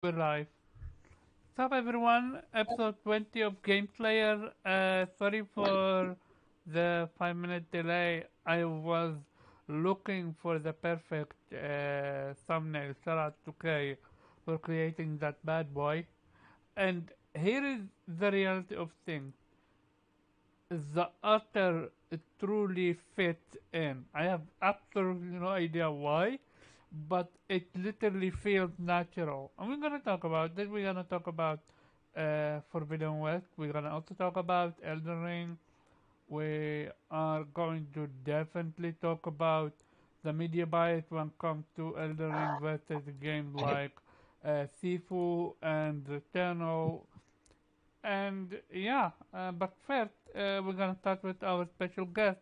We're live. What's up, everyone? Episode 20 of Game Player. Sorry for the 5 minute delay. I was looking for the perfect thumbnail. Shout out to Kay for creating that bad boy. And here is the reality of things. The utter truly fits in. I have absolutely no idea why, but it literally feels natural. And we're gonna talk about this. We're gonna talk about Forbidden West. We're gonna also talk about Elden Ring. We are going to definitely talk about the media bias when it comes to Elden Ring versus games like Sifu and Returnal. And yeah, but first, we're gonna start with our special guest,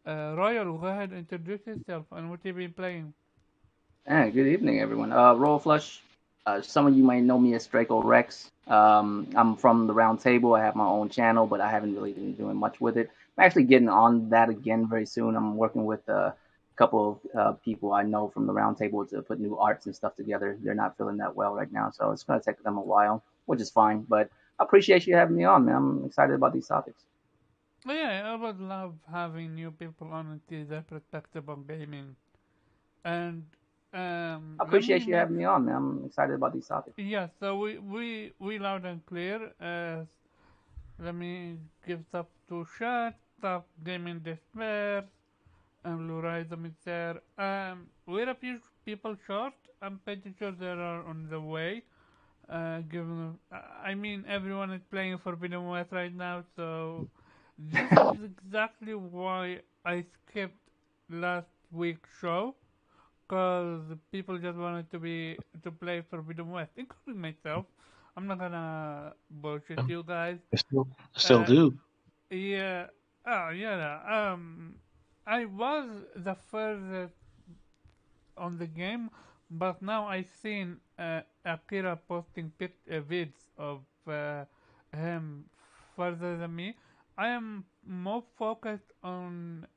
Royal. Go ahead, introduce yourself and what you've been playing. Good evening, everyone. Royal Flush. Some of you might know me as Draco Rex. I'm from the Round Table. I have my own channel, but I haven't really been doing much with it. I'm actually getting on that again very soon. I'm working with a couple of people I know from the Round Table to put new arts and stuff together. They're not feeling that well right now, so it's going to take them a while, which is fine. But I appreciate you having me on, man. I'm excited about these topics. Oh, yeah, I would love having new people on and see their perspective on gaming. And I let me appreciate you make having me on, man. I'm excited about these topics. yeah. So we loud and clear. Let me give stuff to chat. Stuff gaming despair and Lurism is there. We're a few people short. I'm pretty sure they are on the way. Given, I mean, everyone is playing Forbidden West right now, so this is exactly why I skipped last week's show, cause people just wanted to play Forbidden West, including myself. I'm not gonna bullshit Um, you guys. I still Uh, do. yeah, yeah. I was the first on the game, but now I've seen Akira posting vids of him further than me. I am more focused on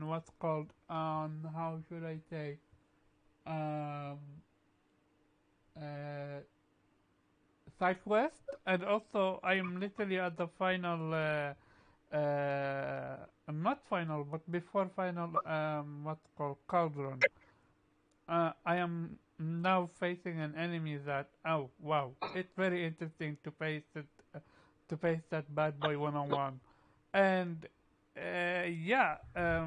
what's called on how should I say um, uh, side quest, and also I am literally at the final. Not final, but before final. What's called cauldron. I am now facing an enemy that, oh wow, it's very interesting to face that bad boy one on one, and yeah, let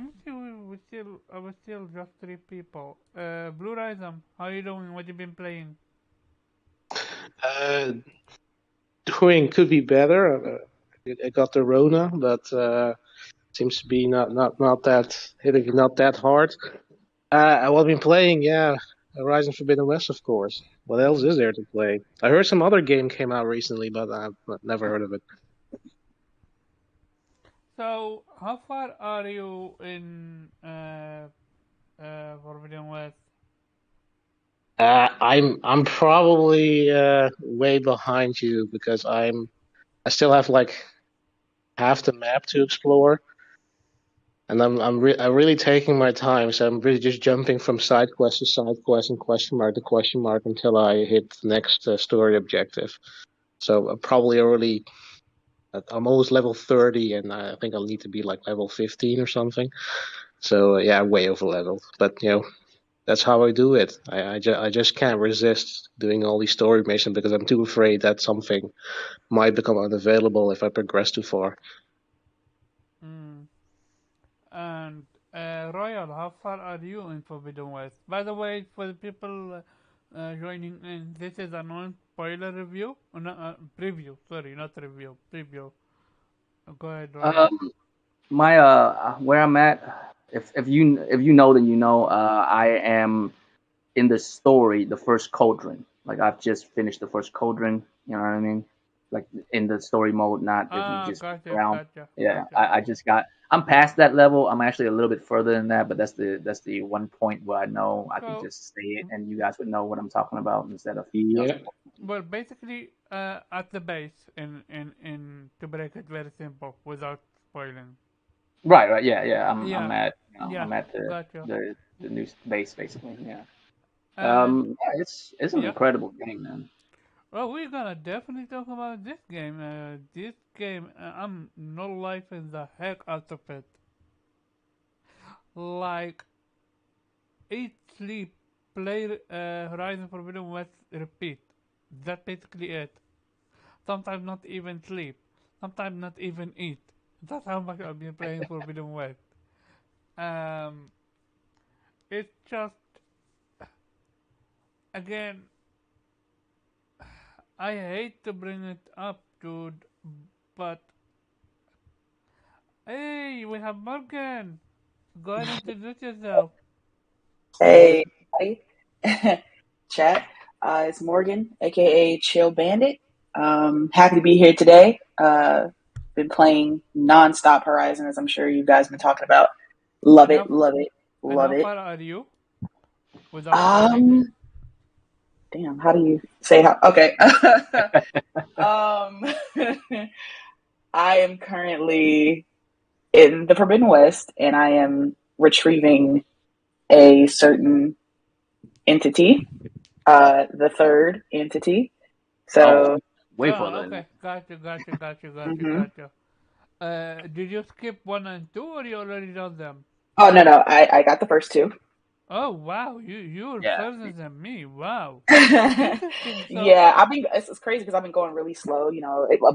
me see, we still just three people. Blue Rism, how you doing? What you been playing? Uh, Doing could be better. I got the Rona, but seems to be not that hitting not that hard. What I've been playing, yeah, Horizon Forbidden West, of course. What else is there to play? I heard some other game came out recently, but I've never heard of it. So, how far are you in Forbidden West? I'm probably way behind you because I still have like half the map to explore. And I'm really taking my time, so I'm really just jumping from side quest to side quest and question mark to question mark until I hit the next story objective. So probably already, I'm almost level 30, and I think I'll need to be like level 15 or something. So yeah, way over leveled. But that's how I do it. I just can't resist doing all these story missions because I'm too afraid that something might become unavailable if I progress too far. Mm. And Royal, how far are you in Forbidden West? By the way, for the people joining in, this is a non-spoiler review, no, preview. Sorry, not review, preview. Go ahead, Royal. Um, my where I'm at, if you know, then you know, I am in the story, the first cauldron. Like I've just finished the first cauldron. You know what I mean? Like in the story mode, not if you Ah, just gotcha, around. gotcha, Yeah, gotcha. I just got. I'm past that level. I'm actually a little bit further than that, but that's the one point where I know I could So, just say it, and you guys would know what I'm talking about instead of Yeah. well, basically, at the base, in to break it very simple without spoiling. Right, right, yeah, yeah. I'm Yeah, at yeah, I'm at the gotcha. the the new base basically. Yeah. And Yeah, it's an yeah, incredible game, man. well, we're gonna definitely talk about this game. This game, I'm no life in the heck out of it. Like, eat, sleep, play Horizon Forbidden West, repeat. That's basically it. Sometimes not even sleep. Sometimes not even eat. That's how much I've been playing Forbidden West. Um, it's just, again, I hate to bring it up, dude, but hey, we have Morgan. Go ahead and introduce yourself. Hey, everybody. Chat. It's Morgan, aka Chill Bandit. Happy to be here today. Been playing nonstop Horizon, as I'm sure you guys been talking about. Love And it, love it, and love how it. far are you? Without spoiling. Um, Damn, how do you say how? Okay. um, I am currently in the Forbidden West, and I am retrieving a certain entity, the third entity. Oh, So, way further Oh, than that. okay. mhm. Gotcha. Did you skip one and two, or you already done them? Oh no, I got the first two. Oh wow, you're Yeah. further than me. Wow, interesting. So Yeah, it's crazy because I've been going really slow,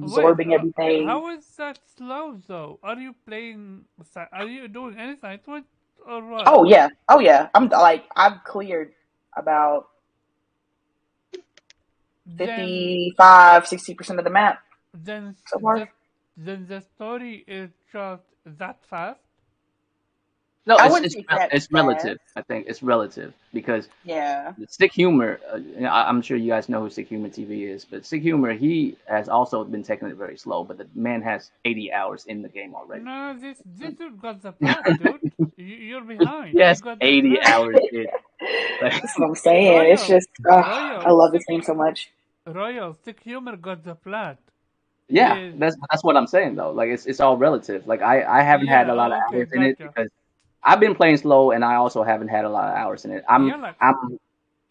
wait, absorbing everything. how is that slow though? Are you playing? Are you doing any side quests or what? Oh yeah. I've cleared about Then 55, 60% of the map then so far. the then the story is just that fast. No, I it's wouldn't it's say it's rel- that it's fast. relative. I think it's relative because Yeah. the Sick Humor. I'm sure you guys know who Sick Humor TV is, but Sick Humor he has also been taking it very slow. But the man has 80 hours in the game already. No, this dude got the plat, dude. You're behind. He Yes, got the 80 plat. hours in. Like, That's what I'm saying. It's Royal, just, I Royal, love this sick, game so much. Royal, sick humor got the plat. yeah, Is that's what I'm saying though. Like it's all relative. Like I haven't had a yeah. lot of Okay, hours in it gotcha. because I've been playing slow, and I also haven't had a lot of hours in it. Yeah, like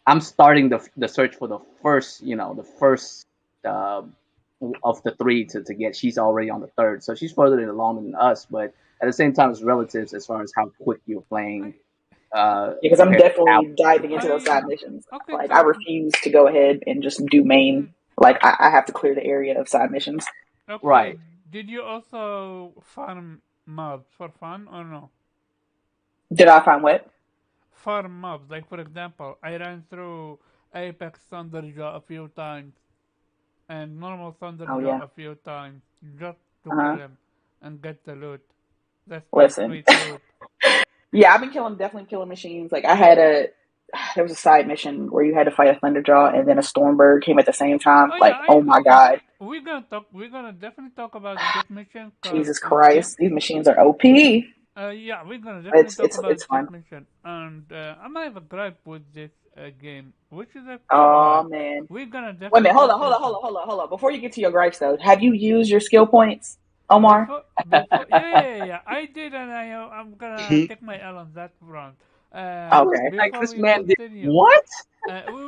I'm starting the search for the first, the first uh, of the three to get. She's already on the third, so she's further along than us. But at the same time, it's relatives as far as how quick you're I playing Because I'm compared to hours. definitely diving into those side I missions. okay. Like, I So refuse to go ahead and just do main. mm, Like, I have to clear the area of side missions. okay. Right. Did you also farm mobs for fun or no? Did I find what? Farm mobs, like for example, I ran through Apex Thunderjaw a few times and normal Oh, Thunderjaw yeah. a few times just to kill Uh-huh. him and get the loot. The sweet, Listen. sweet loot. Yeah, I've been definitely killing machines. Like, there was a side mission where you had to fight a Thunderjaw and then a Stormbird came at the same time. Oh yeah, Like, oh my God. we're gonna talk. We're gonna definitely talk about this mission because Jesus Christ. These machines are OP. yeah, we're gonna definitely It's talk it's about it's this fun. mission. And I might have a gripe with this game, which is okay, Oh but man. we're gonna Wait a definitely minute, hold talk on, hold on, later. hold on, hold on, hold on. Before you get to your gripes though, have you used your skill points, Omar? Yeah, I did, and I'm gonna take my L on that front. Okay. Like Before this we man did continue, what?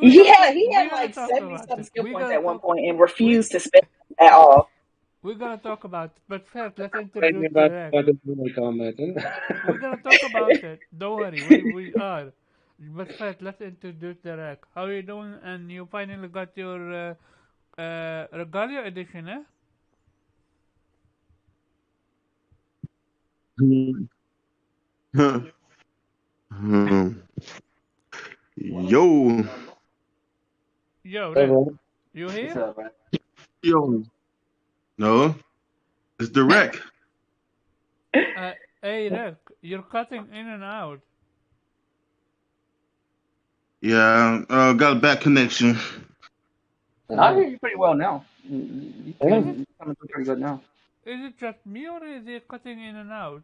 He we're had gonna like talk about 77 it. skill points at one point and We refused to spend at all. we're gonna talk about it. But first, let's Thinking introduce the about rec. about the comment. We're gonna talk about it. Don't worry, we are. But first, let's introduce the rec. How are you doing? And you finally got your Regalia edition, eh? Hmm. Yo, Yo, Rec, Overall, you What's here? up, man? yo, no, it's direct. Uh, hey, Rec, you're cutting in and out. Yeah, got a bad connection. I oh, hear you pretty well now. Is oh, it You coming through pretty good now. just me or is it cutting in and out?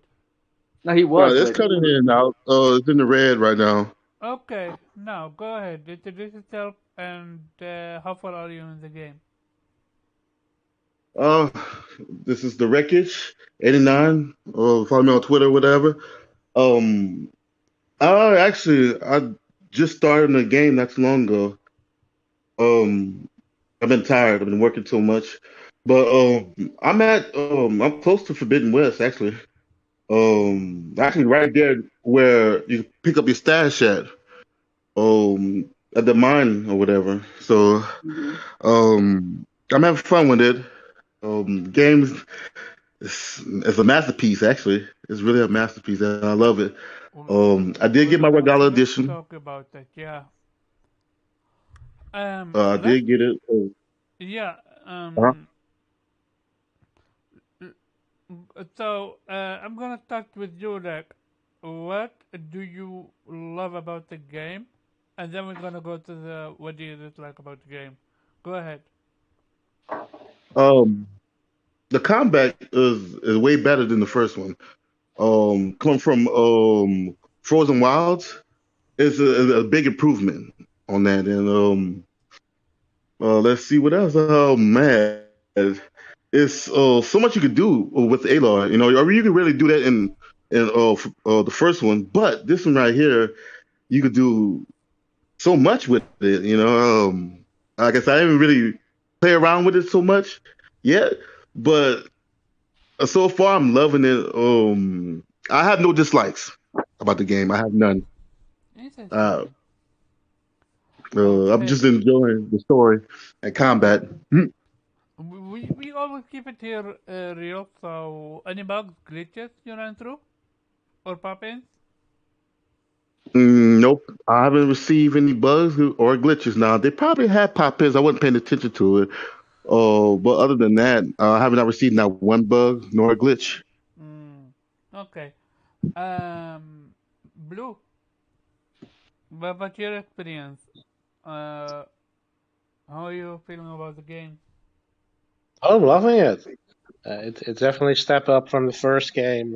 No, he No, was, it's but cutting in and out. It's in the red right now. Okay, now go ahead. Introduce yourself and how far are you in the game? Uh, this is the wreckage 89. Or follow me on Twitter, whatever. Um, I just started a game not too long ago. Um, I've been tired. I've been working too much, but I'm close to Forbidden West actually. Actually right there where you pick up your stash at the mine or whatever. So Hmm. I'm having fun with it. Games it's a masterpiece actually. It's really a masterpiece and I love it. I did get my Regala Let's edition. talk about that. Yeah. I Let's. did get it. Yeah. Uh, L- So I'm gonna start with you, like, what do you love about the game, and then we're gonna go to the what do you dislike about the game. Go ahead. um, the combat is way better than the first one. Coming from Frozen Wilds is a big improvement on that. And let's see what else. Oh man, it's so much you could do with Aloy. You know, or you could really do that in the first one, but this one right here, you could do so much with it. You know, I guess I didn't really play around with it so much yet, but so far I'm loving it. I have no dislikes about the game. I have none. Uh, Interesting. I'm Okay. just enjoying the story and combat. We always keep it here real. So any bugs, glitches you ran through or pop-ins? Nope, I haven't received any bugs or glitches. Now they probably had pop-ins. I wasn't paying attention to it. But other than that, I have not received not one bug nor a glitch. Mm, okay. Blue. What about your experience? Uh, how are you feeling about the game? Oh, I'm loving it. It's definitely a step up from the first game.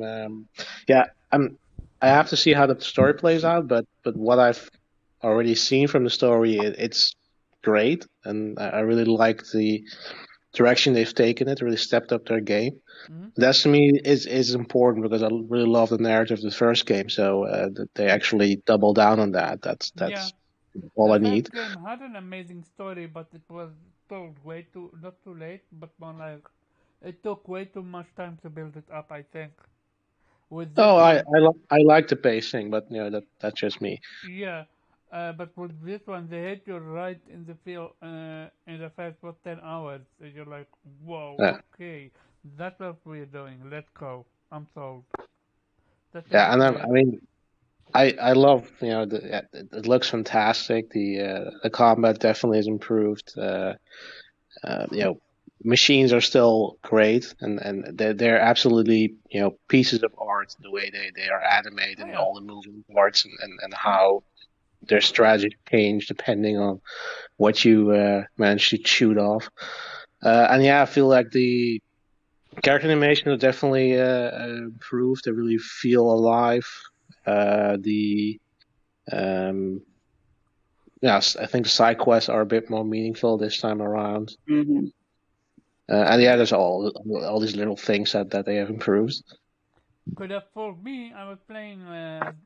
Yeah, I have to see how the story plays out, but what I've already seen from the story, it's great, and I really like the direction they've taken. It really stepped up their game. Mm-hmm. That to me is important because I really love the narrative of the first game. So that they actually double down on that. Yeah. That's all The I need. first game had an amazing story, but it was told way too, not too late, but more like it took way too much time to build it up, I think. With this Oh, one, I like the pacing, but that's just me. yeah, but with this one, they hit you right in the feel in the first, what, 10 hours. And you're like, whoa, Uh, okay, that's what we're doing, let's go. I'm sold. That's a yeah, good and way. I mean, I love it looks fantastic. The combat definitely is improved. You know, machines are still great, and they're absolutely pieces of art. The way they are animated Oh, and yeah. all the moving parts and how their strategy change depending on what you manage to shoot off. And yeah, I feel like the character animation is definitely improved. They really feel alive. The um, Yes, I think the side quests are a bit more meaningful this time around. Hmm. And yeah, there's all these little things that they have improved. Could have for me, I was playing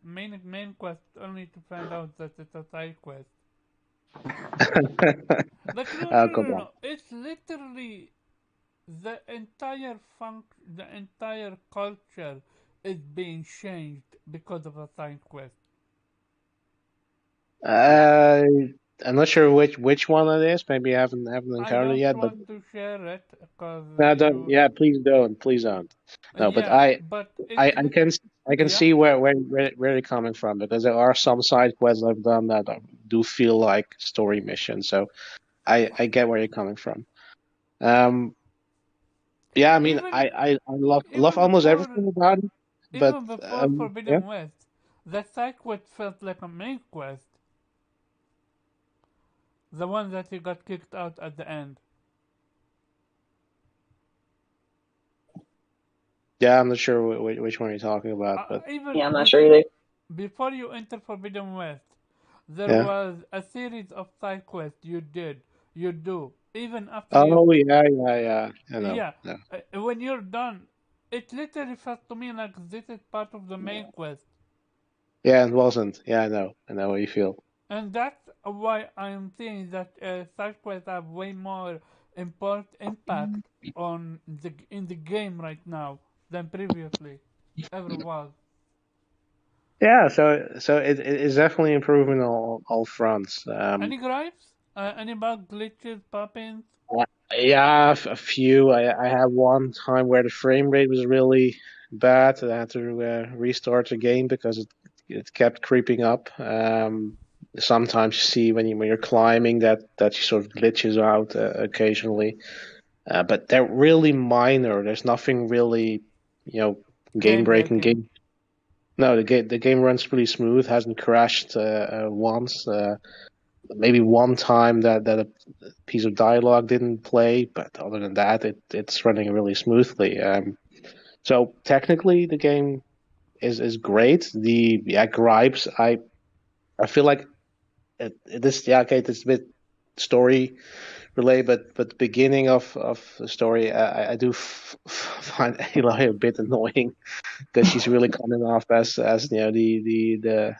main quest only to find out that it's a side quest. Like, no, no, Oh, no, come no, on. no. It's literally the entire culture is being changed because of a side quest. Uh, I'm not sure which one it is. Maybe I haven't I encountered it don't yet, but want to share it because no, don't. you, Yeah, please don't. No, but yeah, but it's I can I can yeah. see where you're coming from because there are some side quests I've done that do feel like story missions. So I get where you're coming from. Um, yeah, I mean Even I love even almost before everything about it, but even before yeah. Forbidden West, the side quest felt like a main quest, the one that you got kicked out at the end. Yeah, I'm not sure which one you're talking about, but Even Yeah, I'm not sure either. before you enter Forbidden West, there yeah. was a series of side quests you do. Even after you, Oh yeah. I know. yeah, No. when you're done, it literally felt to me like this is part of the main quest. Yeah, it wasn't. Yeah, I know. I know how you feel. And that's why I'm saying that side quests have way more impact on in the game right now than previously ever was. Yeah, so it is definitely improving on all fronts. Any gripes? Any bug glitches, pop-ins? Uh, yeah, a few. I had one time where the frame rate was really bad. I had to restart the game because it kept creeping up. Sometimes you see when you're climbing that she sort of glitches out occasionally, but they're really minor. There's nothing really, you know, game Game breaking. breaking. Game No, the game runs pretty smooth. Hasn't crashed once. Maybe one time that a piece of dialogue didn't play, but other than that, it's running really smoothly. So technically, the game is great. The gripes, I feel like this, yeah, okay, it's a bit story related, but the beginning of the story, I do find Aloy a bit annoying because she's really coming off as the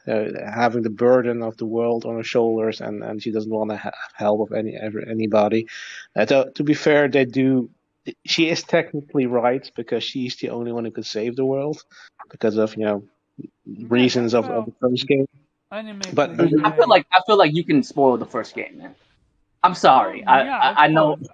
having the burden of the world on her shoulders, and she doesn't want to have help of anybody. To be fair, they do. She is technically right because she's the only one who could save the world because of Yeah, reasons that's of how the first game. anime But plays I feel play. like you can spoil the first game, man. I'm Oh sorry. yeah, of I know course.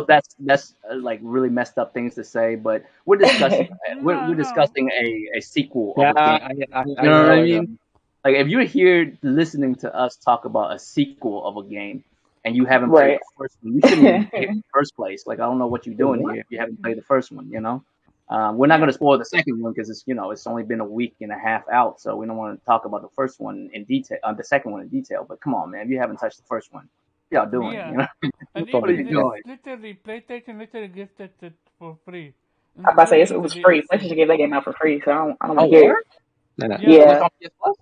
that's like really messed up things to say, but we're No, no. discussing a sequel of yeah, a game. I You know what know, I I know. mean? Like if you're here listening to us talk about a sequel of a game and you haven't played Right. the first one, you shouldn't even be here in the first place. Like I don't know what you're doing What? here if you haven't played the first one. We're not going Yeah, to spoil the second one because it's only been a week and a half out, so we don't want to talk about the first one in detail, the second one in detail. But come on, man, if you haven't touched the first one, what y'all doing? yeah. And What are even you this, doing? literally, PlayStation literally gifted it for free, I'm about to say it including the was free. DLC. PlayStation gave that game out for free, so I don't want Oh, to hear it. word? No, no. It Yeah, was Yeah. on PS Plus.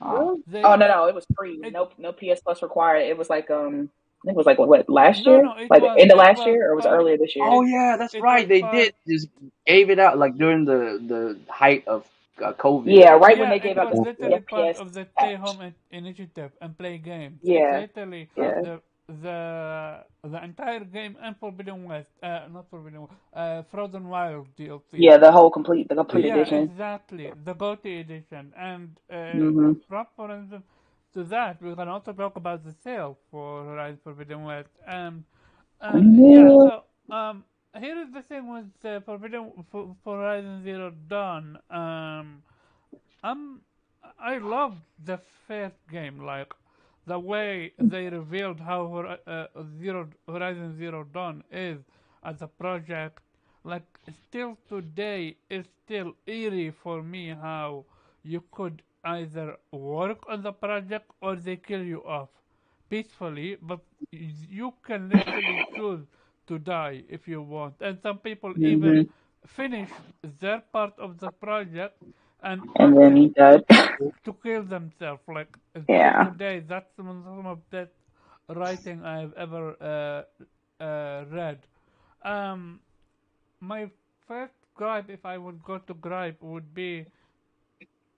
Oh, Oh they no, it was free. it No PS Plus required. It was like I think it was like what last no year? no it Like was end of it last was year or was it part earlier this year? oh it yeah, that's it was right. They part did just gave it out like during the height of COVID. Yeah, right when Yeah, they it gave out was the literally part FPS of the Stay patch. Home Initiative and play games. It's Yeah, literally yeah, the entire game and Forbidden West, not Forbidden West, Frozen Wild DLC. yeah. The complete Yeah, edition. exactly, the GOTY edition, and Hmm. reference to that, we can also talk about the sale for Horizon Forbidden West, and yeah, Yeah. so here is the thing with for Horizon Zero Dawn. I'm I loved the first game, like the way they revealed how Horizon Zero Dawn is as a project. Like still today, it's still eerie for me how you could either work on the project or they kill you off peacefully, but you can literally choose to die if you want. And some people even Hmm. finish their part of the project and And then opted he died. to kill themselves. Like till Yeah. today, that's some of that writing I've ever read. Um, my first gripe, if I would go to gripe, would be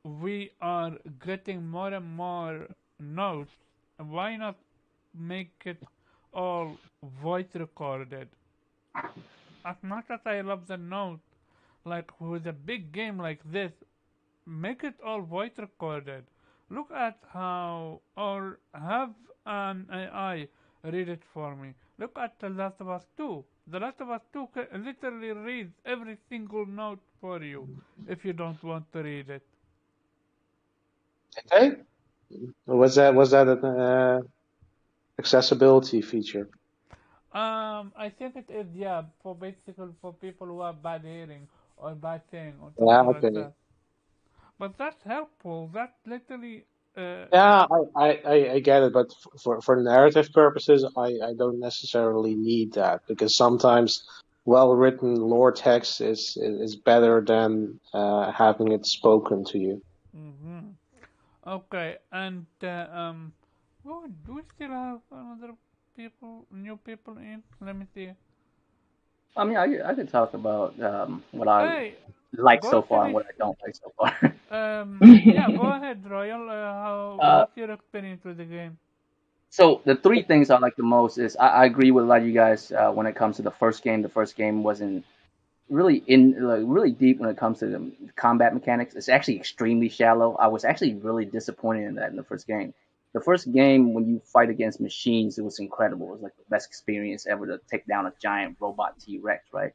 we are getting more and more notes. Why not make it all voice recorded? As much as I love the note, like with a big game like this, make it all voice recorded. Look at how, or have an AI read it for me. Look at The Last of Us 2. The Last of Us 2 literally reads every single note for you if you don't want to read it. Okay. Was that an accessibility feature? I think it is, yeah, for basically for people who have bad hearing or bad thing or Yeah, something like okay. that. But that's helpful. That literally, uh, Yeah, I get it, but for narrative purposes, I don't necessarily need that because sometimes well-written lore text is better than having it spoken to you. hmm okay, and oh, do we still have another new people in? Let me see. I mean, I could talk about what I Hey, like Go so far and finish. what I don't like so far. Yeah, go ahead, Royal. uh, What's your experience with the game? so the three things I like the most is I agree with a lot of you guys when it comes to the first game. The first game wasn't really deep when it comes to the combat mechanics. It's actually extremely shallow. I was actually really disappointed in that in the first game. The first game, when you fight against machines, it was incredible. It was like the best experience ever to take down a giant robot T Rex, right?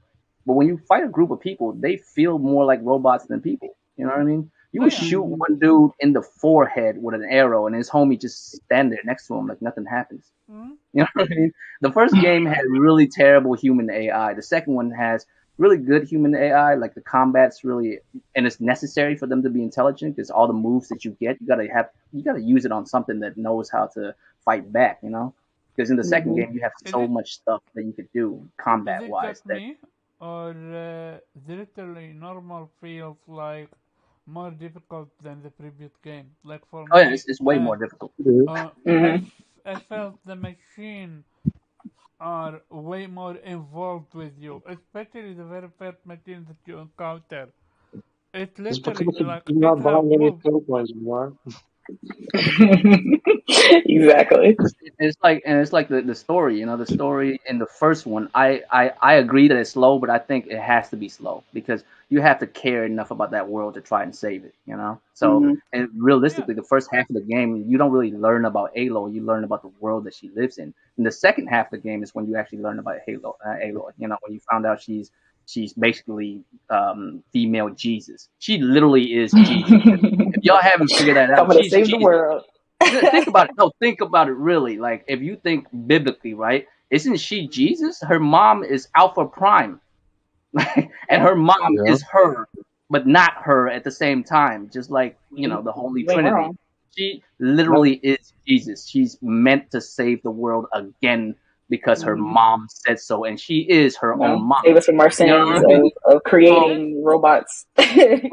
But when you fight a group of people, they feel more like robots than people. You know what I mean? You Oh would yeah. shoot one dude in the forehead with an arrow, and his homie just stand there next to him like nothing happens. Hmm. You know what I mean? The first game had really terrible human AI. The second one has really good human AI. Like the combat's really, and it's necessary for them to be intelligent because all the moves that you get, you gotta use it on something that knows how to fight back. You know, because in the second Mhm. game you have Is so it much stuff that you could do is combat it wise just that me, or literally normal feels like more difficult than the previous game? Like for oh yeah, me, it's way more difficult. uh, Mhm. I felt the machine are way more involved with you, especially the very first machine that you encounter. It It's literally because like you're it not have buying any moved. skill points anymore. Exactly. It's like the story, you know, the story in the first one. I agree that it's slow, but I think it has to be slow because you have to care enough about that world to try and save it, you know. So Mhm. and Yeah. realistically, the first half of the game, you don't really learn about Aloy. You learn about the world that she lives in. And the second half of the game is when you actually learn about Aloy. You know, when you found out she's basically female Jesus. She literally is Jesus. If y'all haven't figured that out, Coming to she's save the Jesus. world. Think about it. No, think about it really. Like if you think biblically, right? Isn't she Jesus? Her mom is Alpha Prime, and Yeah, her mom Yeah. is her, but not her at the same time. Just like you you know the Holy you ain't Trinity. wrong. She No, literally is Jesus. She's meant to save the world again because her Mhm. mom said so, and she is her You own know, mom. save us from our You know what sins I mean? of So Let's creating robots.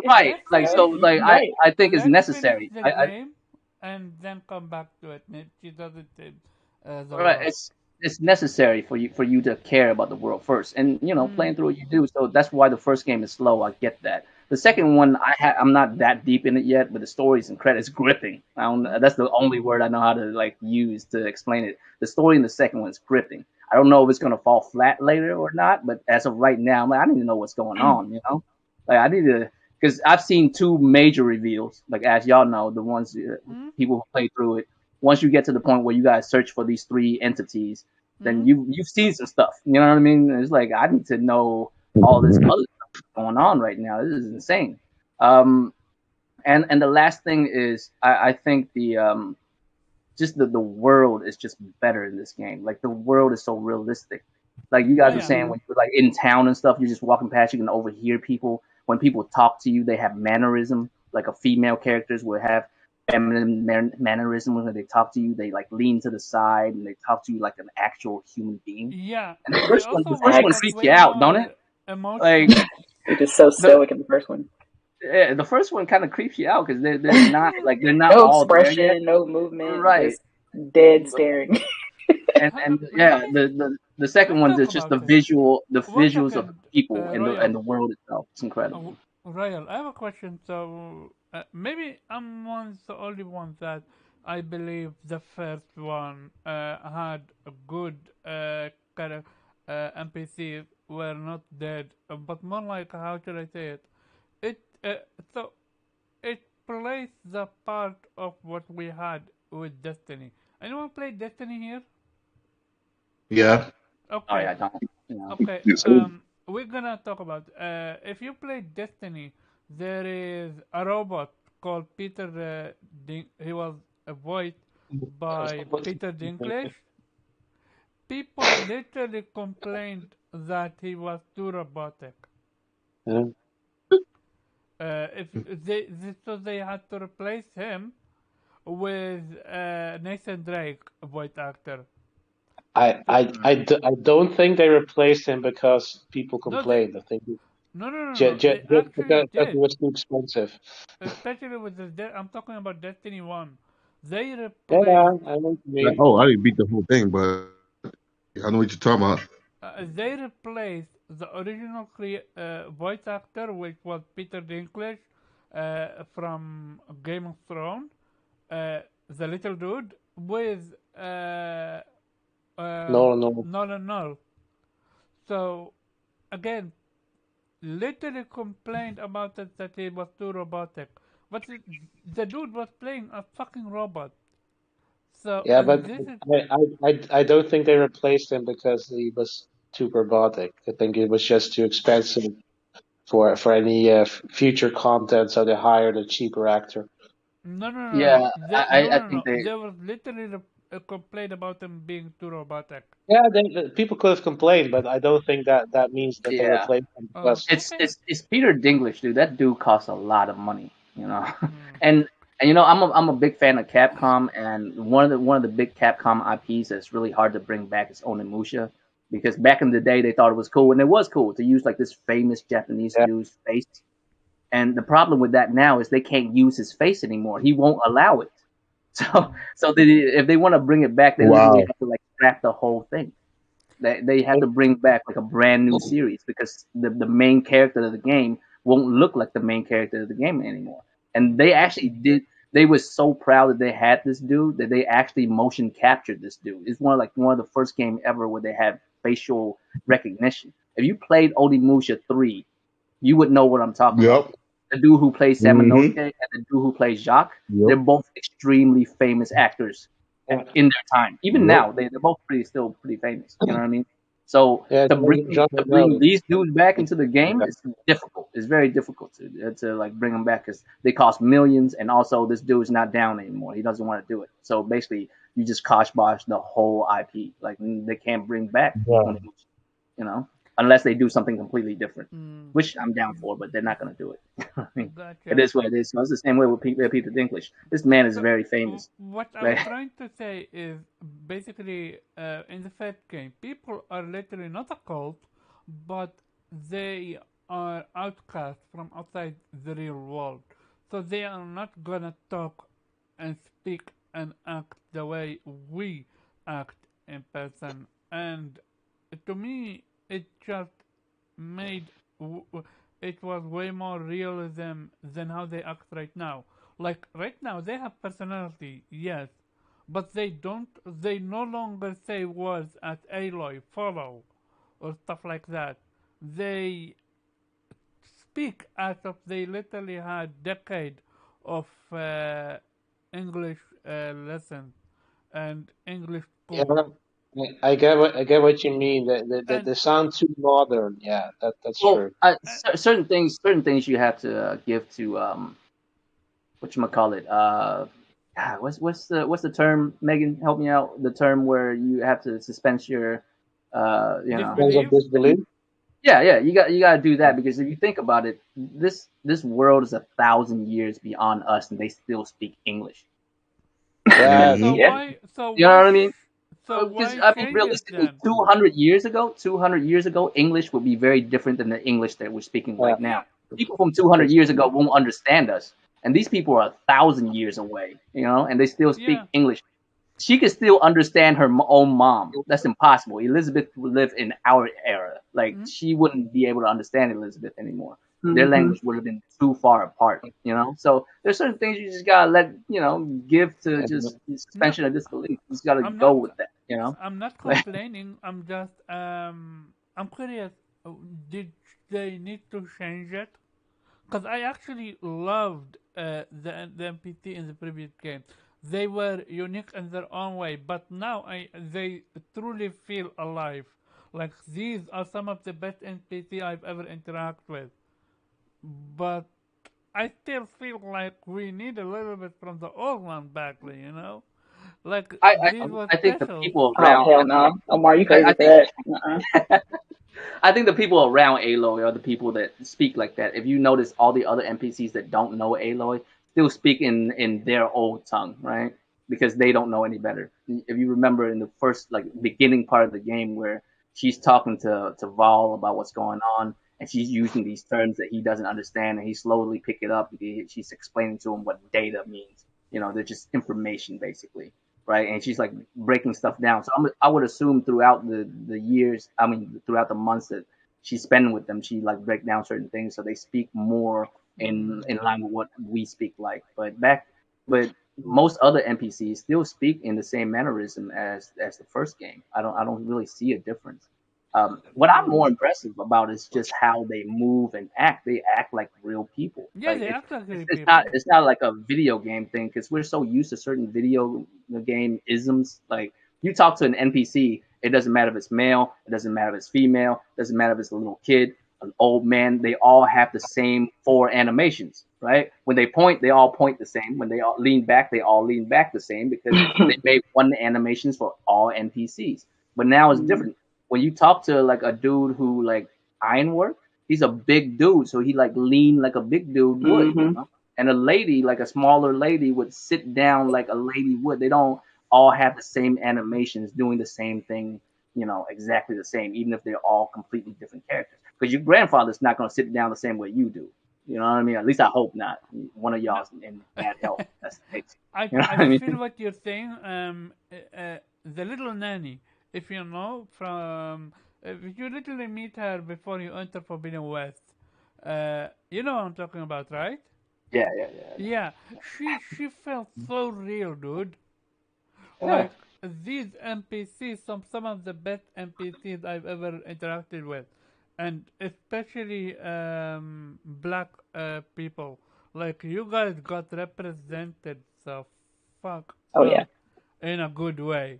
right, let's like finish. so, like Right. I think it's Let's finish necessary. the I game and then come back to it. She doesn't save the right, world. it's necessary for you to care about the world first, and you know Mm, playing through it you do. So that's why the first game is slow. I get that. The mm, second one I'm not that deep in it yet, but the stories and credits gripping. I don't. mm, That's the only word I know how to like use to explain it. The story in the second one is gripping. I don't know if it's gonna fall flat later or not, but as of right now, I'm like, I need to know what's going on. You know, like I need to because I've seen two major reveals. Like as y'all know, the ones mm, people who play through it once you get to the point where you guys search for these three entities, then mm. you've seen some stuff. You know what I mean? It's like I need to know all this other stuff going on right now. This is insane. Um, and the last thing is I think the just the world is just better in this game. Like the world is so realistic. Like you Oh guys were yeah. saying when you're like in town and stuff, you're just walking past, you can overhear people. When people talk to you, they have mannerism. Like a female characters will have feminine mannerism when they talk to you. They like lean to the side and they talk to you like an actual human being. Yeah. And the They first one, also the first one got Facts. creeps you way out, don't it? more Like emotion. Which is so the stoic in the first one. yeah, the first one kind of creeps you out because they're not No all there yet, expression, no movement, right? just dead staring. And Let yeah, me the second let's one's talk is just about this. the One visuals of the second, people and Royal. the world itself. It's incredible. Royal, I have a question. So maybe I'm the only one that I believe the first one had a good kind of NPCs were not dead, but more like how should I say it? It so it plays the part of what we had with Destiny. Anyone play Destiny here? Yeah. Oh Okay, yeah, don't you know? okay. Yes. We're gonna talk about if you play Destiny, there is a robot called Peter. He was voiced by Peter Dinklage. People literally complained that he was too robotic. yeah. If so they had to replace him with Nathan Drake, voice actor. So, I don't think they replaced him because people no, they complained. I think no. They just actually because he did. was too expensive. Especially with I'm talking about Destiny One. They Yeah, replaced I know what you Like, mean. oh, I didn't beat the whole thing, but I know what you're talking about. they replaced the original voice actor, which was Peter Dinklage from Game of Thrones, the little dude, with No, no. Nolan North. So again, literally complained about it that he was too robotic, but the dude was playing a fucking robot. So Yeah, but this is I don't think they replaced him because he was too robotic. I think it was just too expensive for any future content, so they hired a cheaper actor. no. Yeah, No, I no, think no. they. There was literally a complaint about him being too robotic. Yeah, people could have complained, but I don't think that means that they Yeah, replaced him Oh, because it's okay. it's it's Peter Dinklage, dude. That dude costs a lot of money, you know. Hmm. and and I'm a big fan of Capcom, and one of the big Capcom IPs that's really hard to bring back is Onimusha, because back in the day they thought it was cool, and it was cool to use like this famous Japanese yeah, dude's face. And the problem with that now is they can't use his face anymore. He won't allow it. So Hmm. if they want to bring it back, they literally Wow. have to like scrap the whole thing. They have to bring back like a brand new series because the main character of the game won't look like the main character of the game anymore. And they Hmm. actually did. They were so proud that they had this dude that they actually motion captured this dude. It's one of the first game ever where they had facial recognition. If you played Onimusha 3, you would know what I'm talking about. Yep. The dude who plays Samanosuke Mm-hmm. and the dude who plays Jacques, they're Yep. both extremely famous actors yeah, in their time. Even Yep. now, they're both still pretty famous. You know what I mean? So yeah. John to bring McNally. these dudes back into the game is difficult. It's very difficult to like bring them back because they cost millions, and also this dude's not down anymore. He doesn't want to do it. So basically, you just kosh the whole IP. Like they can't bring back Yeah, Onimusha, you know, unless they do something completely different, Hmm. which I'm down for, but they're not going to do it. I mean, it Gotcha. is what it is. So it's the same way with Peter Dinklage. This man is So, very famous. what I'm Like, trying to say is basically in the Fed game, people are literally not a cult, but they are outcast from outside the real world. So they are not gonna talk and speak and act the way we act in person. And to me, it just made it was way more realism than how they act right now. Like right now, they have personality, yes, but they no longer say words at Aloy, follow, or stuff like that. They speak as if they literally had decade of English lessons and English yeah. school. I get what you mean. And They sound too modern. Yeah, that's well, true. uh, certain things you have to give to what you call it. What's the term? Megan, help me out. The term where you have to suspend your, you know. Sense of disbelief. disbelief. Yeah, you got to do that because if you think about it, this world is 1,000 years beyond us, and they still speak English. Yeah, So Mm-hmm. Yeah, why? So you know why? what I mean? So Because why I mean, change it realistically, then? 200 years ago, English would be very different than the English that we're speaking yeah. right Yeah. now. People from 200 That's years ago won't understand us, and these people are 1,000 years away, and they still speak Yeah. English. She could still understand her own mom. That's impossible. Elizabeth would live in our era. Like Mm, she wouldn't be able to understand Elizabeth anymore. Their Hmm. language would have been too far apart. So there's certain things you just gotta give to and, just no, suspension of disbelief. You just gotta I'm go not. with that. I'm not Like complaining. I'm just. I'm curious. uh, Did they need to change it? Because I actually loved the NPC in the previous game. They were unique in their own way, but now they truly feel alive. Like these are some of the best NPC I've ever interacted with. But I still feel like we need a little bit from the old one back then, you know? Like I, I, these were I think the special. people Oh around. hell no, Omar, you I crazy for think that? Uh-uh. I think the people around Aloy are the people that speak like that. If you notice, all the other NPCs that don't know Aloy still speak in their old tongue, right? Because they don't know any better. If you remember in the first like beginning part of the game where she's talking to Val about what's going on, and she's using these terms that he doesn't understand, and he slowly pick it up. She's explaining to him what data means. They're just information basically, right? And she's like breaking stuff down. So I would assume throughout the years, I mean, throughout the months that she's spending with them, she like break down certain things so they speak more Mm. in line with what we speak like. But most other NPCs still speak in the same mannerism as the first game. I don't really see a difference. What I'm more impressive about is just how they move and act. They act like real people. Yeah, Like they act like real it's not people. it's not like a video game thing because we're so used to certain video game isms. Like you talk to an NPC, it doesn't matter if it's male, it doesn't matter if it's female, it doesn't matter if it's a little kid, an old man. They all have the same four animations, right? When they point, they all point the same. When they all lean back, they all lean back the same because they made one animations for all NPCs. But now it's different. When you talk to like a dude who like ironwork, he's a big dude, so he like lean like a big dude would, you Mm-hmm. know. And a lady, like a smaller lady, would sit down like a lady would. They don't all have the same animations, doing the same thing, exactly the same, even if they're all completely different characters. Because your grandfather's not going to sit down the same way you do. You know what I mean? At least I hope not. One of No, y'all's in bad health. That's the case. You know what I I feel mean? what you're saying. The little nanny, if you know from, if you literally meet her before you enter Forbidden West, you know what I'm talking about, right? Yeah, yeah, yeah. Yeah, she felt so real, dude. Yeah. Like these NPCs, some of the best NPCs I've ever interacted with, and especially black people. Like you guys got represented the fuck Oh yeah. up in a good way.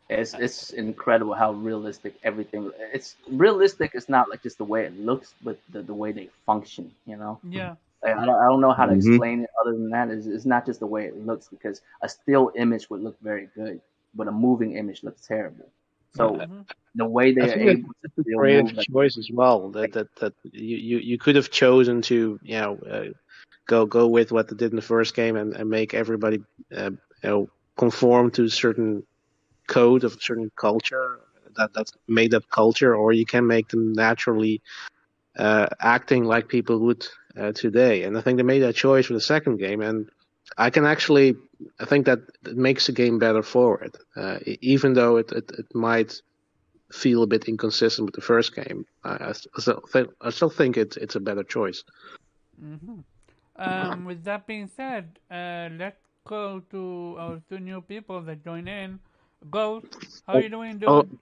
It's incredible how realistic everything. It's realistic. It's not like just the way it looks, but the way they function. You know. Yeah. I don't know how to Hmm. explain it other than that. It's not just the way it looks because a still image would look very good, but a moving image looks terrible. So Mm-hmm. the way I they're think that able to it's a still creative move, like, choice as well. like That you could have chosen to go with what they did in the first game and make everybody conform to a certain code of a certain culture that made that culture, or you can make them naturally acting like people would today. And I think they made that choice for the second game, and I think that it makes the game better for it, even though it might feel a bit inconsistent with the first game. I still think it's a better choice. Mm-hmm. With that being said, let's go to our two new people that join in. Ghost, how Oh, you doing, oh, dude? Yeah.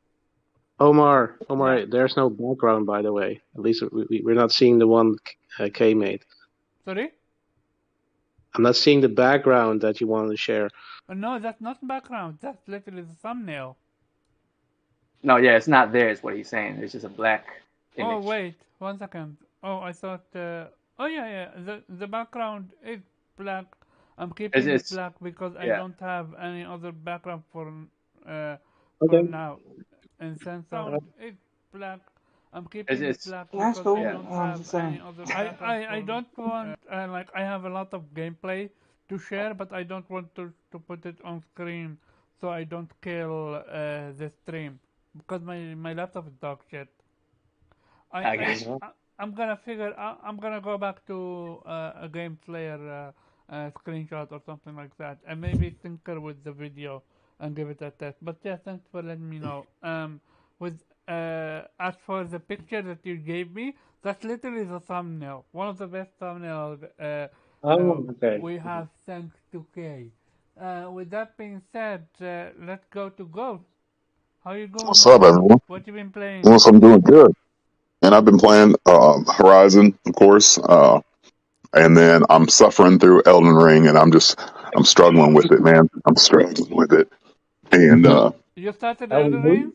Omar, there's no background, by the way. At least we're not seeing the one K made. Sorry? I'm not seeing the background that you wanted to share. No, that's not background. That's literally the thumbnail. no, yeah, it's not there. Is what he's saying. It's just a black Oh image. wait, 1 second. Oh, I thought. Oh yeah, yeah. The background is black. I'm It's, keeping it it's black because I yeah. don't have any other background uh for Okay. now. And Uh, sound is black. I'm It's keeping it it's black That's because I cool. yeah. don't have The any same. other background. I don't want like I have a lot of gameplay to share, but I don't want to put it on screen so I don't kill the stream because my laptop is dog shit. I I I guess. uh, I'm gonna I'm gonna go back to a game player screenshot or something like that, and maybe tinker with the video and give it a test. But yeah, thanks for letting me know. With as for the picture that you gave me, that's literally the thumbnail. One of the best thumbnails okay. we have thanks to Kay. With that being said, let's go to Ghost. How you going, What's up, Ghost? everyone? What you been playing? I'm doing good, and I've been playing Horizon, of course, and then I'm suffering through Elden Ring, and I'm struggling with it, man. I'm struggling with it, and You started Elden Elden Ring? Ring?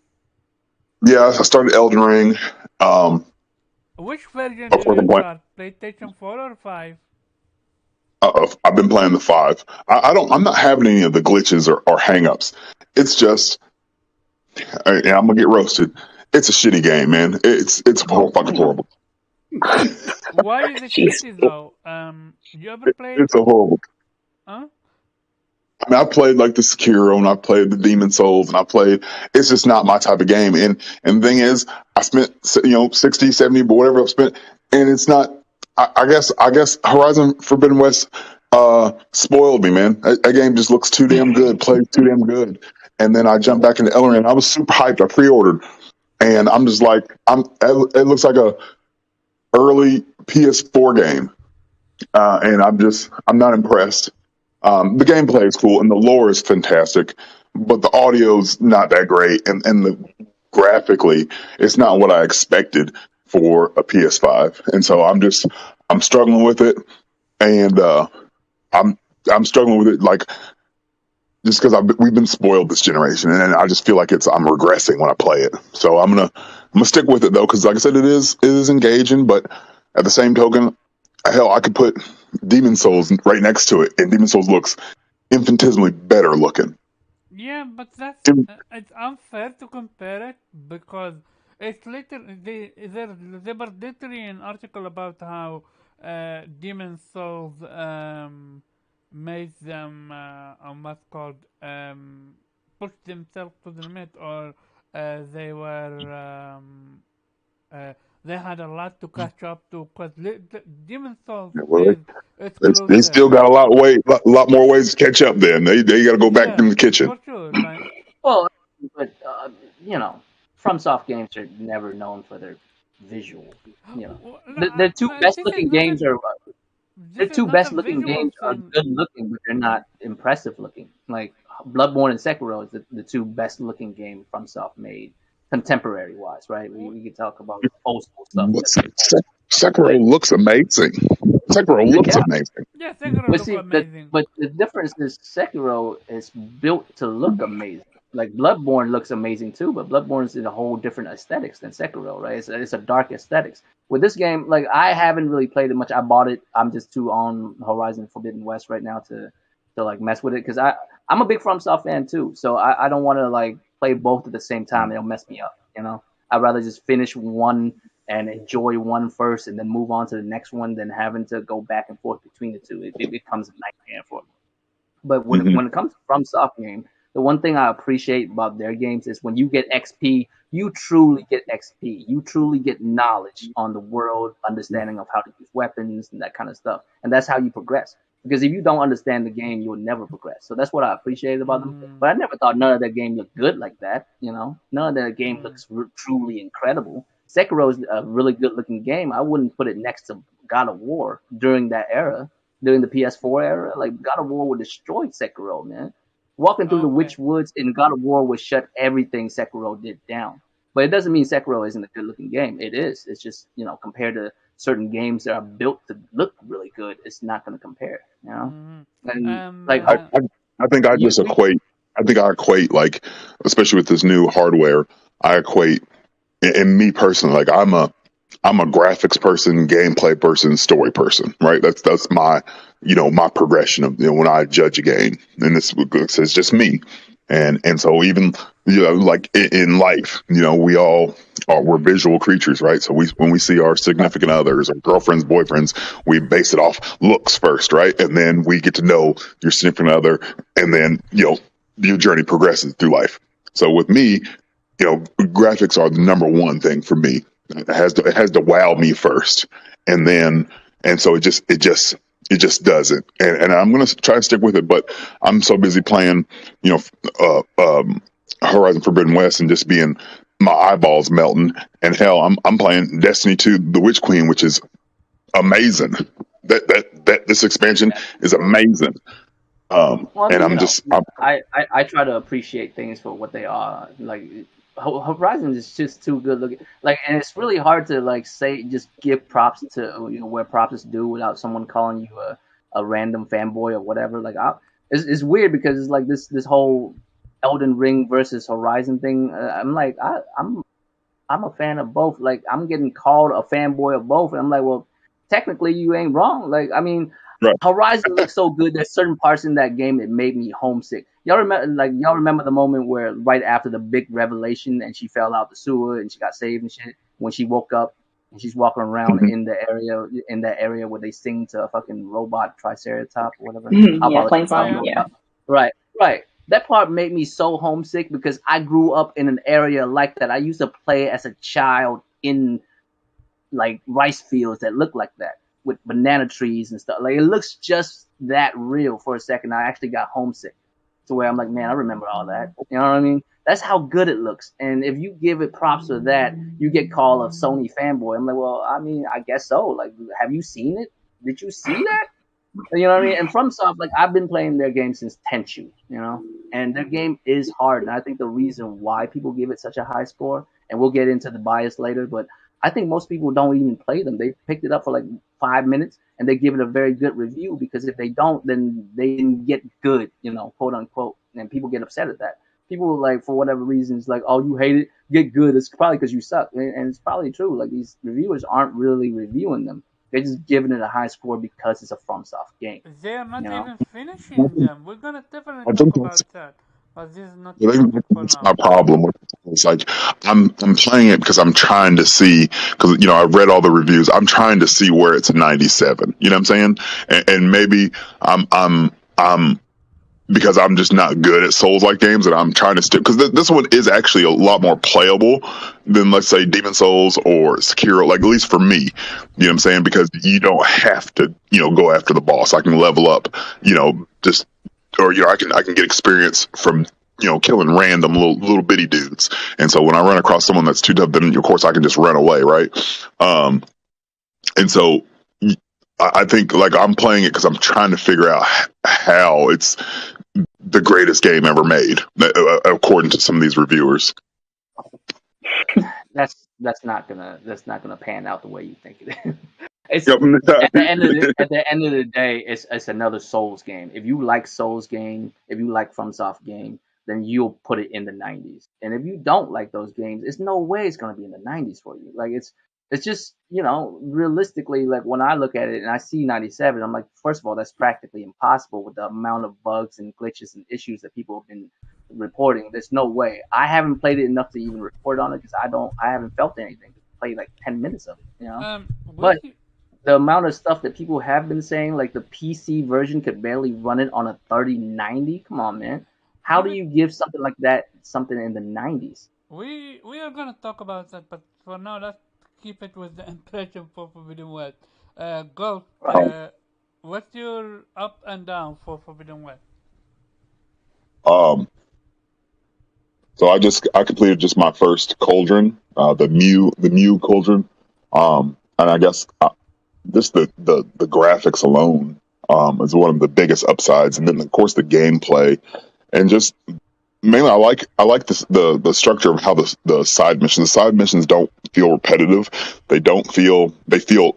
yeah, I started Elden Ring. Um, Which version of did course, you start? PlayStation 4 or 5? I've been playing the five. I'm not having any of the glitches or hangups. It's just, yeah, I'm gonna get roasted. It's a shitty game, man. It's fucking horrible. Why is it Jeez. shitty though? You ever played? It's a horrible. Huh? I mean, I played like the Sekiro and I played the Demon Souls and I played. It's just not my type of game. And the thing is, I spent 60, 70, but whatever I've spent, and it's not. I guess Horizon Forbidden West spoiled me, man. That game just looks too damn good, plays too damn good. And then I jumped back into Elden Ring. I was super hyped. I pre-ordered, and I'm just like, it looks like a early PS4 game, and I'm not impressed. The gameplay is cool and the lore is fantastic, but the audio's not that great, and graphically, it's not what I expected for a PS5, and so I'm struggling with it, and I'm I'm struggling with it like just because we've been spoiled this generation, and I just feel like I'm regressing when I play it. So I'm gonna stick with it though, because like I said, it is engaging, but at the same token, hell, I could put Demon Souls right next to it, and Demon Souls looks infinitesimally better looking. Yeah, but it's unfair to compare it because it's literally there was literally an article about how Demon Souls made them what's called push themselves to the limit, or they were they had a lot to catch up to because Demon Souls Yeah, well, is they exclusive. still got a lot more ways to catch up. Then they got to go back in Yeah, the kitchen. for sure. Like Well, but FromSoft games are never known for their visual. The two no, best looking games are their this is two not a best looking visual games are thing. good looking, but they're not impressive looking. Like Bloodborne and Sekiro is the two best looking game FromSoft made contemporary wise, right? We could talk about old school stuff, But but Sekiro looks amazing. Sekiro looks yeah, amazing. Yeah, Sekiro but look see, amazing. the difference is Sekiro is built to look amazing. Like Bloodborne looks amazing too, but Bloodborne's in a whole different aesthetics than Sekiro, right? It's a dark aesthetics. With this game, like I haven't really played it much. I bought it. I'm just too on Horizon Forbidden West right now to like mess with it because I'm a big FromSoft fan too. So I don't want to like play both at the same time. It'll mess me up, you know. I'd rather just finish one and enjoy one first and then move on to the next one than having to go back and forth between the two. It becomes a nightmare for me. But Hmm. when it comes to FromSoft game, the one thing I appreciate about their games is when you get XP, you truly get XP. You truly get knowledge on the world, understanding of how to use weapons and that kind of stuff. And that's how you progress. Because if you don't understand the game, you'll never progress. So that's what I appreciated about them. Mm, But I never thought none of their game looked good like that. You know, none of their game mm, looks truly incredible. Sekiro is a really good looking game. I wouldn't put it next to God of War during that era, during the PS4 era. Like God of War would destroy Sekiro, man. Walking through the okay. Witch Woods in God of War would shut everything Sekiro did down. But it doesn't mean Sekiro isn't a good looking game. It is. It's just, compared to certain games that are built to look really good, it's not going to compare, you know? Mm, And um. like, I, Uh, I I think I you, just you, equate. I think I equate like, especially with this new hardware. I equate, and me personally, like I'm a graphics person, gameplay person, story person, right? That's my progression of when I judge a game, and this is just me, and so even like in life, we're visual creatures, right? So when we see our significant others or girlfriends, boyfriends, we base it off looks first, right? And then we get to know your significant other, and then your journey progresses through life. So with me, graphics are the number one thing for me. It has to wow me first, and then so it just doesn't. And I'm gonna try to stick with it, but I'm so busy playing, you know, Horizon Forbidden West and just being my eyeballs melting. And hell, I'm playing Destiny 2, The Witch Queen, which is amazing. That this expansion is amazing. well, I And mean, I try to appreciate things for what they are. Like Horizon is just too good looking. Like, and it's really hard to like say just give props to where props is due without someone calling you a random fanboy or whatever. Like, it's weird because it's like this whole Elden Ring versus Horizon thing. I'm like I'm a fan of both. Like I'm getting called a fanboy of both, and I'm like, well, technically you ain't wrong. Like I mean, right. Horizon looks so good. There's certain parts in that game that made me homesick. Y'all remember the moment where right after the big revelation and she fell out the sewer and she got saved and shit. When she woke up and she's walking around Mhm. in that area where they sing to a fucking robot triceratop or whatever. I Yeah, apologize. plain oh I don't song. know. yeah. Yeah. Right, right. That part made me so homesick because I grew up in an area like that. I used to play as a child in like rice fields that look like that with banana trees and stuff. Like it looks just that real for a second. I actually got homesick to where I'm like, man, I remember all that. You know what I mean? That's how good it looks. And if you give it props for that, you get called a Sony fanboy. I'm like, well, I mean, I guess so. Like, have you seen it? Did you see that? You know what I mean? And FromSoft, like I've been playing their game since Tenchu, and their game is hard. And I think the reason why people give it such a high score, and we'll get into the bias later, but I think most people don't even play them. They picked it up for like 5 minutes and they give it a very good review because if they don't, then they didn't get good, quote unquote. And people get upset at that. People like for whatever reasons, like, oh, you hate it, get good. It's probably because you suck, and it's probably true. Like these reviewers aren't really reviewing them. They're just giving it a high score because it's a FromSoft game. They are not You know, even finishing them. We're gonna definitely I talk think that's about that, but this is not the I think topic for that's now. my problem with it. It's like I'm playing it because I'm trying to see because I've read all the reviews. I'm trying to see where it's 97. You know what I'm saying? And maybe I'm because I'm just not good at Souls like games, and I'm trying to stick because this one is actually a lot more playable than let's say Demon Souls or Sekiro. Like at least for me, you know what I'm saying? Because you don't have to go after the boss. I can level up, just or I can get experience from killing random little bitty dudes. And so when I run across someone that's too tough, then of course I can just run away, right? Um, and so I think like I'm playing it because I'm trying to figure out how it's the greatest game ever made, according to some of these reviewers. that's not gonna pan out the way you think it is. It's Yep. at the end of the day, it's another Souls game. If you like Souls game, if you like FromSoft game, then you'll put it in the 90s. And if you don't like those games, it's no way it's gonna be in the 90s for you. Like it's just realistically, like when I look at it and I see 97, I'm like, first of all, that's practically impossible with the amount of bugs and glitches and issues that people have been reporting. There's no way. I haven't played it enough to even report on it because I haven't felt anything. Played like 10 minutes of it. But We the amount of stuff that people have been saying, like the PC version could barely run it on a 3090. Come on, man. How do we you give something like that something in the 90s? we are gonna talk about that, but for now, let's keep it with the impression for Forbidden West. Golf. Right. What's your up and down for Forbidden West? um, so I completed just my first cauldron, the Mew cauldron, and I guess just the graphics alone is one of the biggest upsides, and then of course the gameplay and just mainly I like this the structure of how the side missions don't feel repetitive. They feel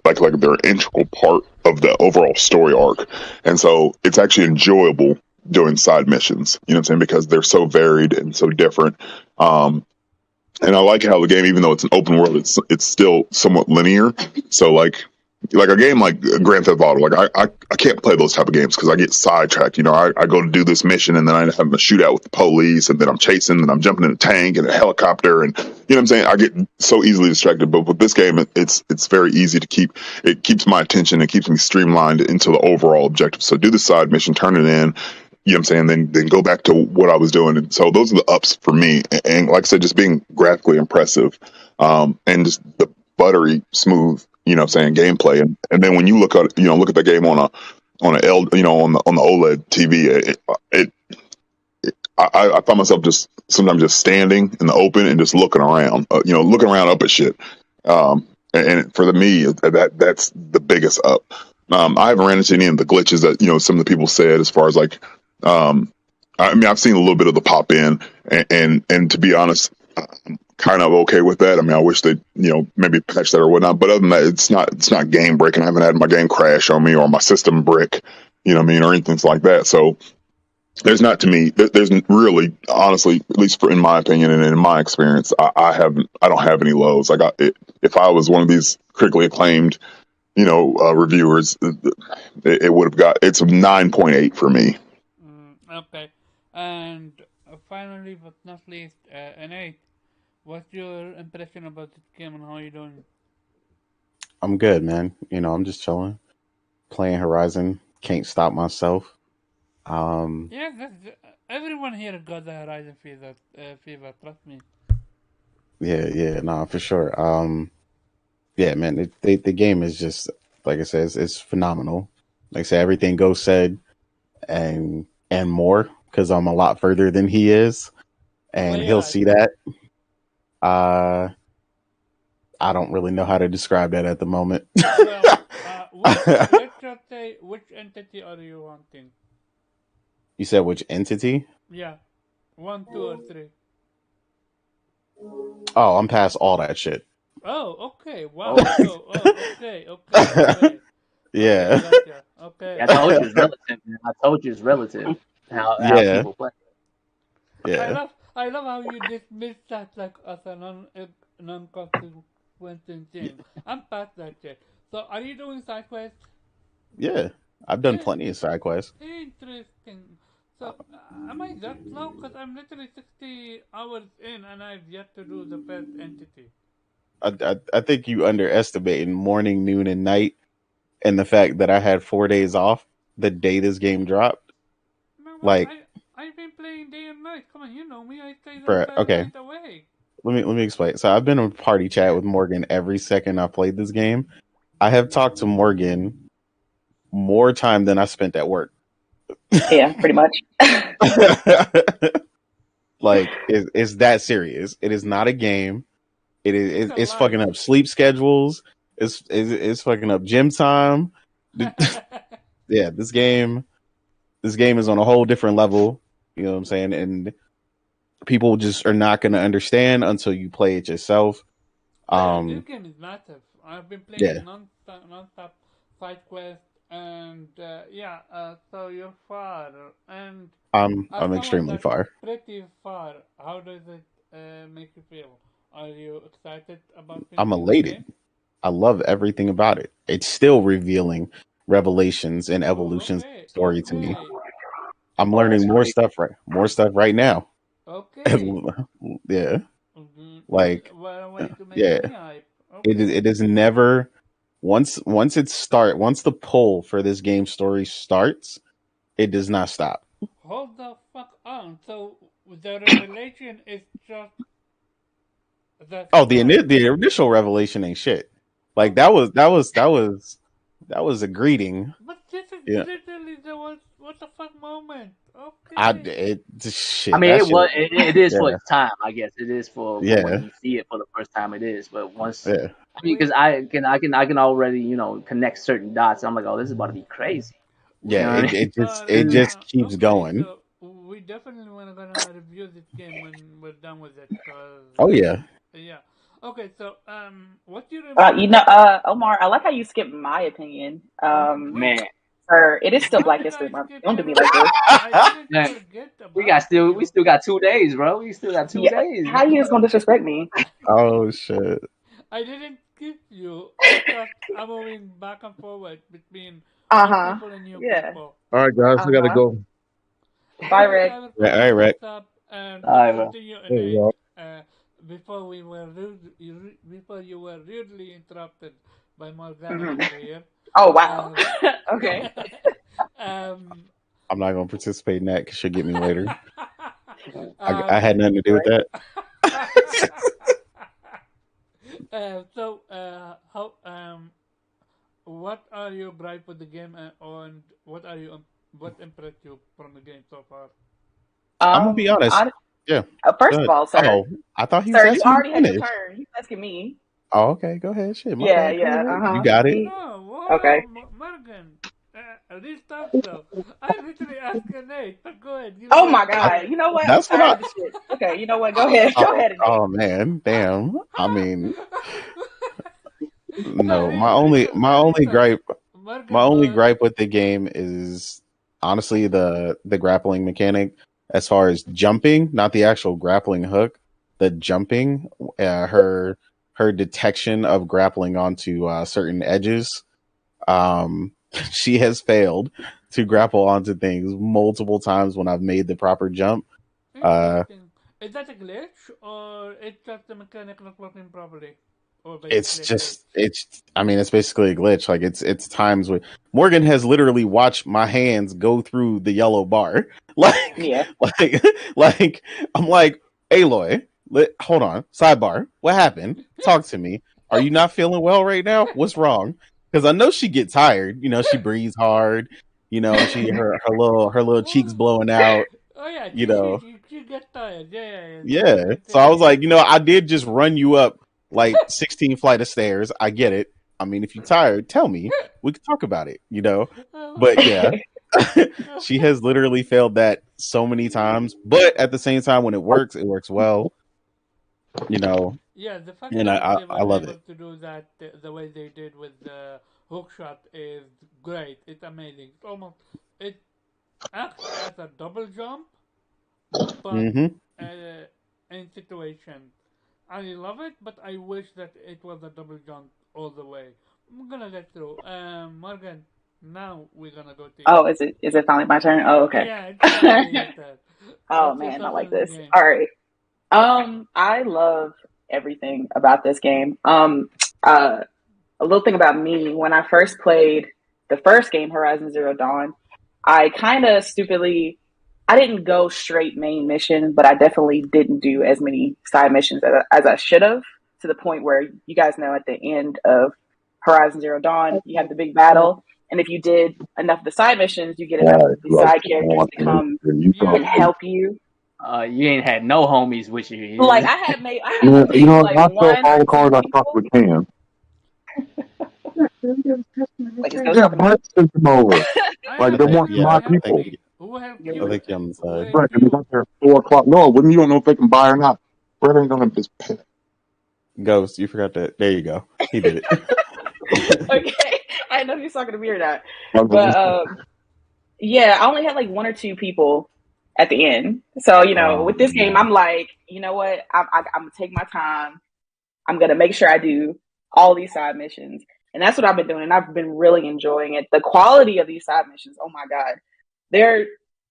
like they're an integral part of the overall story arc, and so it's actually enjoyable doing side missions, you know what I'm saying, because they're so varied and so different. um and I like how the game, even though it's an open world, it's still somewhat linear. So like a game like Grand Theft Auto, like I can't play those type of games because I get sidetracked. I go to do this mission and then I have a shootout with the police, and then I'm chasing and I'm jumping in a tank and a helicopter, and what I'm saying, I get so easily distracted. But with this game, it's very easy to keep. It keeps my attention. It keeps me streamlined into the overall objective. So do the side mission, turn it in, you know what I'm saying? Then go back to what I was doing. And so those are the ups for me. And like I said, just being graphically impressive, and just the buttery smooth, what I'm saying, gameplay. And then when you look at the game on a L, on the OLED TV, I find myself just sometimes just standing in the open and just looking around up at shit. And for me, that's the biggest up. I haven't ran into any of the glitches that some of the people said, as far as like, um, I mean, I've seen a little bit of the pop in, and to be honest, I'm kind of okay with that. I mean, I wish they maybe patch that or whatnot. But other than that, it's not game breaking. I haven't had my game crash on me or my system brick, you know what I mean, or anything like that. So there's not to me. There's really, honestly, at least in my opinion and in my experience, I don't have any lows. If I was one of these critically acclaimed, reviewers, it would have got it's a 9.8 for me. Okay, and finally but not least, Nate, what's your impression about this game and how you doing? I'm good, man. I'm just chilling, playing Horizon. Can't stop myself. Um, Yeah, everyone here got the Horizon fever. Trust me. yeah, yeah, no, for sure. Yeah, man, the game is just like I said, it's phenomenal. Like I said, everything Ghost said and more because I'm a lot further than he is. and he'll Weird. see that. Uh, I don't really know how to describe that at the moment. Well, let's just say, which entity are you wanting? You said which entity? Yeah, 1, 2, or 3. Oh, I'm past all that shit. Oh, okay. Oh, Wow. So, okay. Okay, Yeah. gotcha. yeah, I Okay. told you it's relative. Man. I told you it's relative. How Yeah. people play. Yeah. I love how you dismiss that like as a non-consequential thing. I'm past that shit. So, are you doing side quests? Yeah. I've done plenty of side quests. Interesting. So, am I that slow? Because I'm literally 60 hours in and I've yet to do the first entity. I think you underestimating morning, noon, and night, and the fact that I had 4 days off the day this game dropped. Man, well, Like, I've been playing day and night. Come on, you know me. I stay the bruh, entire okay, night awake. let me explain. So I've been in party chat with Morgan every second I played this game. I have talked to Morgan more time than I spent at work. Yeah, pretty much. Like, it's that serious. It is not a game. It's a It's life. fucking up sleep schedules. It's fucking up gym time. Yeah, this game is on a whole different level. You know what I'm saying? And people just are not going to understand until you play it yourself. Oh yeah, this game is massive. I've been Yeah, playing non-stop side quests, and so you're far, and as I'm someone extremely that's far. pretty far, how does it make you feel? Are you excited about I'm finishing the elated. game? I love everything about it. It's still revealing revelations and Oh, evolutions of okay, the story to me. okay, I'm Oh, that's learning great. more stuff right now. okay. Yeah, like What a way to make yeah, me hype. it Okay. is never once the pull for this game story starts, it does not stop. Hold the fuck on. So the revelation is just the Oh, start. the initial revelation ain't shit. Like Okay. that was a greeting. But this is Yeah, literally the what the fuck moment. I Okay. it I shit mean, that it shit. was. It is for Yeah, its time, I guess. It is for when yeah, you see it for the first time. It is, but once yeah, I mean, We because I can already connect certain dots. I'm like, oh, this is about to be crazy. yeah. You know what I mean? It just keeps okay, going. so we definitely want gonna review this game when we're done with it, cause Oh yeah. yeah. Okay, so what do you remember? Omar, I like how you skipped my opinion. What? Man, Sir, it is still How Black did History I Month. skip Don't do me yours? like this. I didn't man, forget about we you. still got 2 days, bro. We still got two Yeah, days. how you just gonna disrespect me? Oh shit. I didn't skip you. It's just I'm moving back and forward between Uh old huh. people and new Yeah. people. All right, guys, Uh I gotta huh. go. Bye, Okay, Rick. Yeah, all Cyberpunk, right, Rick. what's up? And All to right, bro. continue, There you Nate, go. before we were before you were rudely interrupted by Morgana Hmm. over here. Oh wow. Um, Okay. um, I'm not gonna participate in that because she'll get me later. I um, had nothing to do with that. how what are your gripe with the game, and what impressed you from the game so far? I'm gonna be honest. I, Yeah. Go first of ahead. all, sir, Oh, I thought he was sir, you asking me to already had your finish. turn. You asking me? Oh, okay. Go ahead. Shit, my Yeah, bad. Go yeah. ahead. Uh You huh. got it. No, Okay. whoa, Morgan. Restart though. I literally asked Nate, but go ahead, give me Oh your my I, God. opinion. You know what? I'm that's what tired I. of this shit. Okay. You know what? Go ahead. Oh, Go ahead, Nate. oh man, damn. I mean, No, no. My Morgan only was. gripe with the game is honestly the grappling mechanic. As far as jumping, not the actual grappling hook, the jumping, her detection of grappling onto certain edges. Um, she has failed to grapple onto things multiple times when I've made the proper jump. Uh, Interesting. Is that a glitch, or it's just the mechanic not working properly? Or it's basically a glitch? just it's I mean it's basically a glitch. Like it's times where Morgan has literally watched my hands go through the yellow bar. Like Yeah. like like I'm like, Aloy, hold on. Sidebar. What happened? Talk to me. Are you not feeling well right now? What's wrong? Because I know she gets tired. You know, she breathes hard. You know, her little cheeks blowing out. Oh yeah, You know. you get tired. Yeah. Yeah. It's So I was a, like, I did just run you up like 16 flight of stairs. I get it. I mean, if you're tired, tell me. We can talk about it. But yeah, she has literally failed that so many times. But at the same time, when it works well, you know, Yeah, the fact and that I, they I were love able it. to do that the way they did with the hook shot is great. It's amazing. It acts as a double jump, but Hmm. uh, in situation, I love it. But I wish that it was a double jump all the way. I'm gonna get through. Morgan, now we're gonna go to you. Oh, is it finally my turn? Oh, okay. Yeah, it's finally your turn. Oh What's your man, I thoughts like on the this. game? All right. I love everything about this game. Uh, a little thing about me, when I first played the first game, Horizon Zero Dawn, I kind of stupidly, I didn't go straight main mission, but I definitely didn't do as many side missions as I should have, to the point where you guys know at the end of Horizon Zero Dawn, you have the big battle. And if you did enough of the side missions, you get enough Right, of the like side the characters to one, come and you and talking Yeah. to help you. You ain't had no homies with Like you. I had yeah, maybe like I felt one all or the two cards I people. possibly can. Like is Ghost Yeah, talking to me? Brett sent them over. I Like I have they think, want everyone yeah, my I help think, people. me. Who helped Give I me. you? think you're on the Who side. helped Brett, and they you? got there at 4 o'clock. No, when you don't know if they can buy or not. Brett ain't gonna just pay. Ghost, you forgot that. There you go. He did it. Okay, I didn't know if he was talking to me or not. I was But yeah, I only had like one or two people at the end. So with this game, man. I'm like, you know what? I'm gonna take my time. I'm gonna make sure I do all these side missions, and that's what I've been doing. And I've been really enjoying it. The quality of these side missions, oh my god, they're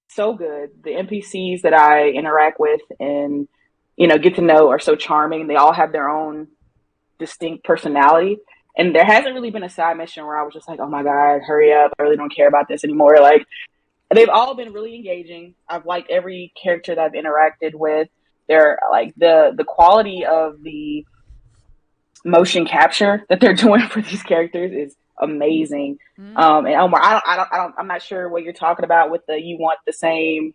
so good. The NPCs that I interact with and get to know are so charming. They all have their own distinct personality. And there hasn't really been a side mission where I was just like, oh my God, hurry up. I really don't care about this anymore. Like, they've all been really engaging. I've liked every character that I've interacted with. They're like the quality of the motion capture that they're doing for these characters is amazing. Hmm? And Omar, I'm not sure what you're talking about with the you want the same,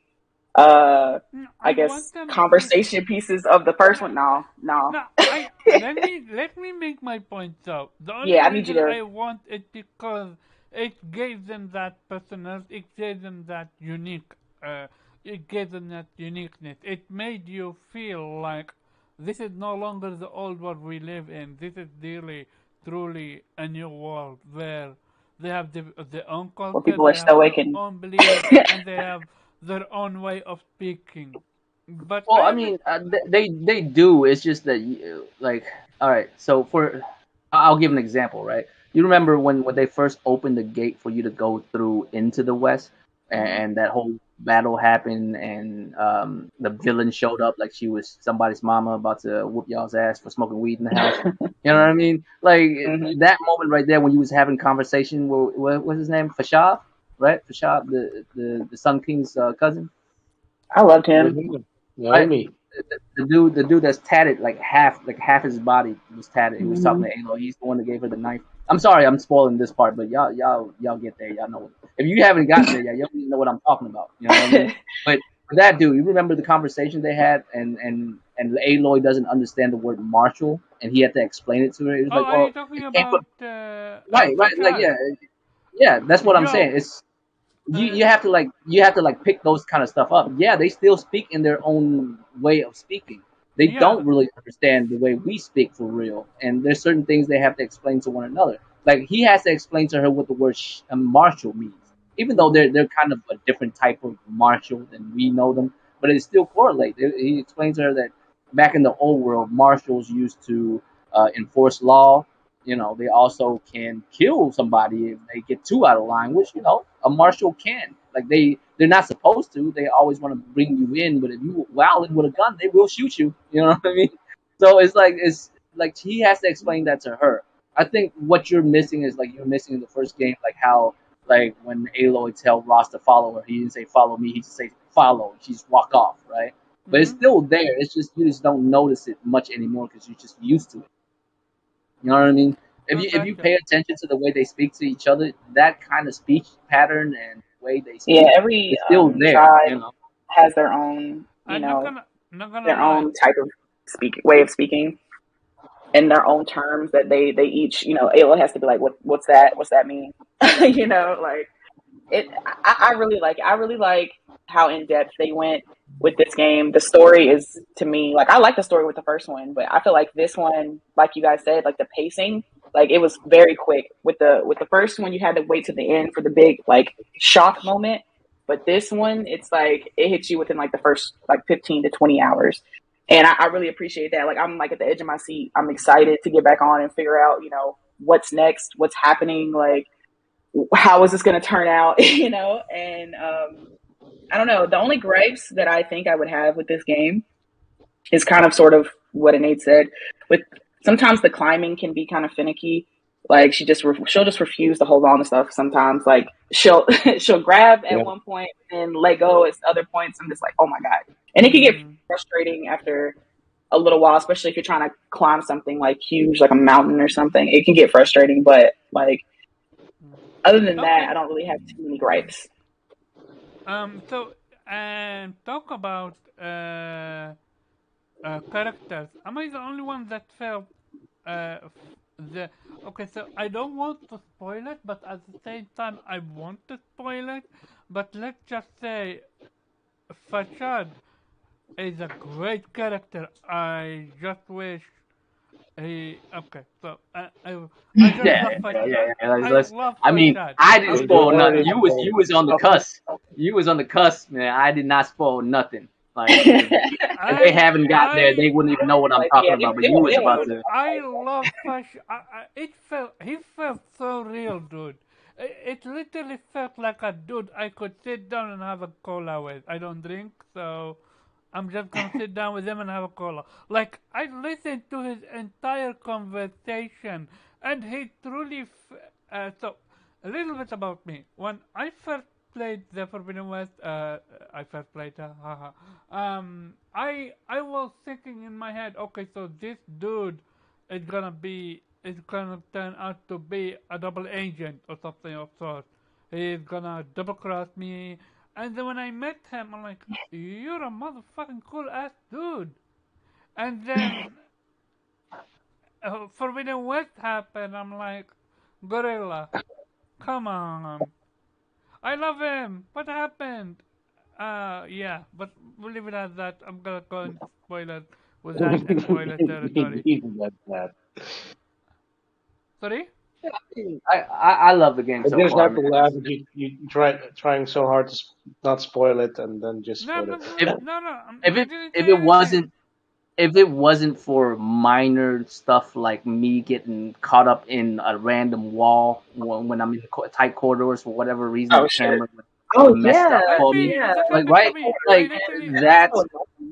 I I want guess, them to. conversation pieces of the first No, one. No, no. no. I let me make my point though. The only Yeah, I need you reason to. I want it because it gave them that personality. It gave them that unique. Uh, it gave them that uniqueness. It made you feel like this is no longer the old world we live in. This is really, truly a new world where they have their own Where culture, people are they have their stoic and own beliefs, and they have their own way of speaking. But Well, I I have mean, they do. It's just that like, all right. So I'll give an example, right? You remember when they first opened the gate for you to go through into the west, mm-hmm. and that whole battle happened, and the villain showed up like she was somebody's mama about to whoop y'all's ass for smoking weed in the house. You know what I mean? Like hmm that moment right there when you was having conversation. What's his name? Fashab, right? Fashab, the Sun King's cousin, I loved That was him. me. That was right? me. The dude that's tatted, like half his body was tatted. He was talking hmm to Alo. He's the one that gave her the knife. I'm sorry, I'm spoiling this part, but y'all get there. Y'all know. If you haven't gotten there yet, y'all don't even know what I'm talking about. You know what I mean? But that dude, you remember the conversation they had, and Aloy doesn't understand the word martial, and he had to explain it to her. He was Oh, like, are you "Well, talking it came from about right, like Fashad? yeah, that's what I'm saying. Yo, It's you uh, you have to like pick those kind of stuff up. Yeah, they still speak in their own way of speaking. They yeah, don't really understand the way we speak for real, and there's certain things they have to explain to one another. Like he has to explain to her what the word martial means, even though hmm they're kind of a different type of martial than we know them, but it still correlates. He explains to her that back in the old world, marshals used to enforce law. They also can kill somebody if they get too out of line, which a marshal can. Like they're not supposed to. They always want to bring you in, but if you wilding with a gun, they will shoot you. You know what I mean? So it's like he has to explain that to her. I think what you're missing is like you're missing in the first game, like how like when Aloy tell Ross to follow her, he didn't say follow me, he just say follow. She just walk off, right? But it's mm-hmm, still there. It's just you just don't notice it much anymore because you're just used to it. You know what I mean? If I you gotcha. pay attention to the way they speak to each other, that kind of speech pattern and way they Yeah, speak every is still there. tribe has their own. you I'm not know, gonna not gonna their lie. own type of way of speaking in their own terms that they each, Ayla has to be like, what's that? What's that mean? Like it. I really like it. I really like how in depth they went with this game. The story is, to me, like, I like the story with the first one, but I feel like this one, like you guys said, like the pacing, like it was very quick. With the first one, you had to wait to the end for the big like shock moment. But this one, it's like it hits you within like the first like 15 to 20 hours. And I really appreciate that. Like, I'm like at the edge of my seat. I'm excited to get back on and figure out, what's next, what's happening, like how is this going to turn out, And I don't know. The only gripes that I think I would have with this game is kind of sort of what Nate said. With sometimes the climbing can be kind of finicky. Like she'll just refuse to hold on to stuff. Sometimes like she'll she'll grab at Yeah. one point and let go at other points. I'm just like, oh my god, and it can get Mm. frustrating after a little while, especially if you're trying to climb something like huge, like a mountain or something. It can get frustrating, but like other than that, Okay. I don't really have too many gripes. So and talk about characters. Am I the only one that felt the? Okay, so I don't want to spoil it, but at the same time I want to spoil it. But let's just say Fashad is a great character. I just wish he. Okay, so I just Yeah, love yeah, Fashad. yeah, yeah. I love I mean, Fashad. I didn't You spoil nothing. already You was on the spoiled. cusp. You was on the cusp, man. I did not spoil nothing. Like if they haven't gotten there, they I wouldn't even know what I'm Like, talking yeah, about. But they you won't. was They about won't. dude, to. I love Fash. He felt so real, dude. It literally felt like a dude I could sit down and have a cola with. I don't drink, so I'm just gonna sit down with him and have a cola. Like, I listened to his entire conversation, and he truly. So, a little bit about me. When I first played the Forbidden West, I first played, haha. I was thinking in my head, okay, so this dude is gonna turn out to be a double agent or something of sort. He's gonna double cross me, and then when I met him, I'm like, you're a motherfucking cool ass dude. And then Forbidden West happened. I'm like, Gorilla, come on. I love him. What happened? Yeah, but we'll leave it at that. I'm gonna go into spoiler with that in spoiler territory. Even that. Sorry? I love the game I so just far, have man. to laugh at you trying so hard to not spoil it and then just No, I'm spoil not it. If going. No, no, if I it didn't if say it anything. wasn't if it wasn't for minor stuff like me getting caught up in a random wall when I'm in tight corridors for whatever reason, the Oh shit. camera would Oh mess yeah. up I for me. see. Yeah. That Like happened to right, me. I like literally. that.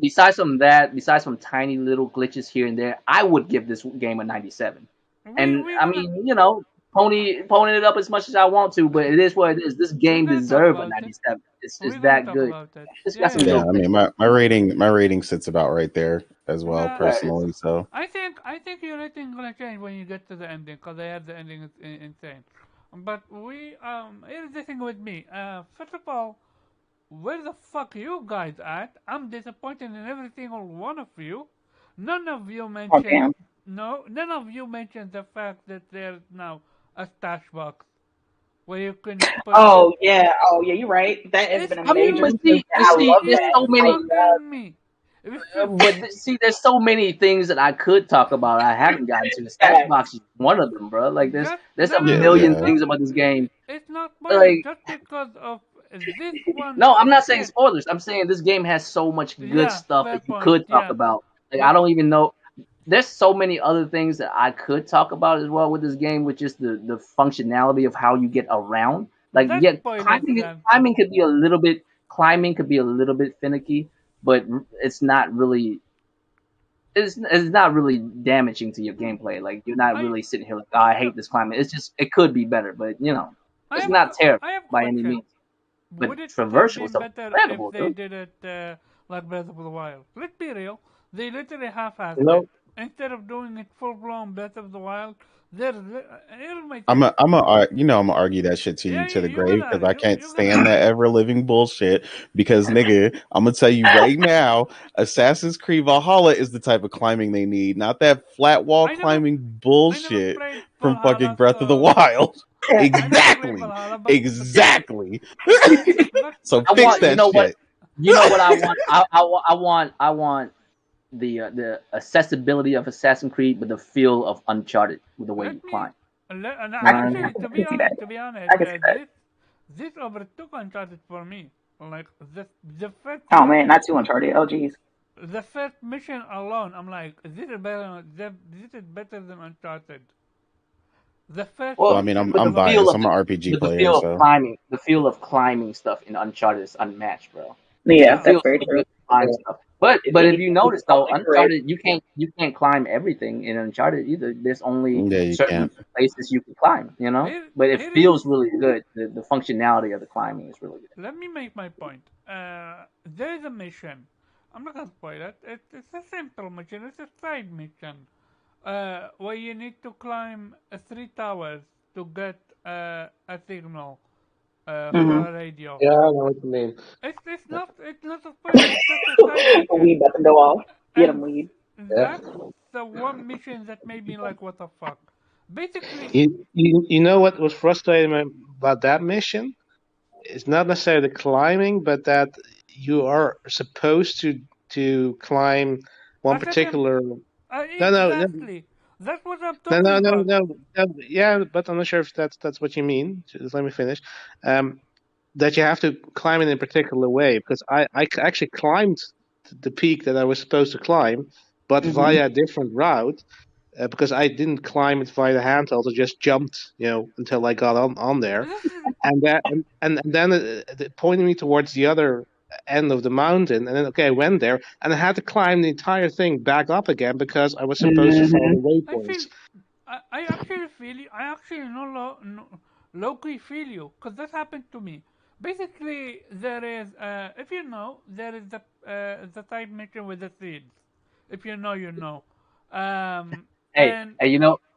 Besides from tiny little glitches here and there, I would give this game a 97. And We I gonna mean, ponying it up as much as I want to, but it is what it is. This we're game gonna talk deserve a about it. 97. It's We're gonna that talk good. about it. It's got Yeah, some yeah, Yeah, little I glitches. mean my rating sits about right there as well yeah. Right. personally. So I think your rating gonna change when you get to the ending, cause I had the ending is insane. But here's the thing with me. First of all, where the fuck you guys at? I'm disappointed in every single one of you. None of you Oh mentioned damn. no. None of you mentioned the fact that there's now a stash box where you can put. Oh yeah. Oh yeah. You're right. That has It's been a I mean, major but improvement. but I love there's that. so you I many. love. fucking me. If There's so many things that I could talk about. I haven't gotten to. The stash That. box is one of them, bro. Like just there's no a no yeah, no million it's yeah. not things about this game. it's not spoiler Like just because of this one no, I'm not saying shit. spoilers. I'm saying this game has so much good Yeah, stuff fair that you point. could talk Yeah, about. Like I but don't even know. There's so many other things that I could talk about as well with this game, with just the functionality of how you get around. Like that's yeah, spoilers then. climbing could be a little bit finicky, but it's not really it's not really damaging to your gameplay. Like you're not I really sitting here like, oh, I so hate this climbing. It's just it could be better, but it's not terrible I have a by any question. means. But Would it have traversal been stuff better if incredible, they dude. did it like Breath of the Wild? Let's be real. They literally half-assed No, it. instead of doing it full blown Breath of the Wild, there's here's my I'm thing. a, I'm a, you know, I'm gonna argue that shit to Yeah, you to the you're grave gonna because I can't you're gonna. stand that ever living bullshit. Because nigga, I'm gonna tell you right now, Assassin's Creed Valhalla is the type of climbing they need, not that flat wall I never climbing I never bullshit played from fucking Valhalla, Breath of the so Wild. I never played Exactly, Valhalla. But exactly. So I the fix want, thing you that know what, shit. I want the accessibility of Assassin's Creed, but the feel of Uncharted with the way let you me climb. and You know what I actually mean? to be I honest, can see that. this overtook Uncharted for me. Like the first Oh man, mission, not too Uncharted. Oh geez. the first mission alone, I'm like, this is better than Uncharted. The first Well, I Well, mean, mission but I'm alone. biased. I'm an RPG the player, feel of so climbing, stuff in Uncharted is unmatched, bro. It Yeah, Yeah, that's feels very so true. good to climb Yeah. stuff. But It if you feels notice so though, decorated. Uncharted, you can't climb everything in Uncharted either. There's only yeah, you certain can't. places you can climb, you know. But it here is feels really good. The functionality of the climbing is really good. let me make my point. There is a mission. I'm not gonna spoil it. It's a simple mission. It's a side mission. Where you need to climb three towers to get a signal Mm-hmm. for a radio. Yeah, I know what you mean. It's not a spoiler. It's just a side A mission, weed up and go off. Get him, and weed. Yeah. that's the one mission that made me like, what the fuck. Basically, You know what was frustrating about that mission? It's not necessarily the climbing, but that you are supposed to climb one assassin. particular. No, no, no, Exactly. That's what I'm no, talking no, no, about. no, no. Yeah, but I'm not sure if that's what you mean. Just let me finish. Um, that you have to climb in a particular way because I actually climbed the peak that I was supposed to climb, but Mm-hmm. via a different route because I didn't climb it via the handheld. I just jumped, until I got on there, This is and that and then it pointed me towards the other end of the mountain, and then okay, I went there, and I had to climb the entire thing back up again because I was supposed to follow Mm-hmm. the I feel waypoints. I actually feel you. I actually no, low key feel you, because that happened to me. Basically, there is, if you know, there is the type mission with the seeds. If you know, you know. Hey, And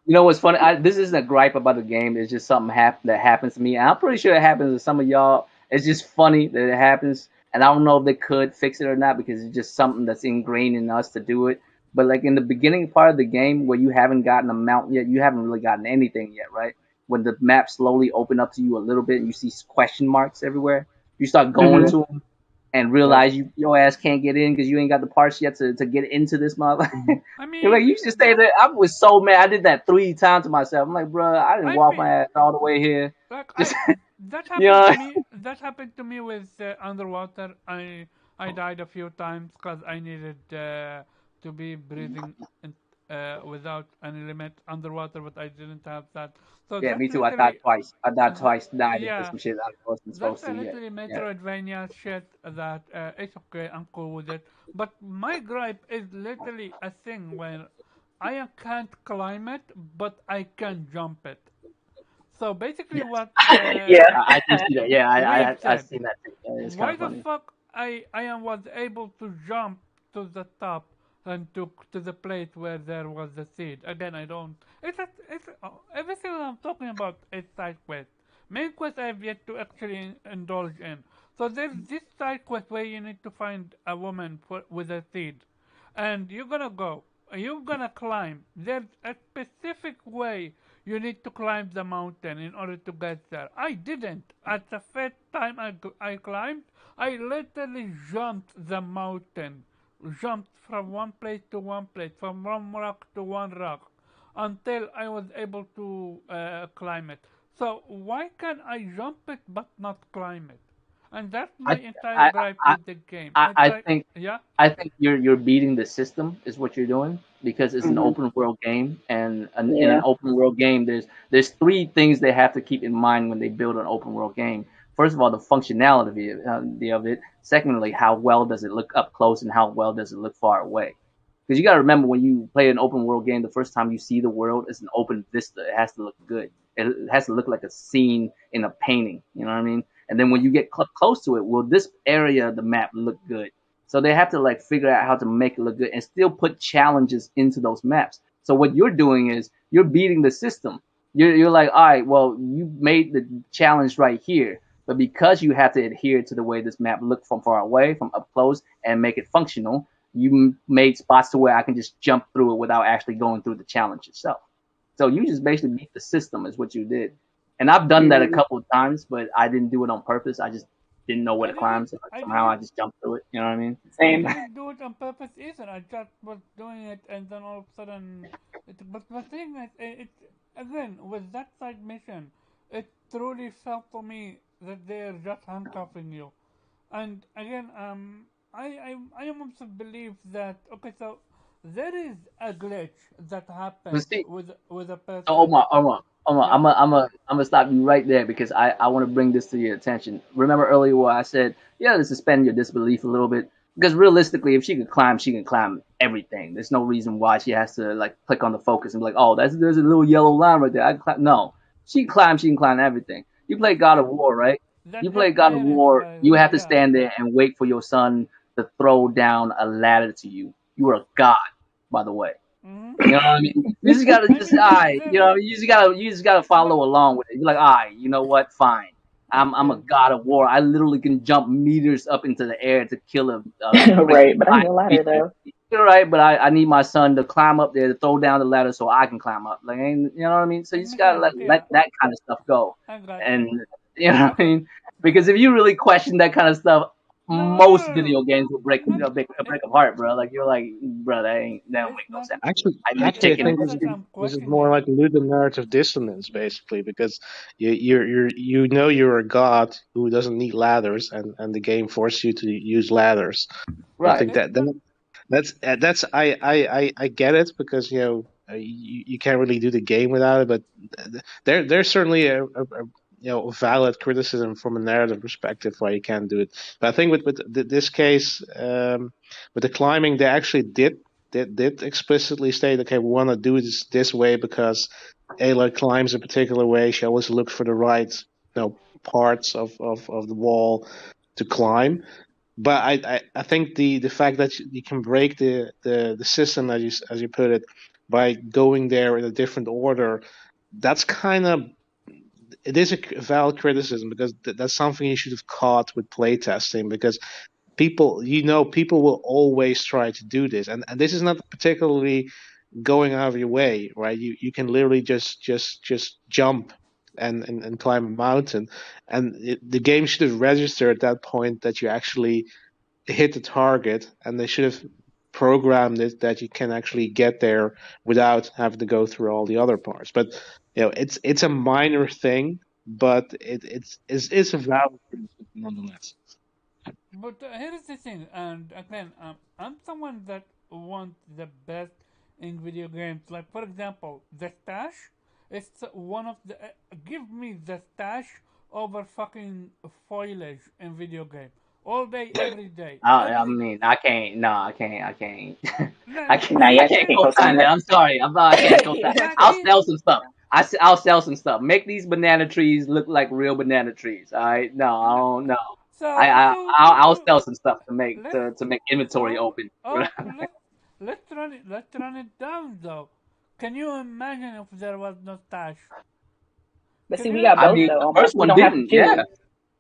what's funny? This isn't a gripe about the game. It's just something that happens to me. And I'm pretty sure it happens to some of y'all. It's just funny that it happens, and I don't know if they could fix it or not because it's just something that's ingrained in us to do it. But like in the beginning part of the game where you haven't gotten a mount yet, you haven't really gotten anything yet, right? When the map slowly open up to you a little bit and you see question marks everywhere, you start going Mm-hmm. to them and Yeah. realize your ass can't get in because you ain't got the parts yet to get into this mother. I You're like, mean, you should stay there. I was so mad. I did that 3 times to myself. I'm like, bro, I didn't I walk feel my ass all the way here. like Just that you happened to know, me. That happened to me with underwater. I died a few times because I needed to be breathing in, without any limit underwater, but I didn't have that. So yeah, that's me too. I died literally, twice. I died twice. Died into yeah, some shit I wasn't that's supposed a to yet. literally Yeah. Metroidvania shit that it's okay. I'm cool with it. But my gripe is literally a thing where I can't climb it, but I can jump it. So basically, what Yeah. I do see that. Yeah, We've I said, seen that too. Yeah, it's kind why of the funny. fuck I was able to jump to the top and to the place where there was the seed. Again, I don't. It's everything I'm talking about is side quest. Main quest I've yet to actually indulge in. So there's this side quest where you need to find a woman with a seed, and you're gonna climb. There's a specific way you need to climb the mountain in order to get there. I didn't. At the first time I climbed, I literally jumped the mountain. Jumped from one place to one place, from one rock to one rock, until I was able to climb it. So why can I jump it but not climb it? And that's my I entire I gripe I with the game. I, I I try, think yeah. I think you're beating the system is what you're doing because it's an Mm-hmm. open world game and in Yeah. an open world game there's three things they have to keep in mind when they build an open world game. First of all, the functionality of it. Secondly, how well does it look up close and how well does it look far away? Because you got to remember when you play an open world game, the first time you see the world, it's an open vista. It has to look good. It has to look like a scene in a painting. You know what I mean? And then when you get close to it, will this area of the map look good? So they have to like figure out how to make it look good and still put challenges into those maps. So what you're doing is you're beating the system. You're like, all right, well, you made the challenge right here, but because you have to adhere to the way this map looked from far away, from up close, and make it functional, you made spots to where I can just jump through it without actually going through the challenge itself. So you just basically beat the system is what you did. And I've done that a couple of times, but I didn't do it on purpose. I just didn't know where I to climb, didn't. so like, I somehow didn't. I just jumped through it. You know what I mean? I Same. didn't do it on purpose either. I just was doing it, and then all of a sudden, but the thing is, it again with that side mission, it truly felt to me that they're just handcuffing you. And again, I also believe that okay, so there is a glitch that But happens see, with a oh, person. Omar, Yeah. I'm gonna stop you right there because I want to bring this to your attention. Remember earlier where I said, yeah, to suspend your disbelief a little bit because realistically, if she can climb everything. There's no reason why she has to like click on the focus and be like, oh, there's a little yellow line right there. I can climb. No, she can climb everything. You play God of War, right? You That play got God of parents, War, by the you way. have to Yeah. stand there and wait for your son to throw down a ladder to you. You are a god, by the way. Mm-hmm. You know what I mean? You just gotta I just mean, alright, there, you know, you just gotta but follow along with it. You're like, alright, you know what? Fine. I'm a okay. god of war. I literally can jump meters up into the air to kill a freaking Right, but I need a giant ladder creature. though. You're right, but I need my son to climb up there to throw down the ladder so I can climb up. Like, ain't you know what I mean? So you It just makes gotta sense. let Yeah, that kind of stuff go. I got you. And you know what I Okay. mean? Because if you really question that kind of stuff, No, no, most no, no. video games will I'm not. break It, apart, bro. Like you're like, bro, that don't it's make no not. sense. Actually, I need actually, I It's chicken and think not this that is I'm this is more questioning. like ludonarrative dissonance, basically, because you know you're a god who doesn't need ladders, and the game forces you to use ladders. I right. think It's not. that's I get it because you can't really do the game without it, but there's certainly a valid criticism from a narrative perspective why you can't do it. But I think with this case, with the climbing, they actually did explicitly state, okay, we want to do this way because Ayla climbs a particular way. She always looks for the right parts of the wall to climb. But I think the fact that you can break the system as you put it by going there in a different order, that's kind of it is a valid criticism because that's something you should have caught with playtesting because people will always try to do this, and this is not particularly going out of your way, right? You can literally just jump and climb a mountain, and the game should have registered at that point that you actually hit the target, and they should have programmed it that you can actually get there without having to go through all the other parts. But it's a minor thing, but it's a valid criticism nonetheless. But here's the thing, and again, I'm someone that wants the best in video games. Like for example, the stash. It's one of the. Give me the stash over fucking foliage in video game all day, every day, I mean, I can't. No, I can't. No, I no, can't. Nah, see, I yeah, can't I can't co-sign co-sign that. that. I'm sorry. I can't co-sign. that I'll is sell some stuff. I'll sell some stuff. Make these banana trees look like real banana trees. All right. No, I no. don't know. So I'll to sell some stuff let's to make inventory so open. let's run it down though. Can you imagine if there was no stash? But Can see, we you got I both mean, imagine? though, the Omar. first We one don't have to didn't. Yeah. choose.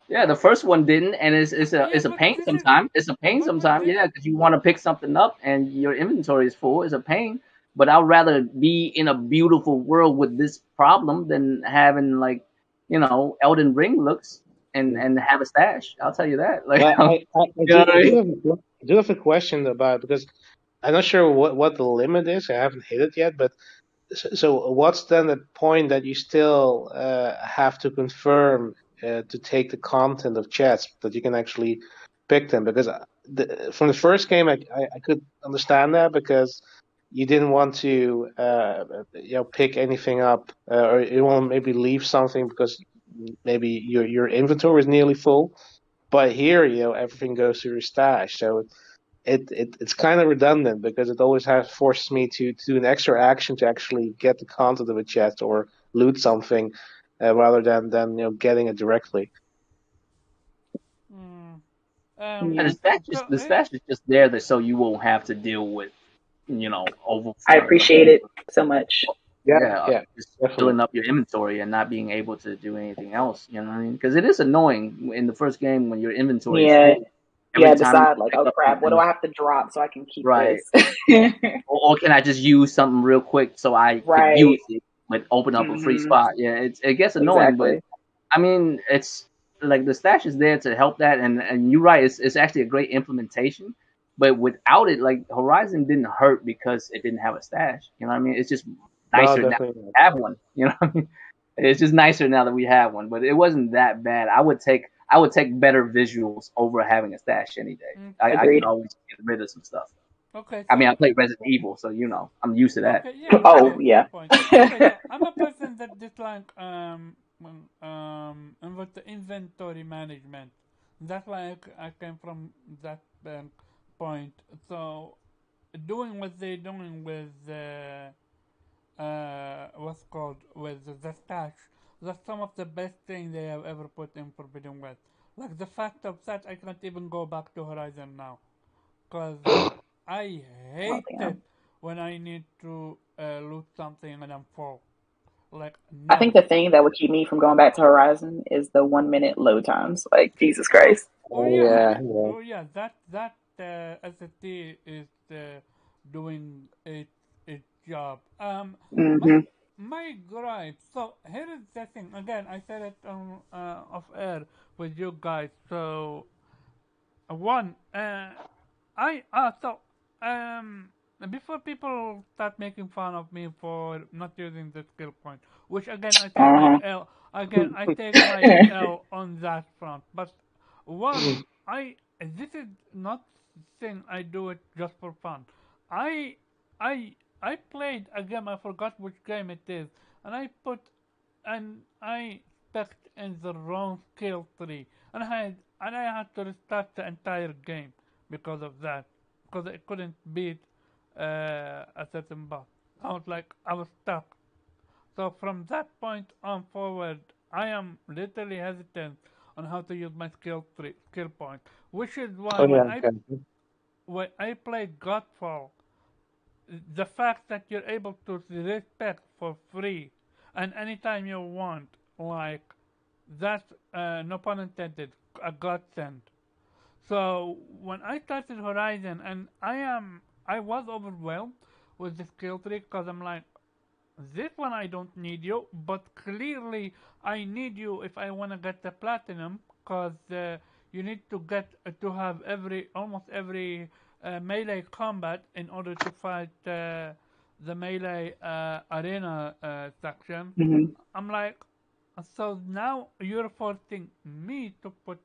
Yeah, the first one didn't, and Yeah, it's a but pain this is sometimes. It's a pain but sometimes, this yeah, because you want to pick something up and your inventory is full. It's a pain. But I'd rather be in a beautiful world with this problem than having like, Elden Ring looks and have a stash. I'll tell you that. Like, But I you know what I mean? I do have a question about because I'm not sure what the limit is. I haven't hit it yet, but so what's then the point that you still have to confirm to take the content of chats that you can actually pick them? Because from the first game, I could understand that because you didn't want to pick anything up or you want to maybe leave something because maybe your inventory is nearly full. But here, everything goes to your stash, so it's kind of redundant because it always has forced me to do an extra action to actually get the content of a chest or loot something rather than getting it directly. mm, And Yeah, So the stash is just there that so you won't have to deal with I overflowing of appreciate it so much. Yeah, yeah, yeah, just definitely. filling up your inventory and not being able to do anything else. You know what I mean? Because it is annoying in the first game when your inventory is Yeah, full. you Every gotta time you decide like, pick oh up crap, what do something, I have to drop so I can keep right? this? Or can I just use something real quick so I could Right. use it, but open up a free Hmm. spot? Yeah, it gets annoying, but Exactly. I mean, it's like the stash is there to help that, and you're right. It's actually a great implementation, but without it, like Horizon didn't hurt because it didn't have a stash. You know what I mean? It's just No, nicer now definitely to not. have one. You know what I mean? It's just nicer now that we have one, but it wasn't that bad. I would take better visuals over having a stash any day. I okay, could Agreed. always get rid of some stuff. okay. I mean, I So play Resident Evil, so I'm used to that. okay, yeah, Oh okay, fair yeah. point. Okay, so I'm a person that dislike with the inventory management. That's why I came from that point. So doing what they're doing with what's called with the stash, that's some of the best thing they have ever put in Forbidden West. Like the fact of that I can't even go back to Horizon now, cause I Oh hate it damn. when I need to loot something and I'm full. Like I no. think the thing that would keep me from going back to Horizon is the 1 minute load times. Like Jesus Oh, Christ. oh Oh yeah, yeah, yeah. yeah. Oh yeah. That SSD is doing its job. My Hmm. my gripe. So here is the thing. Again, I said it on off air with you guys. So one, I so um before people start making fun of me for not using the skill point, which again I take my Uh L. Again, I take my huh. L on that front. But one, I this is not thing I do it just for fun. I I played a game. I forgot which game it is, and I specced in the wrong skill tree, and I had to restart the entire game because of that, because I couldn't beat a certain boss. I was stuck. So from that point on forward, I am literally hesitant on how to use my skill point, which is why Oh yeah, okay. when I played Godfall, the fact that you're able to respec for free and anytime you want, like that's no pun intended, a godsend. So when I started Horizon, and I was overwhelmed with the skill tree because I'm like, this one I don't need you, but clearly I need you if I want to get the platinum, because you need to get to have almost every melee combat in order to fight the melee arena section. Hmm. I'm like, so now you're forcing me to put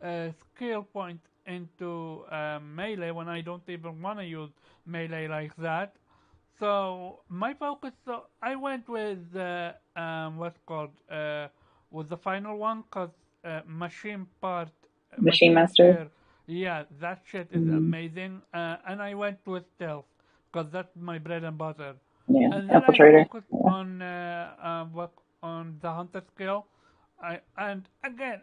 a skill point into melee when I don't even want to use melee like that. So my focus, so I went with what's called with the final one, cause Machine machine Master. repair, yeah, that shit is Hmm. amazing. And I went with stealth, cause that's my bread and butter. Yeah. And then I Infiltrator. focused Yeah. on what on the hunter skill. And again,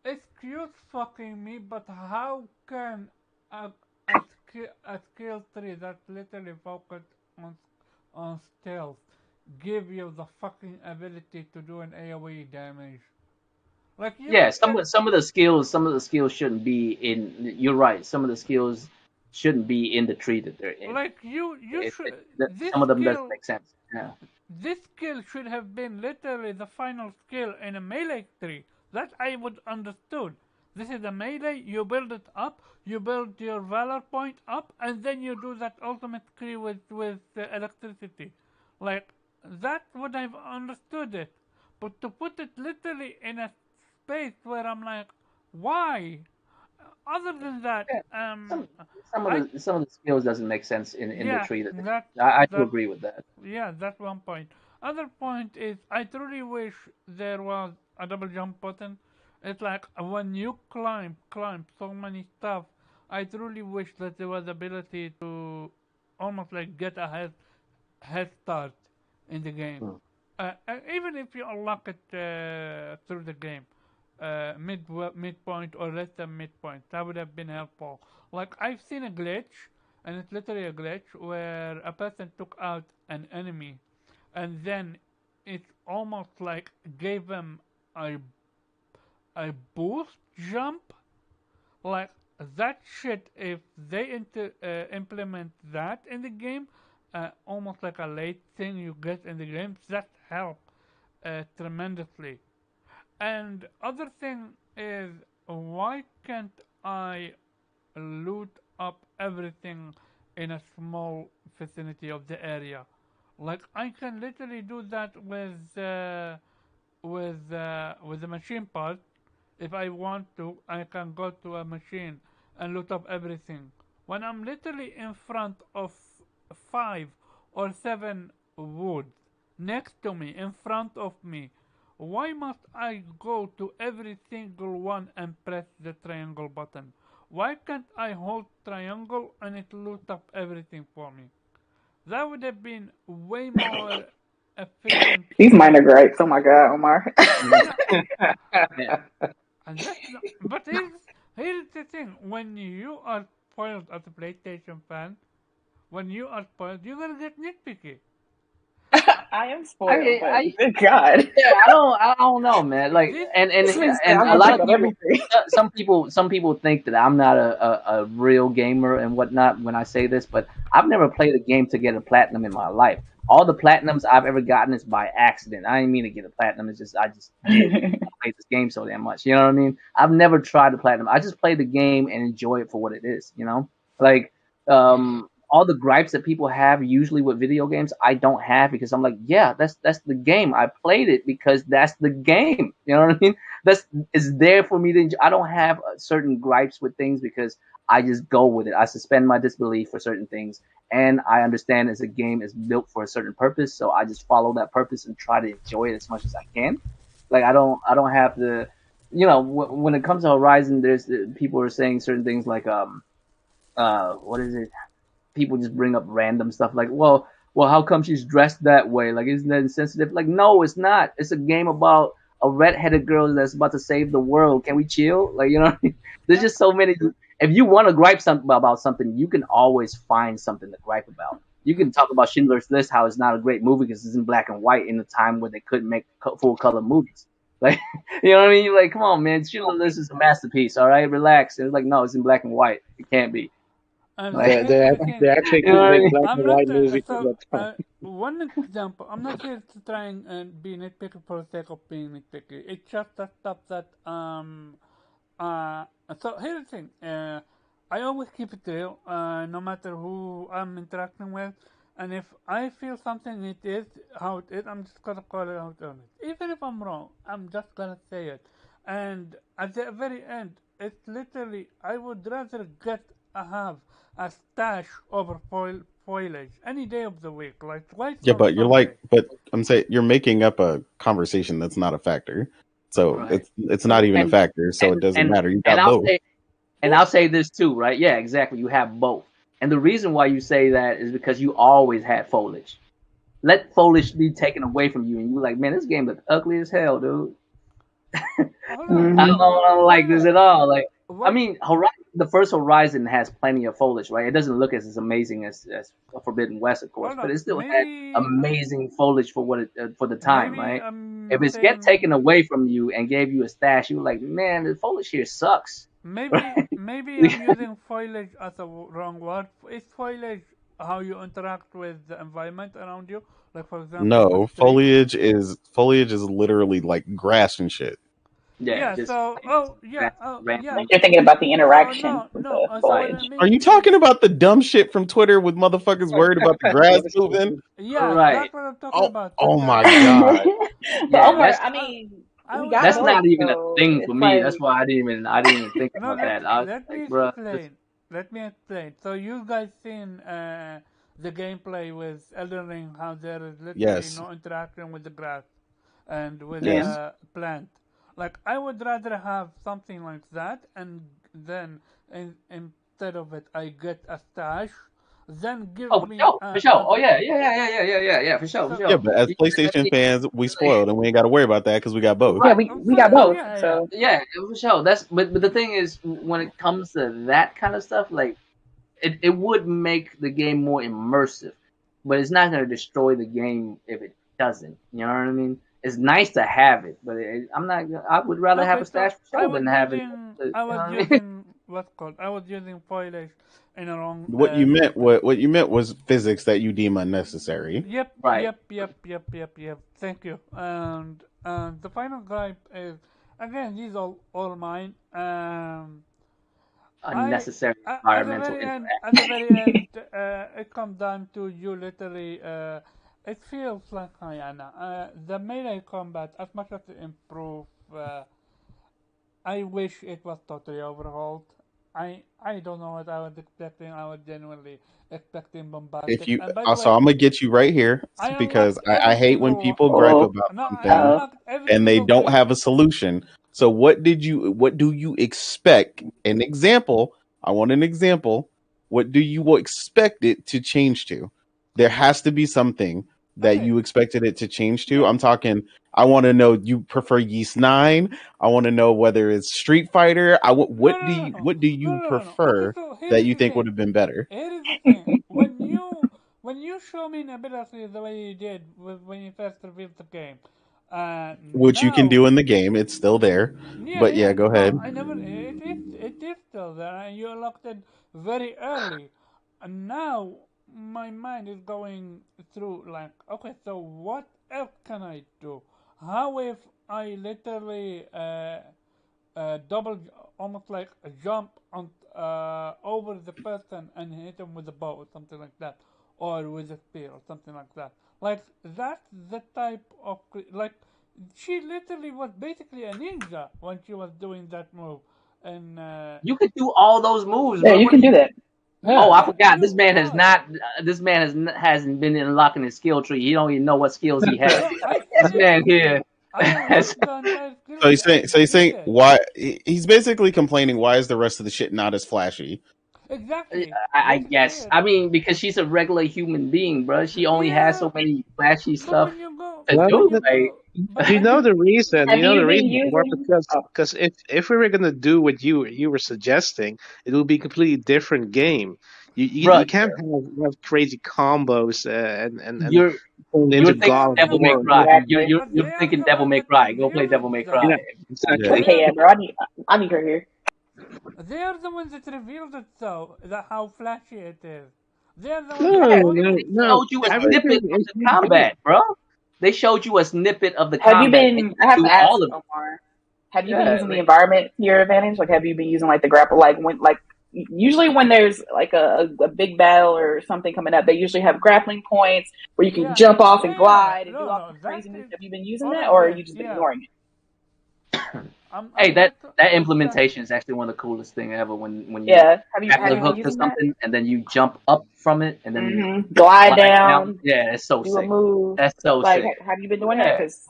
excuse fucking me, but how can a a skill tree that literally focused on stealth give you the fucking ability to do an AoE damage? Like you Yeah, can, some of the skills shouldn't be in. You're right. Some of the skills shouldn't be in the tree that they're in. like you should Some of them doesn't make sense. Yeah. this skill should have been literally the final skill in a melee tree. That I would understood. This is a melee, you build it up, you build your valor point up, and then you do that ultimate tree with electricity. Like that would have understood it. But to put it literally in a space where I'm like, why? Other than that, Yeah. Some I some of the skills doesn't make sense in the yeah, tree that they're that in. I do that agree with that. yeah, that's one point. Other point is I truly wish there was a double jump button. It's like when you climb so many stuff. I truly wish that there was ability to almost like get a head start in the game. Hmm. Even if you unlock it through the game, midpoint or less than midpoint. That would have been helpful. Like I've seen a glitch, and it's literally a glitch where a person took out an enemy, and then it almost like gave them a a boost jump. Like that shit, if they implement that in the game, almost like a late thing you get in the game, that help tremendously. And other thing is, why can't I loot up everything in a small vicinity of the area? Like I can literally do that with the machine part. If I want to, I can go to a machine and loot up everything. When I'm literally in front of 5 or 7 woods next to me, in front of me, why must I go to every single one and press the triangle button? Why can't I hold triangle and it loot up everything for me? That would have been way more efficient. These minor gripes. Oh my God, Omar. Yeah, Yeah. and that's not, but here's the thing: when you are spoiled as a PlayStation fan, when you are spoiled, you're gonna get nitpicky. Uh, I am I spoiled, mean, but I good God. yeah, I don't know, man. Like, this This man said and I'm a gonna lot check of out people, everything. some people think that I'm not a real gamer and whatnot when I say this, but I've never played a game to get a platinum in my life. All the platinums I've ever gotten is by accident. I didn't mean to get a platinum. It's just I just did it. I played this game so damn much. You know what I mean? I've never tried the platinum. I just play the game and enjoy it for what it is. Like all the gripes that people have usually with video games, I don't have because I'm like, yeah, that's the game. I played it because that's the game. You know what I mean? That's it's there for me to enjoy. I don't have certain gripes with things because I just go with it. I suspend my disbelief for certain things, and I understand as a game is built for a certain purpose, so I just follow that purpose and try to enjoy it as much as I can. Like I don't have to, when it comes to Horizon, there's people are saying certain things like what is it? People just bring up random stuff like, well, how come she's dressed that way? Like, isn't that insensitive? Like, no, it's not. It's a game about a red-headed girl that's about to save the world. Can we chill? Like, what I mean? There's yeah, just so many. If you want to gripe something about something, you can always find something to gripe about. You can talk about Schindler's List, how it's not a great movie because it's in black and white in a time where they couldn't make full color movies. Like, you know what I mean? You're like, come on, man, Schindler's List is a masterpiece. All right, relax. And it's like, no, it's in black and white. It can't be. and Like, They here's they the they thing. actually you know could what I make mean? black I'm and not white movies at so. that time. One example. I'm not here to try and be nitpicky for the sake of being nitpicky. It's just that stuff that uh. So here's the thing. I always keep it real. No matter who I'm interacting with, and if I feel something it is how it is, I'm just gonna call it out on it. Even if I'm wrong, I'm just gonna say it. And at the very end, it's literally I would rather get have a stash over foliage any day of the week, like twice Yeah, on but Sunday. but I'm saying you're making up a conversation that's not a factor. So Right. it's not even a And factor. So it and doesn't and matter. You and got I'll both. say and I'll say this too, right? Yeah, exactly. You have both. And the reason why you say that is because you always had foliage. Let foliage be taken away from you, and you're like, man, this game looks ugly as hell, dude. Hold on, I Hmm. don't like this foliage. at all. Like, I What? mean, the first Horizon has plenty of foliage, right? It doesn't look as amazing as Forbidden West, of course, Hold but on. it still had Maybe amazing foliage for what for the time, maybe right? If I'm it's get saying taken away from you and gave you a stash, you're like, man, the foliage here sucks, maybe right? maybe I'm using foliage as a wrong word. Is foliage how you interact with the environment around you? Like for example, the No, street. foliage is literally like grass and shit. Yeah, Yeah. just So oh yeah. rambling. You're thinking about the So interaction no with no. the So what I foliage. Are mean you is talking about the dumb shit from Twitter with motherfuckers worried about the grass That is moving? stupid. yes, Right. that's what I'm talking Oh, about. oh That my god. But Yeah, Omar, that's I I mean, I we would got that's rather both, not even a so thing for it's me. That's like, why I didn't even think no. about Let that. I was let me like, bro, this, explain. Let me explain. So you guys seen the gameplay with Elden Ring? How there is literally Yes. no interaction with the grass and with yeah, Yes. the plant. Like I would rather have something like that, and then instead of it, I get a stash then give Oh, for me sure, for sure. Oh yeah, for sure, for so Yeah, sure. but as PlayStation fans, we spoiled and we ain't got to worry about that because we got both. Yeah, Right. we for got sure, both. yeah. So Yeah, for sure. That's but the thing is, when it comes to that kind of stuff, like it would make the game more immersive, but it's not going to destroy the game if it doesn't. You know what I mean? It's nice to have it, but I'm not. I would rather have Okay, a so stash for show than have it. You I know was what I mean? using what's called I was using foliage in a wrong What you meant, sequence. what you meant was physics that you deem unnecessary. Yep, Right. yep, yep, yep, yep, yep. Thank you. And the final gripe is again these all mine. I Unnecessary environmental at the interaction. very end, it comes down to you literally. It feels like Hayana. The melee combat, as much as it improve, I wish it was totally overhauled. I don't know what I was expecting. I was genuinely expecting If bombastic. you, And by the so way, I'm gonna get you right here I because unlocked I every hate when single one. people gripe oh, about No, I something uh, unlocked every and they single don't thing. have a solution. So what do you expect? An example. I want an example. What do you expect it to change to? There has to be something that Okay, you expected it to change to. yeah. I'm talking I want to know you prefer Yeast 9. I want to know whether it's Street Fighter. No, no, no, no, what do no, you no, no, no. Okay, prefer so here that is you the think would thing. have been better? Here is the thing. When you show me an ability the way you did when you first revealed the game, Which you can now do in the game. It's still there. yeah, But yeah, yeah. go No, ahead. I never. It is still there, and you unlocked it very early. And now my mind is going through like, okay, so what else can I do? How if I literally double, almost like a jump on over the person and hit him with a bow or something like that, or with a spear or something like that. Like that's the type of like she literally was basically a ninja when she was doing that move, and You could do all those moves, yeah, bro. you What are can do you? that. yeah, Oh, Yeah. I yeah, forgot. This you man has could. not. This man hasn't been unlocking his skill tree. He don't even know what skills he has. No, I This finished. man here I has. unlocked the entire skill tree. I So he's did saying it why he's basically complaining why is the rest of the shit not as flashy? exactly. I Basically guess. it. I mean, because she's a regular human being, bro. She only has Yeah, so many flashy but stuff when you go, to but Well, when do. you Like, go, but you when know you the reason. Have You know you the been reason more using? Oh, because if we were gonna do what you were suggesting, it would be a completely different game. bro, You can't have crazy combos and you're turn but into you're they thinking God are of the Devil May War. ones. Cry. exactly. But You're they are thinking the Devil ones May that Cry. Go play revealed Devil May You that. Cry. know exactly. They Okay, are Amber, I need her here. they are the ones that revealed it though. That how flashy it is. They are the ones Yeah, that No, told they you no. so. showed you a Everything snippet of is the not good. combat, bro. They showed you a snippet of the Have you combat, and been? you I could have do to ask all of it. Omar. Have you been Yeah, using the like environment to your advantage? Like, have you been using like the grapple? Like when, like usually when there's like a big battle or something coming up, they usually have grappling points where you can Yeah, jump off and yeah. glide and do No, all no, kinds of that crazy moves. is Have you been using all that, of or have this. you just been Yeah, ignoring hey, I'm that that exactly. implementation is actually one of the coolest thing ever. When it? you Yeah. Have grapple you Yeah, been hook to using that? something and then you jump up from it and then Glide glide down. down, Yeah, it's so do a sick. move. That's so Like, sick. have you been doing that? Yeah. Because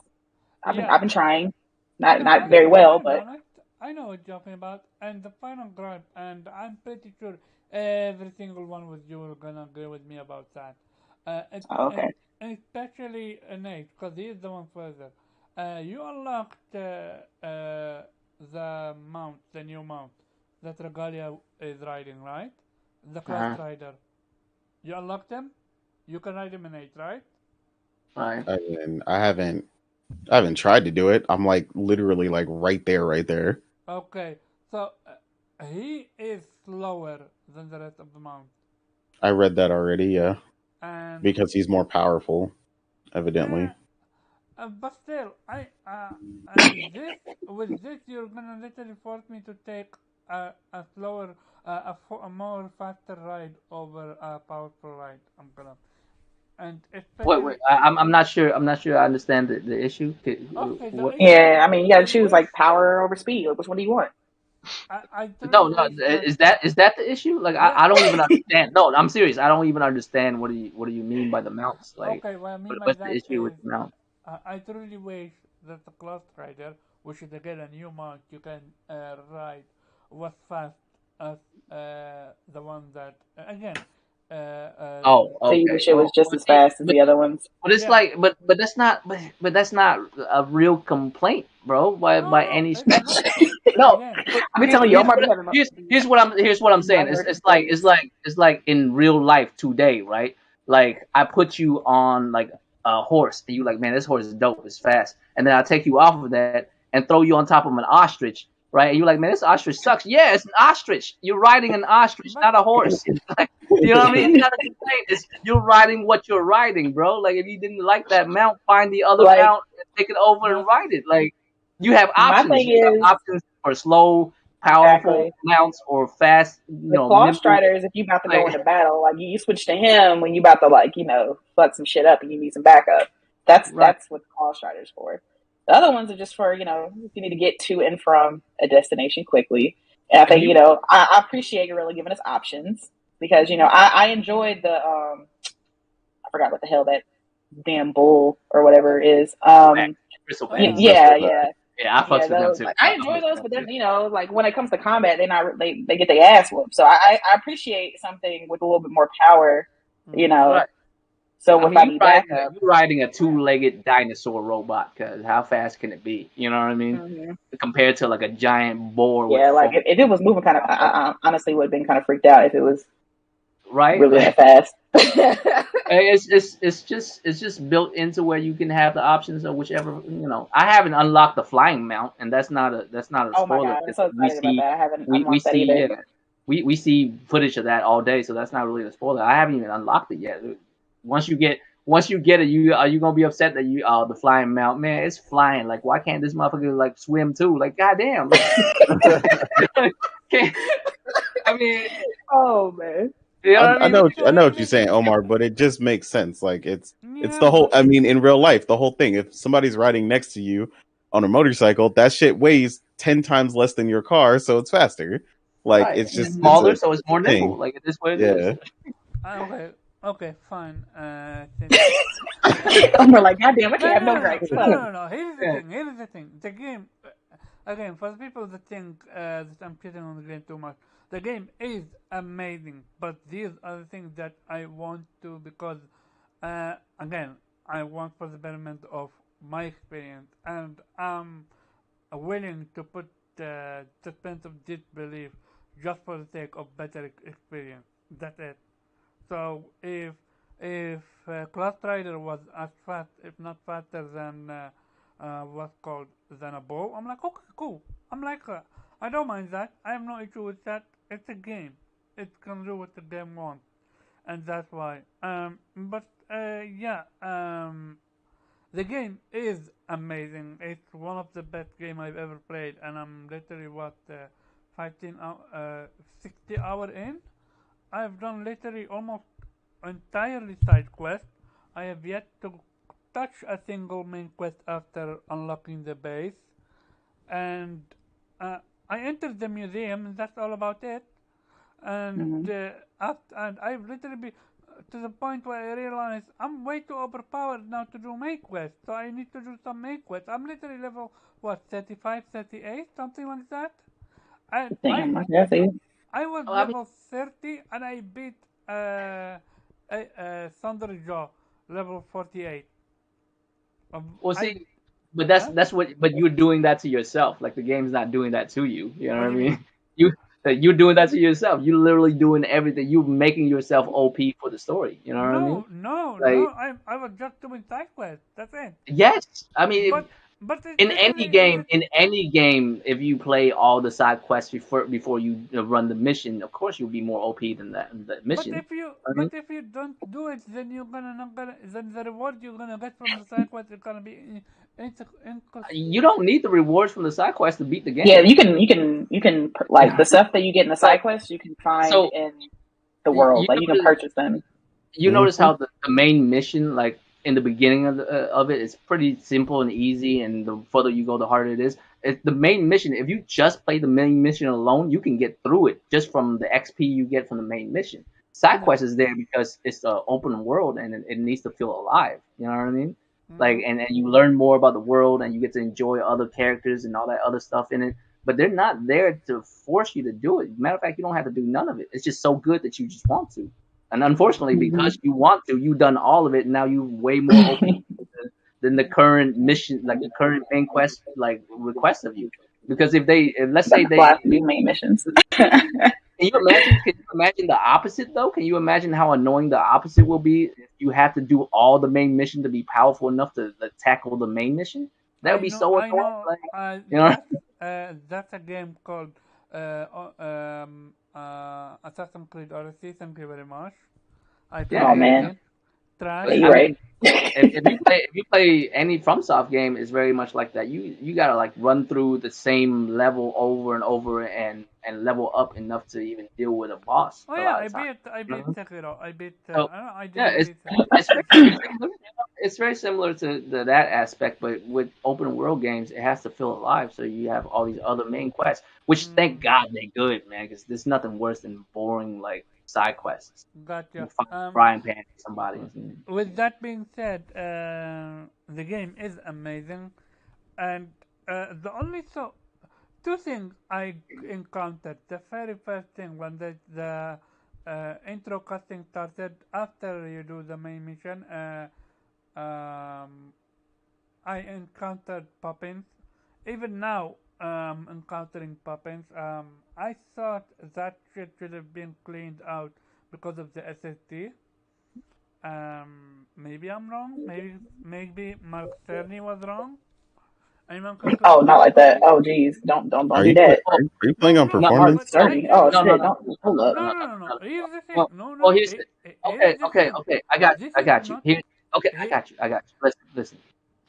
yeah. I've been trying, No, not very well, I've but done it. I know what you're talking about. And the final gripe, and I'm pretty sure every single one with you are gonna agree with me about that. oh, And okay. especially Nate, because he is the one further. You unlocked the mount, the new mount that Regalia is riding, right? The Cloud Uh-huh. Rider. You unlocked him. You can ride him in 8, right? Fine. I haven't tried to do it. I'm like literally like right there. Okay, so he is slower than the rest of the mount, I read that already, yeah. and Because he's more powerful, uh, evidently. but still, this with this you're gonna literally force me to take a slower, a more faster ride over a powerful ride. I'm gonna, and Wait. especially I'm not sure. I'm not sure. I understand the issue. okay, the What? issue Yeah, I mean, you got to is choose with like power over speed. Like, which one do you want? I No, truly no. wish that Is that the issue? Like yeah. I don't even understand. No, I'm serious. I don't even understand what do you mean by the mounts? Like Okay, what I mean by what's the that issue with is the mount? I truly wish that the Cloud Rider, which is again a new mount you can ride, was fast as the one that again Oh, So you okay. wish it was just But as see, fast as the other ones. but it's Yeah. like, but that's not a real complaint, bro. No, By no, any it's stretch. not. No, Again, but I've been telling you, Omar be having here's what I'm saying. diverse It's like in real life today, right? Like I put you on like a horse, and you like, man, this horse is dope, it's fast, and then I take you off of that and throw you on top of an ostrich, right? And you're like, man, this ostrich sucks. Yeah, it's an ostrich. You're riding an ostrich, but not a horse. Like, you know what I mean? It's not a complaint. It's you're riding what you're riding, bro. Like if you didn't like that mount, find the other like mount and take it over and but ride it. Like you have my options. thing You have is options for slow, powerful exactly mounts or fast, the claw nimble. striders. If you about to go Like into battle, like you switch to him when you about to like fuck some shit up and you need some backup. That's right. that's what the claw striders for. The other ones are just for if you need to get to and from a destination quickly. And I And think you I appreciate you really giving us options because I enjoyed the I forgot what the hell that damn bull or whatever is. crystal oh bats. yeah, Yeah, yeah. Yeah, I Yeah, fucks with them those too. like I I enjoy mess with those, them but too. then like when it comes to combat, they get their ass whooped. So I appreciate something with a little bit more power, you mm, know. Right. So I if mean, I need backup, you riding a yeah. two-legged dinosaur robot. Cause how fast can it be? You know what I mean? hmm Compared to like a giant boar with yeah, like four, if it was moving kind of, I honestly would have been kind of freaked out if it was right? really that Like fast. it's just built into where you can have the options of whichever. I haven't unlocked the flying mount, and that's not a Oh my spoiler god, I'm because so excited about that. I haven't we unlocked that see either. yeah we see footage of that all day, so that's not really a spoiler. I haven't even unlocked it yet. Once you get it, you are you gonna be upset that you the flying mount, man? It's flying. Like why can't this motherfucker like swim too? Like goddamn, like can't, I mean, Oh man. you know what I I mean? know Like, So I know here's what you're the saying, thing. Omar, but it just makes sense. Like it's Yeah, the whole. but I mean, in real life, the whole thing. If somebody's riding next to you on a motorcycle, that shit weighs 10 times less than your car, so it's faster. Like right, it's and it's just it's smaller, a so it's more nimble. thing. Like it is what it is. Yeah. okay, okay, fine. Since I'm like, goddamn, I no, can't have no, no no, no, gripes. no, Fuck. no, no. Here's the Yeah. thing. Here's the thing. The game, again, for the people that think that I'm kidding on the game too much, the game is amazing. But these are the things that I want to because, again, I want for the betterment of my experience, and I'm willing to put the suspense of disbelief just for the sake of better experience. That's it. So if Class Rider was as fast, if not faster than what's called than a bow, I'm like, okay, cool. I'm like, I don't mind that. I have no issue with that. It's a game. It can do what the game wants, and that's why. But yeah. The game is amazing. It's one of the best game I've ever played, and I'm literally 15 60 hour in. I've done literally almost entirely side quest. I have yet to touch a single main quest after unlocking the base, and uh, I entered the museum, and that's all about it. And hmm and I've literally been to the point where I realize I'm way too overpowered now to do main quest, so I need to do some main quest. I'm literally level 35, 38, something like that. And Damn, I guess I was Well, I mean, level 30 and I beat Thunderjaw level 48. well, I see, but huh? but you're doing that to yourself. Like the game's not doing that to you. You know What what I do you mean? mean? You you're doing that to yourself. You're literally doing everything. You're making yourself OP for the story. You know what I mean? No, no, no. Like I was just doing side quests. That's it. yes, I mean But but it in literally is it. in any game, if you play all the side quests before you run the mission, of course you'll be more OP than that mission. I mean, But if you don't do it, then you're gonna not gonna then the reward you're gonna get from the side quest is gonna be you don't need the rewards from the side quests to beat the yeah. game. You can like the stuff that you get in the side Like quests, you can find so, in the world. you Like you can notice purchase them. you notice Hmm. how the main mission, like in the beginning of it, is pretty simple and easy, and the further you go, the harder it is. It's the main mission. If you just play the main mission alone, you can get through it just from the XP you get from the main mission. Side no. quest is there because it's an open world and it needs to feel alive. You know what I mean? Like, Mm, and you learn more about the world and you get to enjoy other characters and all that other stuff in it. But they're not there to force you to do it. Matter of fact, you don't have to do none of it. It's just so good that you just want to. And unfortunately, Mhm. because you want to, you've done all of it, and now you way more open than the current mission, like the current main quest, like request of you. Because if let's say That's they, why I do main missions. can you imagine? Can you imagine the opposite though? Can you imagine how annoying the opposite will be if you have to do all the main mission to be powerful enough to tackle the main mission? That would be so I annoying. know. Like, you know, That's a game called Assassin's Creed Odyssey. Thank you very much. I yeah. Oh played man, it. Trash. yeah, I you're right. mean, if you play any FromSoft game, it's very much like that. You gotta like run through the same level over and over and level up enough to even deal with a boss Oh a yeah, lot of times. I You beat know? Sekiro. I beat. So I yeah, didn't it's beat it's very Sekiro. similar. It's very similar to that aspect, but with open world games, it has to feel alive. So you have all these other main quests, which thank Mm, God they good, man, because there's nothing worse than boring like side quests. You gotcha. find frying pan somebody. With that being said, the game is amazing, and the only two things I encountered. The very first thing when the intro casting started after you do the main mission, um, I encountered Poppins. Even now, encountering Poppins. I thought that shit should have been cleaned out because of the SSD. Maybe I'm wrong. Maybe Mark Cerny was wrong. Anyone can Oh, correct me not if like I'm that. wrong. Oh, geez, don't Are do you that. Oh, are you playing No, on no, no, Mark but performance? no, Cerny. here's Oh the no, thing. no, shit, no, don't hold no, up. No, no, no, no, no, no. no. Here's the thing. Well, No, well, no. Here's okay, the okay, thing. okay. This I is got you. not. Here, okay, I He, got you. I got you. Listen.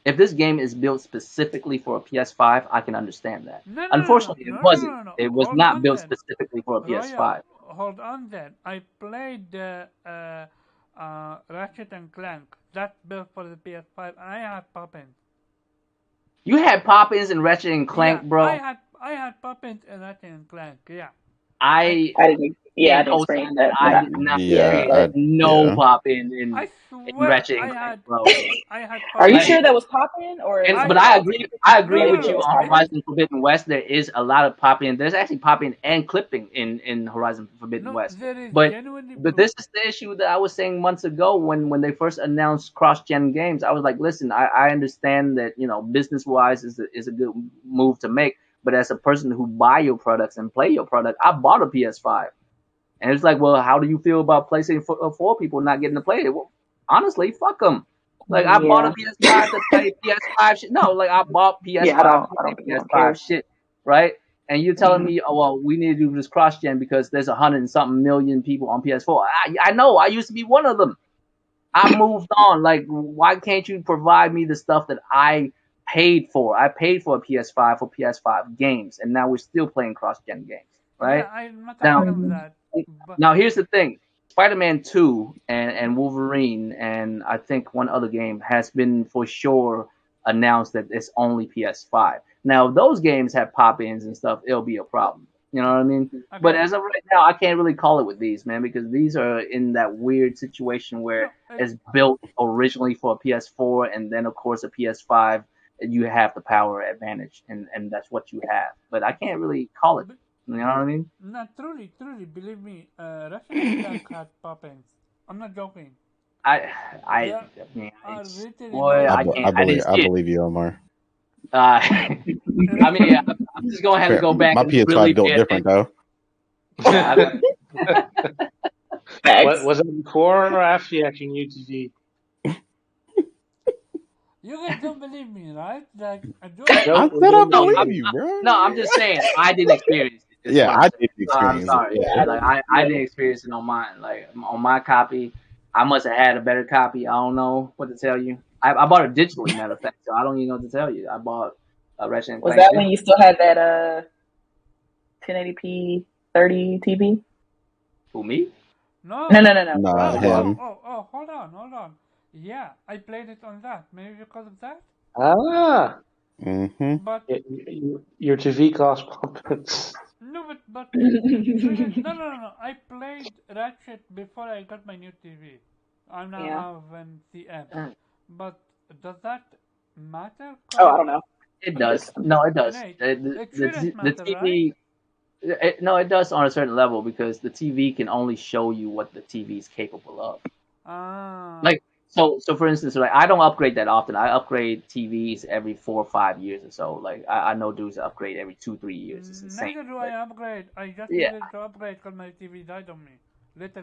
If this game is built specifically for a PS5, I can understand that. no, no, no, no, Unfortunately, it no, no, wasn't. no, no. It was Hold not on built then. specifically for a Royal, PS5. hold on then. I played the Ratchet and Clank. That's built for the PS5, and I had Poppins. You had Poppins and Ratchet and Yeah, Clank, bro. I had Poppins and Ratchet and Clank. Yeah, I I I didn't. Yeah, I can't didn't experience co-sign that. that, but I did not yeah, Yeah, experience but no yeah. Poppins I in swear Ratchet and Clank, bro. I had are you Like, Poppins. sure that was popping or it was and I but something I else? agree. I no agree no Maybe with it you no. was on It, popping. Horizon Forbidden West. There is a lot of popping. There's actually popping and clipping in Horizon Forbidden no, West. there is But genuinely but proof. this is the issue that I was saying months ago when they first announced cross-gen games. I was like, listen, I understand that business wise is a good move to make, but as a person who buy your products and play your product, I bought a PS5. And it's like, well, how do you feel about PlayStation 4 people not getting to play it? Well, honestly, fuck them. Like, I bought a Yeah, PS5 to play PS5 shit. No, like, I bought yeah. PS5 to I play don't think anyone PS5 cares. shit, right? And you're telling Hmm. me, oh, well, we need to do this cross gen because there's 100 and something million people on PS4. I know. I used to be one of them. I moved on. Like, why can't you provide me the stuff that I paid for? I paid for a PS5 for PS5 games, and now we're still playing cross gen games, Yeah, right? I'm not Now, against that, but now here's the thing: Spider-Man 2 and Wolverine and I think one other game has been for sure announced that it's only PS5. Now, if those games have pop-ins and stuff, it'll be a problem. You know what I mean? But okay. as of right now, I can't really call it with these, man, because these are in that weird situation where No, it's built originally for a PS4 and then of course a PS5. You have the power advantage, and that's what you have. But I can't really call it. but, You know what I mean? no, truly, believe me, Ratchet and Clank had Poppins. I'm not joking. I, I, They I mean, are literally boy, made I for can't. I didn't I see it. belive you, Omar. I mean, Ratchet. I'm just gonna have to Fair. go back My and really PS5 built pay different attention. though. Yeah, Facts. What was it before or after you actually knew TV? You guys don't believe me, right? Like, just No, I was said it I on no, believe I'm TV? you, bro. no, I'm just saying I didn't experience it. Is Yeah, what I'm I saying. didn't I'm experience it. sorry. Yeah. Yeah, like I didn't experience it on mine. Like on my copy, I must have had a better copy. I don't know what to tell you. I bought it digitally, matter of fact. So I don't even know what to tell you. I bought a Ratchet and Was Clank that when digital. you still had that 1080p 30 TV? Who me? no, No, no, no. no, no. Nah, Oh, Well, oh, him. oh, oh. Hold on. Yeah, I played it on that. Maybe because of that. Ah, Mm-hmm. But your TV cost puppets. no, but yeah. no. I played Ratchet before I got my new TV. I now have an CM. But does that matter? Oh, Cause I don't know. It I'm just. does. No, it does. Nate, The it the, shouldn't the, the matter, right? TV No, it does on a certain level because the TV can only show you what the TV is capable of. Ah, Like so for instance, like I don't upgrade that often. I upgrade TVs every 4 or 5 years or so. Like I know dudes that upgrade every 2 3 years. It's insane. neither do I But upgrade. I just yeah, needed to upgrade because my TV died on me.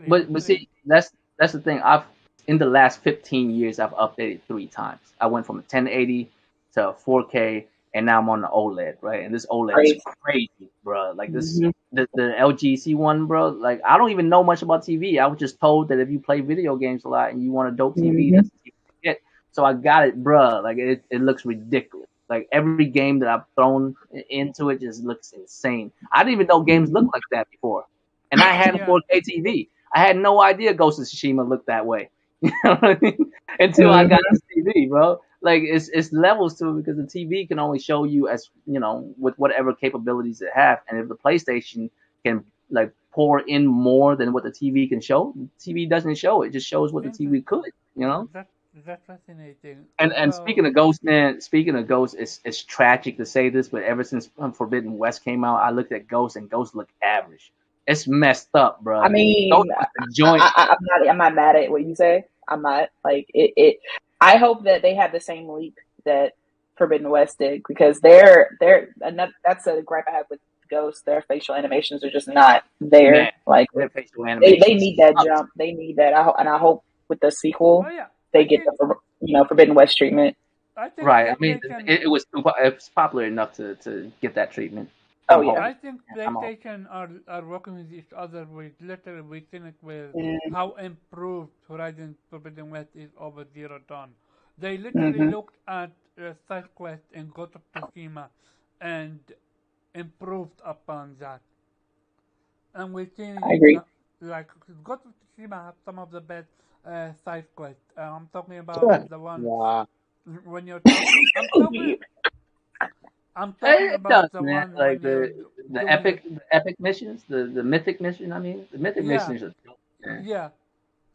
but Literally. see, that's the thing. I've in the last 15 years, I've updated 3 times. I went from a 1080 to 4K, and now I'm on the OLED, right? And this OLED is Crazy. crazy, bro. Like this, Hmm. the LGC one, bro. Like I don't even know much about TV. I was just told that if you play video games a lot and you want a dope TV, Hmm. that's the TV you get. So I got it, bro. Like it looks ridiculous. Like every game that I've thrown into it just looks insane. I didn't even know games Hmm. looked like that before, and I had a Yeah, 4K TV. I had no idea Ghost of Tsushima looked that way. You know what I mean? Until I got Hmm. this TV, bro. Like it's levels to it because the TV can only show you as with whatever capabilities it have, and if the PlayStation can like pour in more than what the TV can show, the TV doesn't show. It just shows what the inter- TV could. You know. that that's fascinating. And speaking So of Ghost, man, speaking of Ghost, it's tragic to say this, but ever since Forbidden West came out, I looked at Ghost and Ghost looked average. It's messed up, I bro. Ghost mean, was the joint. I'm not mad at what you say. I'm not like it. I hope that they have the same leap that Forbidden West did because they're another. That's a gripe I have with Ghost. Their facial animations are just not Man, there. Like their facial they animations need that sucks. jump. They need that. And I hope with the oh sequel yeah, they get the Forbidden West treatment. I think Right. I mean, they can. it was it's popular enough to get that treatment. Oh I'm yeah. hoping. I think I'm hoping. PlayStation are working with each other with literally we think it with Mm-hmm. how improved Horizon Forbidden West is over Zero Dawn. They literally Mm-hmm. looked at side quest in Ghost of Tsushima and improved upon that. And we've seen I agree. like Ghost of Tsushima have some of the best side quests. I'm talking about Yeah. the one Wow. when you're talking. I'm talking It does, about the man. one Like when you're doing the the epic missions, the mythic mission. I mean, the mythic yeah missions are dope, man. yeah.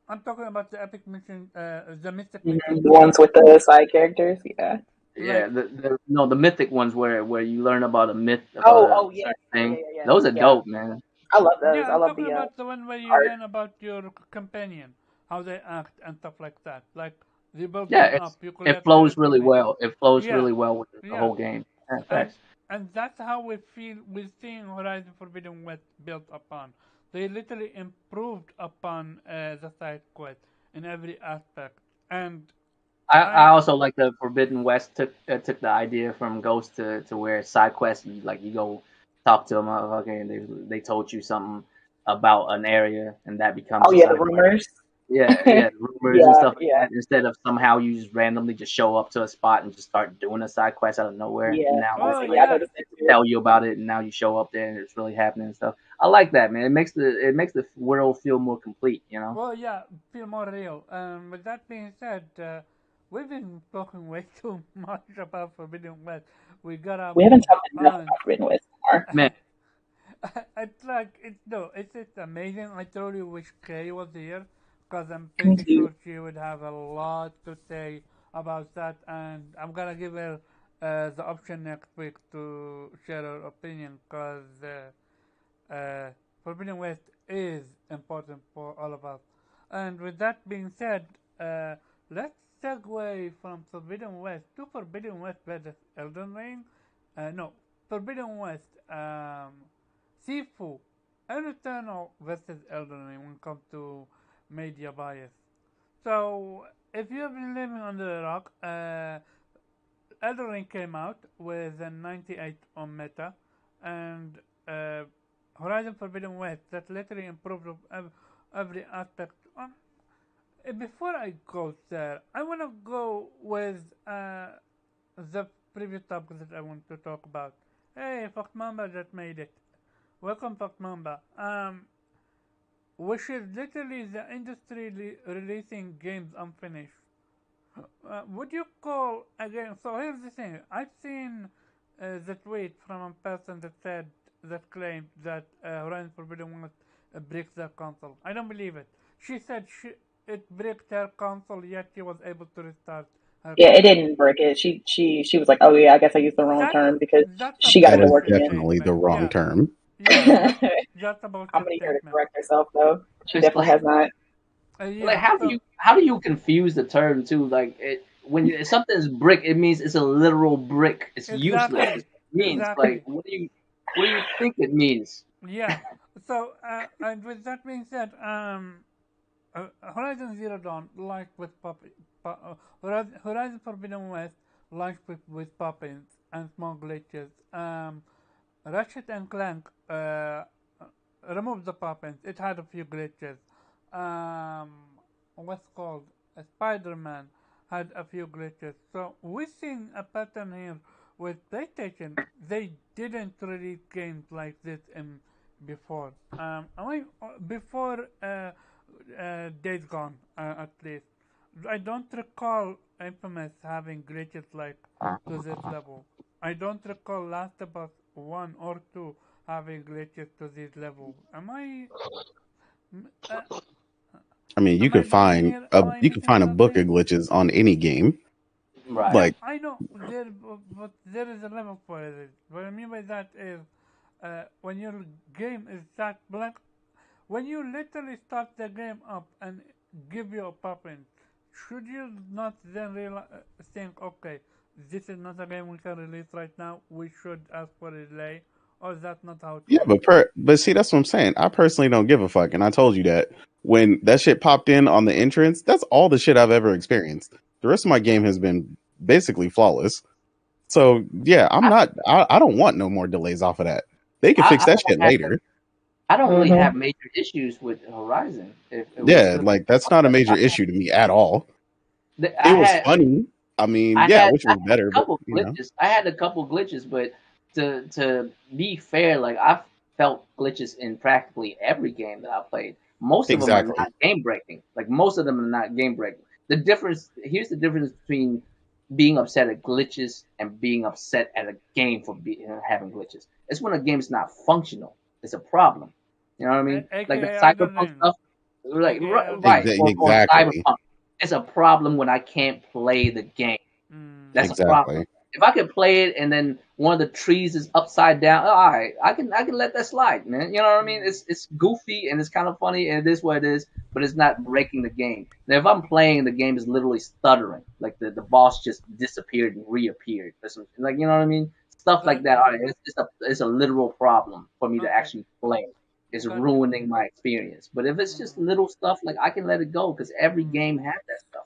I'm talking about the epic mission, the mystic Mhm. mission, The ones with the side characters. Yeah. Yeah, like the mythic ones where you learn about a myth about a Oh yeah. certain Yeah. thing. Yeah. Yeah. Those are Yeah. dope, man. I love yeah. those. I I'm love talking the about the one where you art. learn about your companion, how they act and stuff like that. Like you build Yeah, them up, you it collect their flows really information. well. It flows Yeah, really well with the yeah. whole game. Yeah, and facts. and that's how we feel we're seeing Horizon Forbidden West built upon. They literally improved upon the side quest in every aspect, and I I also like the Forbidden West took the idea from Ghost to where side quests you go talk to a motherfucker and they told you something about an area and that becomes Oh a yeah, the side. rumors. Yeah, rumors and Yeah. stuff like Yeah. that. Instead of somehow you just randomly just show up to a spot and just start doing a side quest out of nowhere, and Yeah. now oh it's Yeah. like I yeah, noticed that they too. tell you about it, and now you show up there and it's really happening and stuff. I like that, man. It makes the world feel more complete, you know. well yeah, feel more real. With that being said, we've been talking way too much about Forbidden West. We gotta We haven't move talked enough on. about Forbidden West more. Man, It's like it's no, it's just amazing. I totally wish Kay was here because I'm Me pretty too. sure she would have a lot to say about that, and I'm gonna give her the option next week to share her opinion because Forbidden West is important for all of us. And with that being said, let's segue from Forbidden West to Forbidden West versus Elden Ring. No, Forbidden West, Sifu, and Eternal versus Elden Ring when it comes to media bias. So, if you have been living under a rock, Elden Ring came out with a 98 on Meta, and uh, Horizon Forbidden West that literally improved every aspect. Before I go there, I want to go with the previous topic that I want to talk about. Hey, Fox Mamba just made it. Welcome, Fox Mamba. Which is literally the industry releasing games unfinished. Would you call again? So here's the thing. I've seen the tweet from a person that said that claimed that Horizon Forbidden West breaks their console. I don't believe it. She said it breaks her console, yet she was able to restart her Yeah, it console. didn't break it. She was like, "Oh yeah, I guess I used the wrong That's term because that's a she got That it to is work bullshit again." definitely the statement. wrong Yeah, term. Yeah, that's about I'm the gonna hear her to statement. correct herself though. She It's definitely like has not. like Yeah. how do you confuse the term too? Like when something's brick, it means it's a literal brick. It's useless. Exactly. It's what it means like Exactly. what do you think it means? Yeah. So, and with that being said, Horizon Zero Dawn, like with Horizon Forbidden West, like with pop-ins and small glitches. Ratchet and Clank removed the pop-ins. It had a few glitches. Um, what's called Spider-Man had a few glitches. So we're seeing a pattern here with PlayStation. They didn't release games like this in before. Before Days Gone, at least. I don't recall Infamous having glitches like to this level. I don't recall Last of Us 1 or 2 having glitches to this level. M- uh, I mean, am I wrong here? Am I you can missing find a book of something? glitches on any game. Right. Yeah, Like I know but there is a level for it. What I mean by that is when your game is that blank, when you literally start the game up and give you a pop-in, should you not then think, okay, this is not a game we can release right now. We should ask for a delay, or is that not how it yeah, works? but see, that's what I'm saying. I personally don't give a fuck, and I told you that when that shit popped in on the entrance. That's all the shit I've ever experienced. The rest of my game has been basically flawless. So yeah, I'm I not. I don't want no more delays off of that. They can fix I that don't shit have later. I don't really Hmm. have major issues with Horizon. If it was Yeah, good, like that's not a major issue to me at all. I It was had funny. I mean, I yeah, had which I was had better, a but couple you know, glitches. I had a couple glitches, but to be fair, like I've felt glitches in practically every game that I played. Most of them are exactly, not game breaking. Like most of them are not game breaking. Here's the difference between being upset at glitches and being upset at a game for having glitches. It's when a game's not functional. It's a problem. You know what I mean? Like the AKA Elden cyberpunk Ring. stuff, like AKA Elden right, Ring. or exactly, cyberpunk. It's a problem when I can't play the game. Mm, That's a problem. exactly. If I could play it and then one of the trees is upside down, all right, I can let that slide, man. You know what I mean? mm, It's goofy and it's kind of funny and it is what it is, but it's not breaking the game. Now if I'm playing and the game is literally stuttering, like the boss just disappeared and reappeared or something, like you know what I mean? Stuff like that. All okay, right, it's a literal problem for me to okay, actually play. It's gotcha. ruining my experience. But if it's just Mm, little stuff, like I can let it go because every game mm. has that stuff.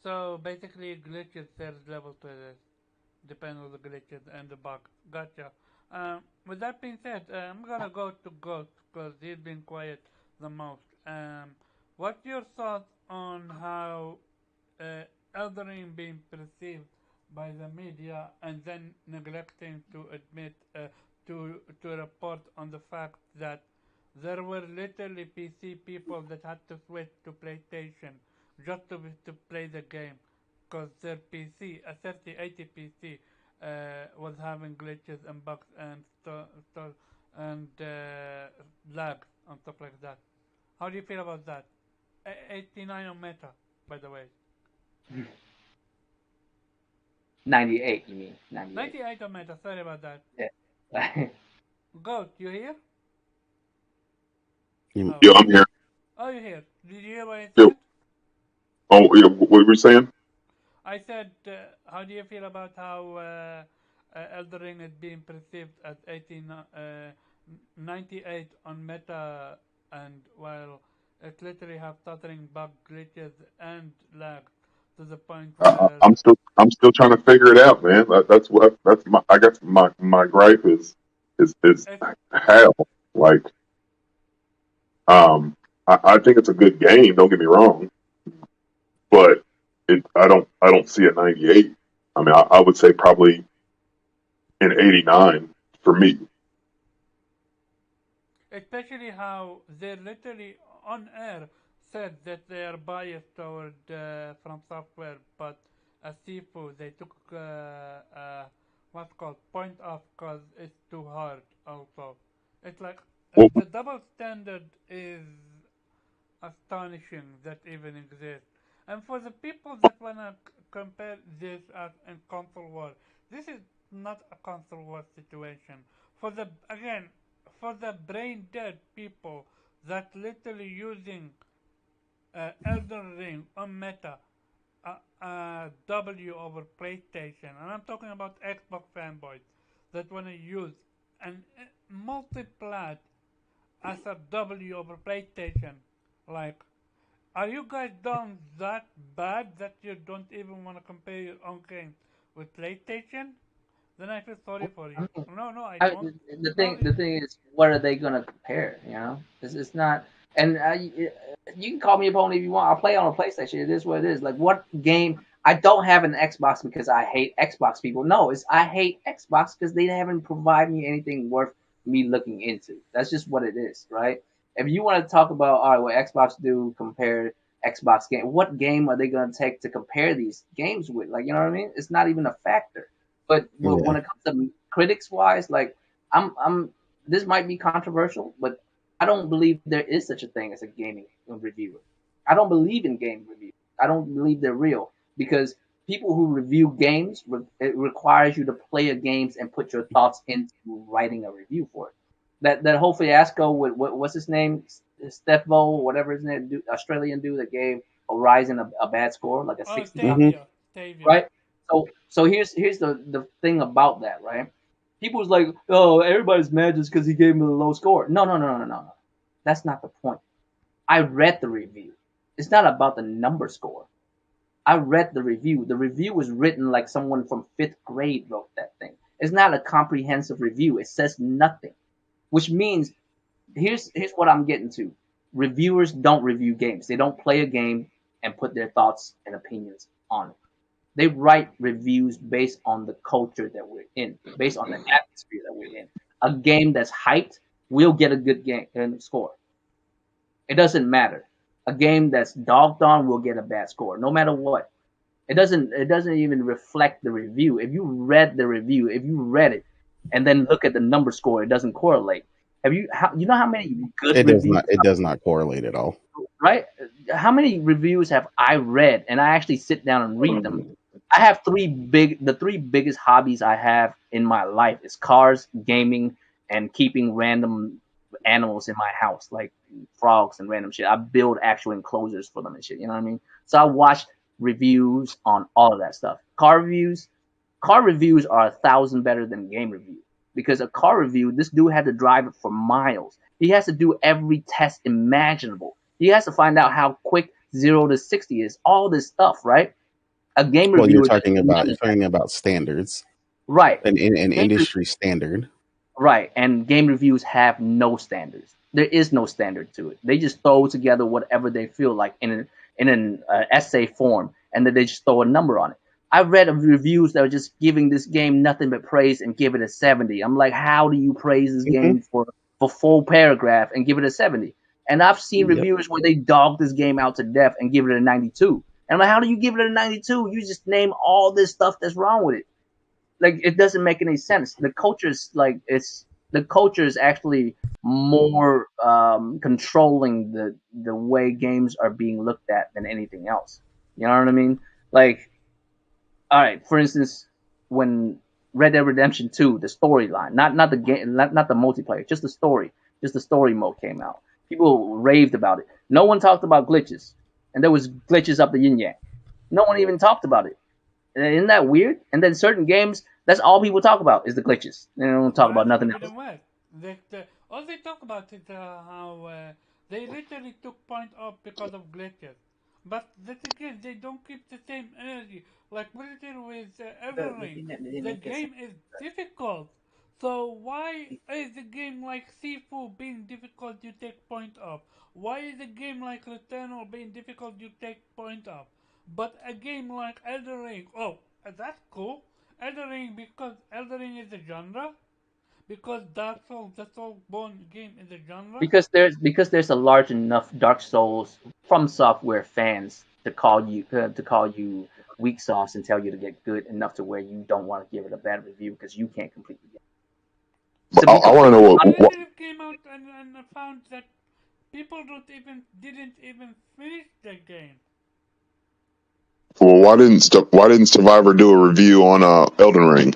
So basically, glitches there's level to this, depending on the glitches and the bugs. Gotcha. With that being said, I'm gonna go to Ghost because he's been quiet the most. What's your thoughts on how uh, Elden Ring being perceived by the media and then neglecting to admit to report on the fact that there were literally PC people that had to switch to PlayStation just to play the game because their PC, a 3080 PC, was having glitches and bugs and lag and stuff like that. How do you feel about that? 89 on Meta, by the way. 98, you mean 98? 98 on Meta. Sorry about that. Yeah. Goat, you here? You- Oh, Yeah, I'm here. oh, you here? Did you hear what I Yeah. said? Oh, yeah. What were you saying? I said, how do you feel about how Elden Ring is being perceived at 98 on Meta, and while it literally have stuttering bug glitches and lag to the point where I'm still trying to figure it out, man. That's my I guess my gripe is it, how like I think it's a good game. Don't get me wrong, but I don't see a 98. I mean, I would say probably an 89 for me. especially how they literally on air said that they are biased toward From Software, but as Sifu they took what's called point off because it's too hard. Also, it's like Well, the double standard is astonishing that even exists. And for the people that wanna compare this as in console war, this is not a console war situation. For the again, for the brain dead people that literally using Elden Ring on Meta W over PlayStation, and I'm talking about Xbox fanboys that want to use an multiplat as a W over PlayStation. Like, are you guys done that bad that you don't even want to compare your own game with PlayStation? Then I feel sorry for you. No, I I, don't. the No, thing is, what are they gonna compare? You know, it's not. And you can call me a pony if you want. I'll play on a PlayStation. It is what it is. Like what game? I don't have an Xbox because I hate Xbox people. No, it's I hate Xbox because they haven't provided me anything worth me looking into. That's just what it is, right? If you want to talk about all right, what Xbox do compare Xbox game, what game are they gonna take to compare these games with? Like you know what I mean? It's not even a factor. But Yeah. when it comes to critics wise, like I'm this might be controversial, but I don't believe there is such a thing as a gaming reviewer. I don't believe in game reviews. I don't believe they're real because people who review games it requires you to play a games and put your thoughts into writing a review for it. That whole fiasco with what's his name, Stefvo, whatever his name, Australian dude that gave Horizon a bad score, like a oh 60 something, Hmm. Stavia. right? So here's the thing about that, right? People's like, oh, everybody's mad just because he gave him a low score. No. That's not the point. I read the review. It's not about the number score. I read the review. The review was written like someone from fifth grade wrote that thing. It's not a comprehensive review. It says nothing, which means here's what I'm getting to. Reviewers don't review games. They don't play a game and put their thoughts and opinions on it. They write reviews based on the culture that we're in, based on the atmosphere that we're in. A game that's hyped will get a good game and score. It doesn't matter. A game that's dogged on will get a bad score, no matter what. It doesn't even reflect the review. If you read the review, if you read it, and then look at the number score, it doesn't correlate. You know how many good It does reviews, not. It does not correlate at all. right? How many reviews have I read and I actually sit down and read them? I have the three biggest hobbies I have in my life is cars, gaming, and keeping random animals in my house, like frogs and random shit. I build actual enclosures for them and shit. You know what I mean? So I watch reviews on all of that stuff. Car reviews are 1,000 better than game reviews because a car review, this dude had to drive it for miles. He has to do every test imaginable. He has to find out how quick 0 to 60 is. All this stuff, right? A game Well, reviewer does none you're of that. talking about standards, Right. an Game re- industry standard. right. And game reviews have no standards. There is no standard to it. They just throw together whatever they feel like in an essay form, and then they just throw a number on it. I read of reviews that are just giving this game nothing but praise and give it a 70. I'm like, how do you praise this Hmm. game for full paragraph and give it a 70? And I've seen Yep. reviewers where they dog this game out to death and give it a 92. And I'm like, how do you give it a 92? You just name all this stuff that's wrong with it. Like it doesn't make any sense. The culture is actually more controlling the way games are being looked at than anything else. You know what I mean? Like, all right, for instance, when Red Dead Redemption 2, the storyline, not the game, not the multiplayer, just the story mode came out. People raved about it. No one talked about glitches, and there was glitches up the yin yang. No one even talked about it. Isn't that weird? And then certain games, that's all people talk about is the glitches. They don't talk about That's nothing else. Forbidden West. All they talk about is how they literally took point off because of glitches. But the thing is, they don't keep the same energy. Like what it is with Elden Ring. The game is difficult. So why is a game like Sifu being difficult you take point off? Why is a game like Returnal being difficult you take point off? But a game like Elden Ring, oh, that's cool. Elden Ring because Elden Ring is a genre? Because Dark Souls, the Soulsborne game is a genre? Because there's a large enough Dark Souls from software fans to call you weak sauce and tell you to get good enough to where you don't want to give it a bad review because you can't complete the game. But To be I want to completely know honest, what Literally came out and found that people didn't even finish the game. well, why didn't Survivor do a review on Elden Ring?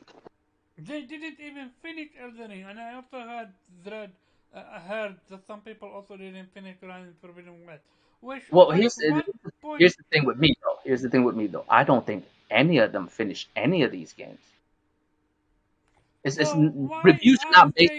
They didn't even finish Elden Ring, and I also heard that I heard that some people also didn't finish Horizon Forbidden West. Which, Well, at what point? here's the thing with me though. Here's the thing with me though. I don't think any of them finished any of these games. So Reviews are not based.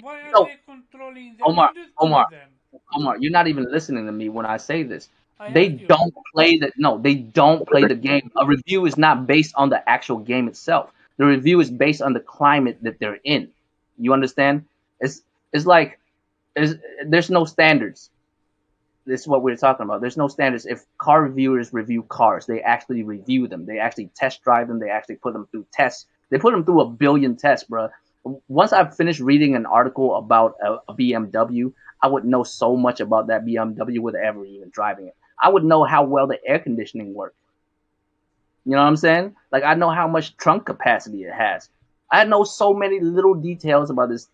why are No, they controlling the Omar, industry Omar, then? Omar, you're not even listening to me when I say this. I They heard you. don't play the no, they don't play the game. A review is not based on the actual game itself. The review is based on the climate that they're in. You understand? It's like it's, there's no standards. This is what we're talking about. There's no standards. If car reviewers review cars, they actually review them. They actually test drive them. They actually put them through tests. They put them through a billion tests, bro. Once I finished reading an article about a BMW, I would know so much about that BMW without ever even driving it. I would know how well the air conditioning works. You know what I'm saying? Like I know how much trunk capacity it has. I know so many little details about this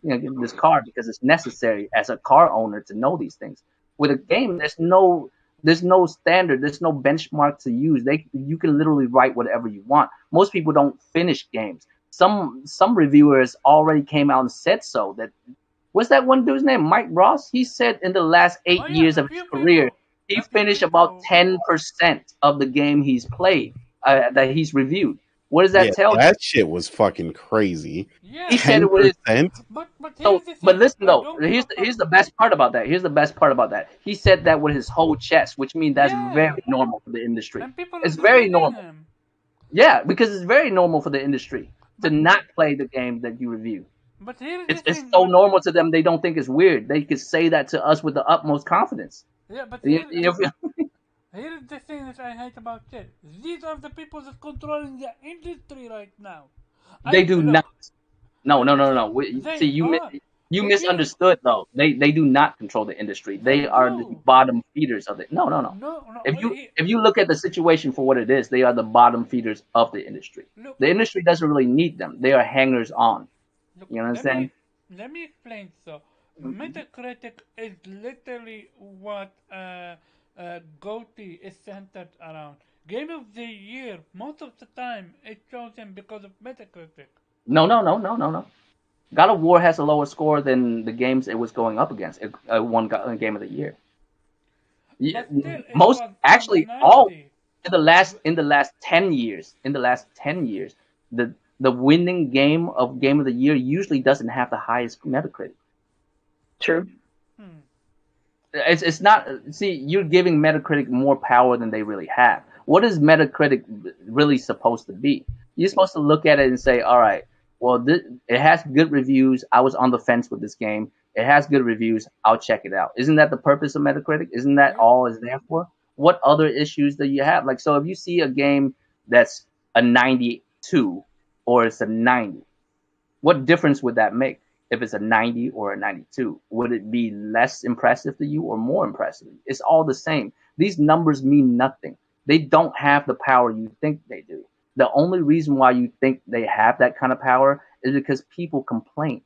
car because it's necessary as a car owner to know these things. With a game, there's no standard, there's no benchmark to use. You can literally write whatever you want. Most people don't finish games. Some reviewers already came out and said so. That what's that one dude's name? Mike Ross. He said in the last eight Oh yeah, years of his career, he finished about 10% of the game he's played that he's reviewed. What does that Yeah, tell you? that shit was fucking crazy. Yeah. He said it was 10%? But so. here's the But thing. listen I though, don't give a here's fuck. the best part about that. Here's the best part about that. He said that with his whole chest, which means that's Yeah. very normal for the industry. And people are It's very believing normal. him. Yeah, because it's very normal for the industry to But not play the game that you review. but here's the It's thing. so But normal to them, they don't think it's weird. They could say that to us with the utmost confidence. yeah. But You here's the thing that I hate about it. These are the people that controlling the industry right now. They do Look. not. No, no, no, They no. See, they are. you If you misunderstood though. They do not control the industry. they They are the do. bottom feeders of it. No, no, no. No. If you look at the situation for what it is, they are the bottom feeders of the industry. Look. The industry doesn't really need them. They are hangers on. Look. You know what I'm saying? Let me explain. So, Metacritic is literally what GOTY is centered around. Game of the Year, most of the time, is chosen because of Metacritic. No, no, no, no, no, no. God of War has a lower score than the games it was going up against. It won Game of the Year. But still, it Most was actually under all 90. in the last 10 years, the winning game of the year usually doesn't have the highest Metacritic. True. It's not. See, you're giving Metacritic more power than they really have. What is Metacritic really supposed to be? You're supposed to look at it and say, all right, well, it has good reviews. I was on the fence with this game. It has good reviews. I'll check it out. Isn't that the purpose of Metacritic? Isn't that Yeah. all it's there for? What other issues do you have? Like, so if you see a game that's a 92 or it's a 90, what difference would that make? If it's a 90 or a 92, would it be less impressive to you or more impressive? It's all the same. These numbers mean nothing. They don't have the power you think they do. The only reason why you think they have that kind of power is because people complain.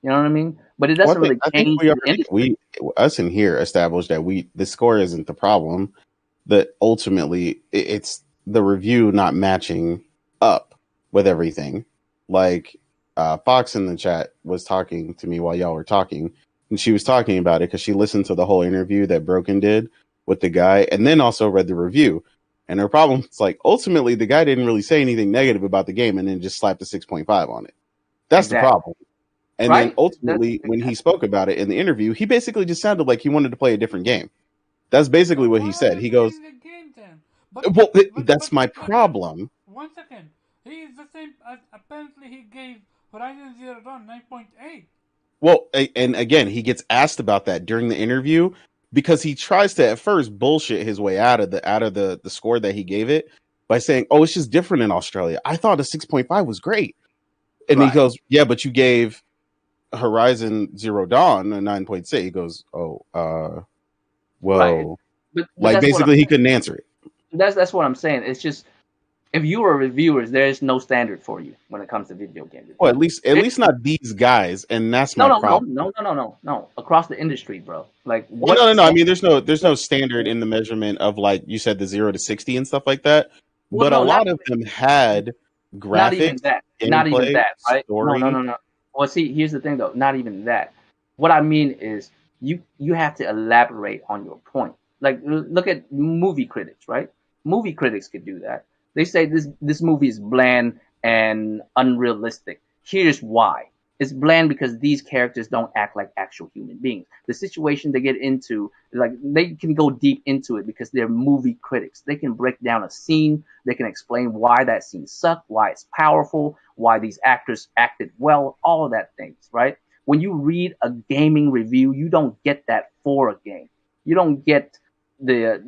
You know what I mean? But it doesn't really I think change the industry. us in here established that the score isn't the problem. That ultimately it's the review not matching up with everything. Like Fox in the chat was talking to me while y'all were talking, and she was talking about it because she listened to the whole interview that Broken did with the guy, and then also read the review. And her problem is like ultimately the guy didn't really say anything negative about the game, and then just slapped a 6.5 on it. That's Exactly. the problem. And Right? then ultimately, when he spoke about it in the interview, he basically just sounded like he wanted to play a different game. That's basically what Why he are said. you He goes, playing the game then? "Well, that's my problem." 1 second. He is the same. Apparently, he gave Horizon Zero Dawn 9.8. Well, and again, he gets asked about that during the interview because he tries to at first bullshit his way out of the score that he gave it by saying, "Oh, it's just different in Australia. I thought a 6.5 was great." And he Right. goes, "Yeah, but you gave Horizon Zero Dawn a 9.6." He goes, "Oh, Right. well," But like that's what basically he couldn't answer it. that's what I'm saying. It's just if you are reviewers, there is no standard for you when it comes to video game reviews. Well, at least not these guys, and that's my problem. No. Across the industry, bro. Like Well, what? no. I mean, there's no standard in the measurement of like you said the 0 to 60 and stuff like that. Well, But a no, lot of them had not even graphics, that. Not even gameplay, that. Right? No. story. Well, see, here's the thing though. Not even that. What I mean is you have to elaborate on your point. Like look at movie critics, right? Movie critics could do that. They say this movie is bland and unrealistic. Here's why. It's bland because these characters don't act like actual human beings. The situation they get into, like they can go deep into it because they're movie critics. They can break down a scene. They can explain why that scene sucked, why it's powerful, why these actors acted well, all of that things, right? When you read a gaming review, you don't get that for a game. You don't get the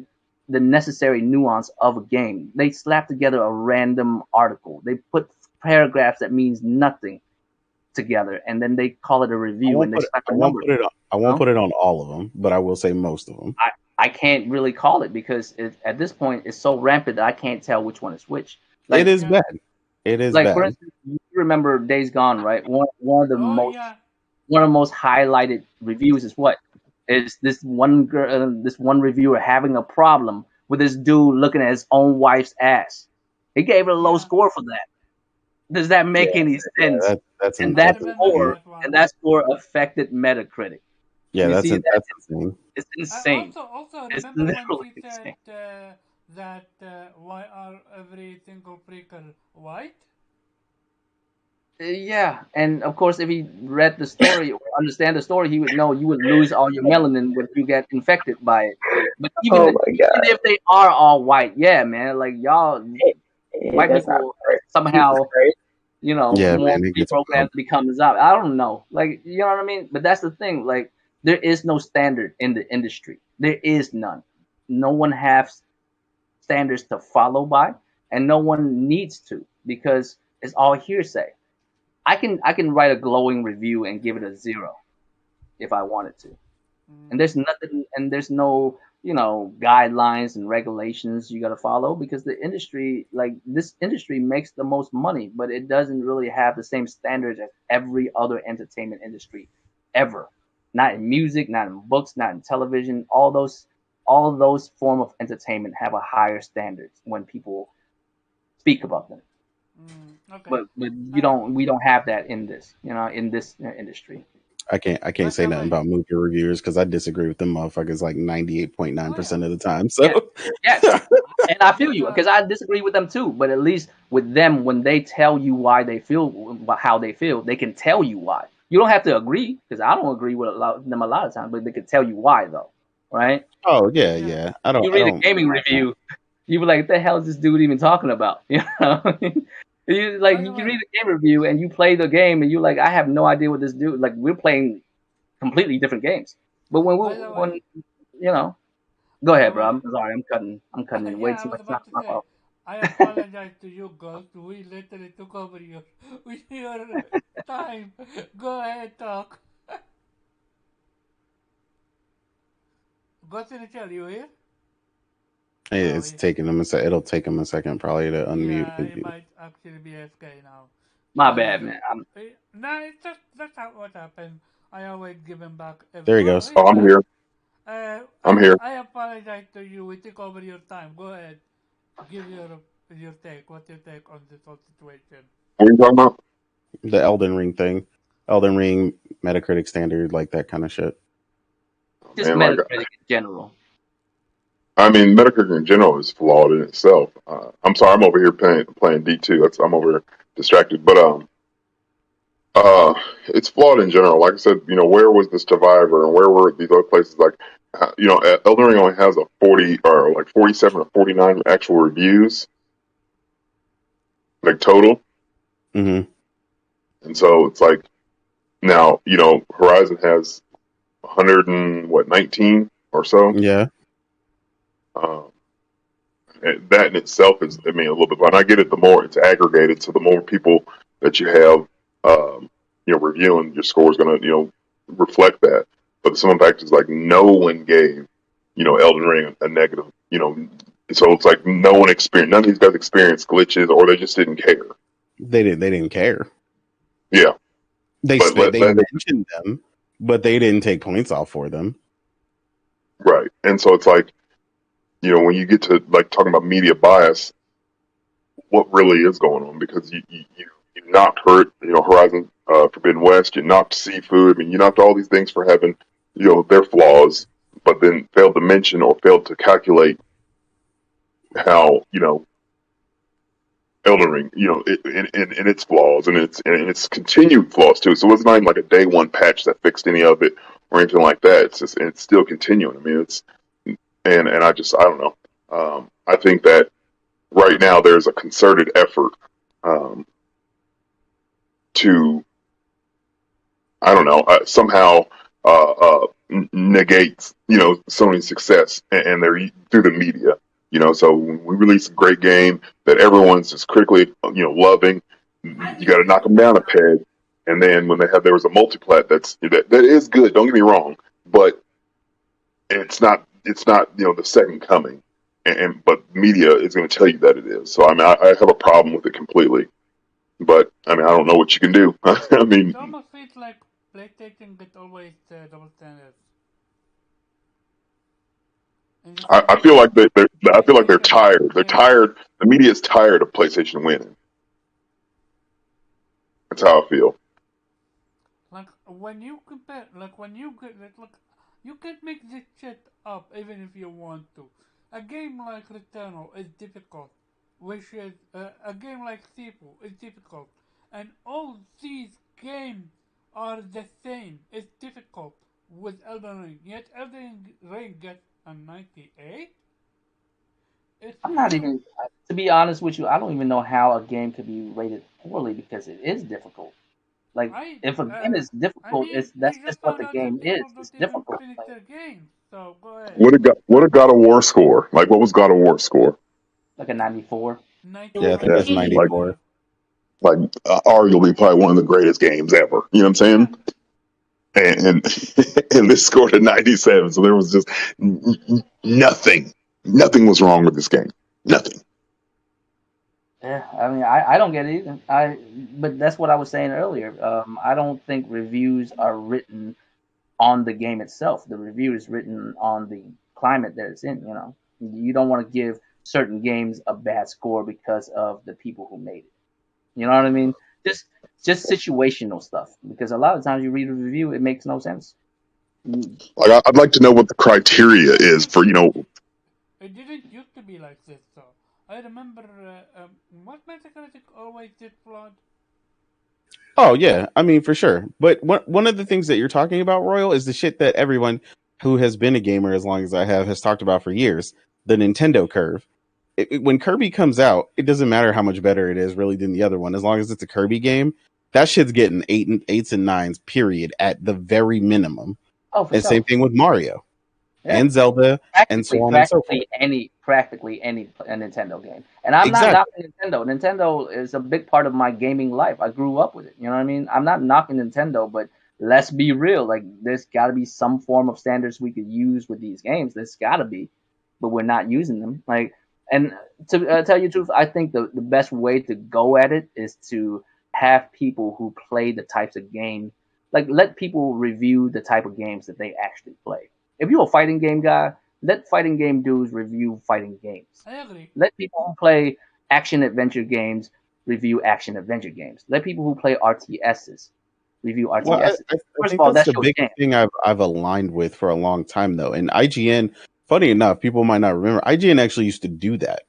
the necessary nuance of a game. They slap together a random article. They put paragraphs that means nothing together, and then they call it a review and they slap a number. I won't put it on all of them, but I will say most of them. I can't really call it because at this point it's so rampant that I can't tell which one is which. Like, it is bad. It is like bad. for instance, you remember Days Gone, right? One of the most highlighted reviews is what is this one girl, this one reviewer having a problem with this dude looking at his own wife's ass. He gave it a low score for that. Does that make any sense? That's and insane. that score affected Metacritic. Yeah, you that's see that? insane. It's insane. Also, it's remember when literally she said that why are every single prequel white? Yeah, and of course, if he read the story or understand the story, he would know you would lose all your melanin when you get infected by it. But even if they are all white, yeah, man, like y'all, white people somehow, more programmed to become a zombie. I don't know, like you know what I mean. But that's the thing, like there is no standard in the industry. There is none. No one has standards to follow by, and no one needs to because it's all hearsay. I can write a glowing review and give it a 0 if I wanted to. And there's nothing and there's no, guidelines and regulations you got to follow because the industry, like this industry makes the most money, but it doesn't really have the same standards as every other entertainment industry ever. Not in music, not in books, not in television. All of those form of entertainment have a higher standards when people speak about them. Okay. But we don't have that in this industry. I can't say nothing about movie reviewers because I disagree with them motherfuckers like 98.9% of the time. So yes. And I feel you because I disagree with them too. But at least with them, when they tell you why they feel how they feel, they can tell you why. You don't have to agree because I don't agree with them a lot of times, but they can tell you why though, right? Oh yeah. I don't. You read a gaming review, you be like, "What the hell is this dude even talking about?" You know. You read a game review and you play the game and you like, I have no idea what this dude like. We're playing completely different games, but when go ahead, bro. I'm sorry, I'm cutting in way too much time. I apologize to you, Ghost. We literally took over your time. Go ahead, talk. Ghost in the Shell, you here? It's taking them it'll take them a second probably to unmute. Yeah, it might actually be SK now. My bad, man. No, it's just that's what happened. I always give him back. There he goes. Oh, I'm here. I'm here. I apologize to you. We took over your time. Go ahead. Give your take. What's your take on this whole situation? What are you talking about? The Elden Ring thing. Elden Ring, Metacritic standard, like that kind of shit. Just Metacritic in general. I mean, Metacritic in general is flawed in itself. I'm sorry, I'm over here playing D2. I'm over here distracted. But it's flawed in general. Like I said, where was the Survivor and where were these other places? Like, Elden Ring only has a 40 or like 47 or 49 actual reviews, like total. Mm-hmm. And so it's like now, Horizon has 119 or so. Yeah. That in itself is, a little bit. But I get it. The more it's aggregated, so the more people that you have, reviewing, your score is going to, reflect that. But some fact is like no one gave, Elden Ring a negative. So it's like none of these guys experienced glitches, or they just didn't care. They didn't care. Yeah. They mentioned them, but they didn't take points off for them. Right. And so it's like, when you get to like talking about media bias, what really is going on? Because You knocked Horizon Forbidden West. You knocked Seafood. I mean, you knocked all these things for having their flaws, but then failed to mention or failed to calculate how Elden Ring, in its flaws and its continued flaws too. So it's not even like a day one patch that fixed any of it or anything like that. It's still continuing. I mean, I don't know. I think that right now there's a concerted effort um, to I don't know somehow negates Sony's success and their through the media. So when we release a great game that everyone's just critically loving, you got to knock them down a peg. And then when there was a multiplat that is good. Don't get me wrong, but it's not the second coming. But media is going to tell you that it is. So I mean, I have a problem with it completely. But I mean, I don't know what you can do. I mean, It almost feels like PlayStation get always double standards. And the same I thing feel with like I feel like they're PlayStation with tired. They're games. tired. The media is tired of PlayStation winning. That's how I feel. Like when you compare, like when you get, like you can make this shit up even if you want to. A game like Returnal is difficult, which is a game like Sifu is difficult, and all these games are the same. It's difficult with Elden Ring, yet Elden Ring gets a 98. It's I'm not still even, to be honest with you, I don't even know how a game could be rated poorly because it is difficult. Like, I if a game is I difficult, mean it's I that's just just what found the out that game is. people It's don't even difficult. finish Like, their games. So go ahead. What a God of War score? Like, what was God of War score? like a 94. Yeah, I think that's Yeah, like 94. 95. like arguably probably one of the greatest games ever. You know what I'm Yeah. saying? And and this scored a 97. So there was just nothing. Nothing was wrong with this game. Nothing. Yeah, I mean, I don't get it either. But that's what I was saying earlier. I don't think reviews are written on the game itself. The review is written on the climate that it's in. You don't want to give certain games a bad score because of the people who made it. You know what I mean? Just just situational stuff. Because a lot of times you read a review, it makes no sense. Mm, Like I'd like to know what the It criteria didn't is used for it didn't used to be like this though. I remember what Metacritic always did flawed. Oh yeah, I mean for sure. But one of the things that you're talking about, Royal, is the shit that everyone who has been a gamer as long as I have has talked about for years. The Nintendo curve. When Kirby comes out, it doesn't matter how much better it is really than the other one. As long as it's a Kirby game, that shit's getting eights and nines. Period at the very minimum. Oh, for And same sure. thing with Mario Yeah. and Zelda and so practically on and so forth. practically any practically any a Nintendo game. And I'm not Exactly. knocking Nintendo. Nintendo is a big part of my gaming life. I grew up with it. You know what I mean? I'm not knocking Nintendo, but let's be real. Like there's got to be some form of standards we could use with these games. There's got to be, but we're not using them. Like, and to tell you the truth, I think the best way to go at it is to have people who play the types of games. Like let people review the type of games that they actually play. If you're a fighting game guy, let fighting game dudes review fighting games. I agree. Let people who play action adventure games review action adventure games. Let people who play RTSs review Well, RTSs. I First of think all, that's that's the your biggest jam. thing I've aligned with for a long time though. And IGN, funny enough, people might not remember, IGN actually used to do that.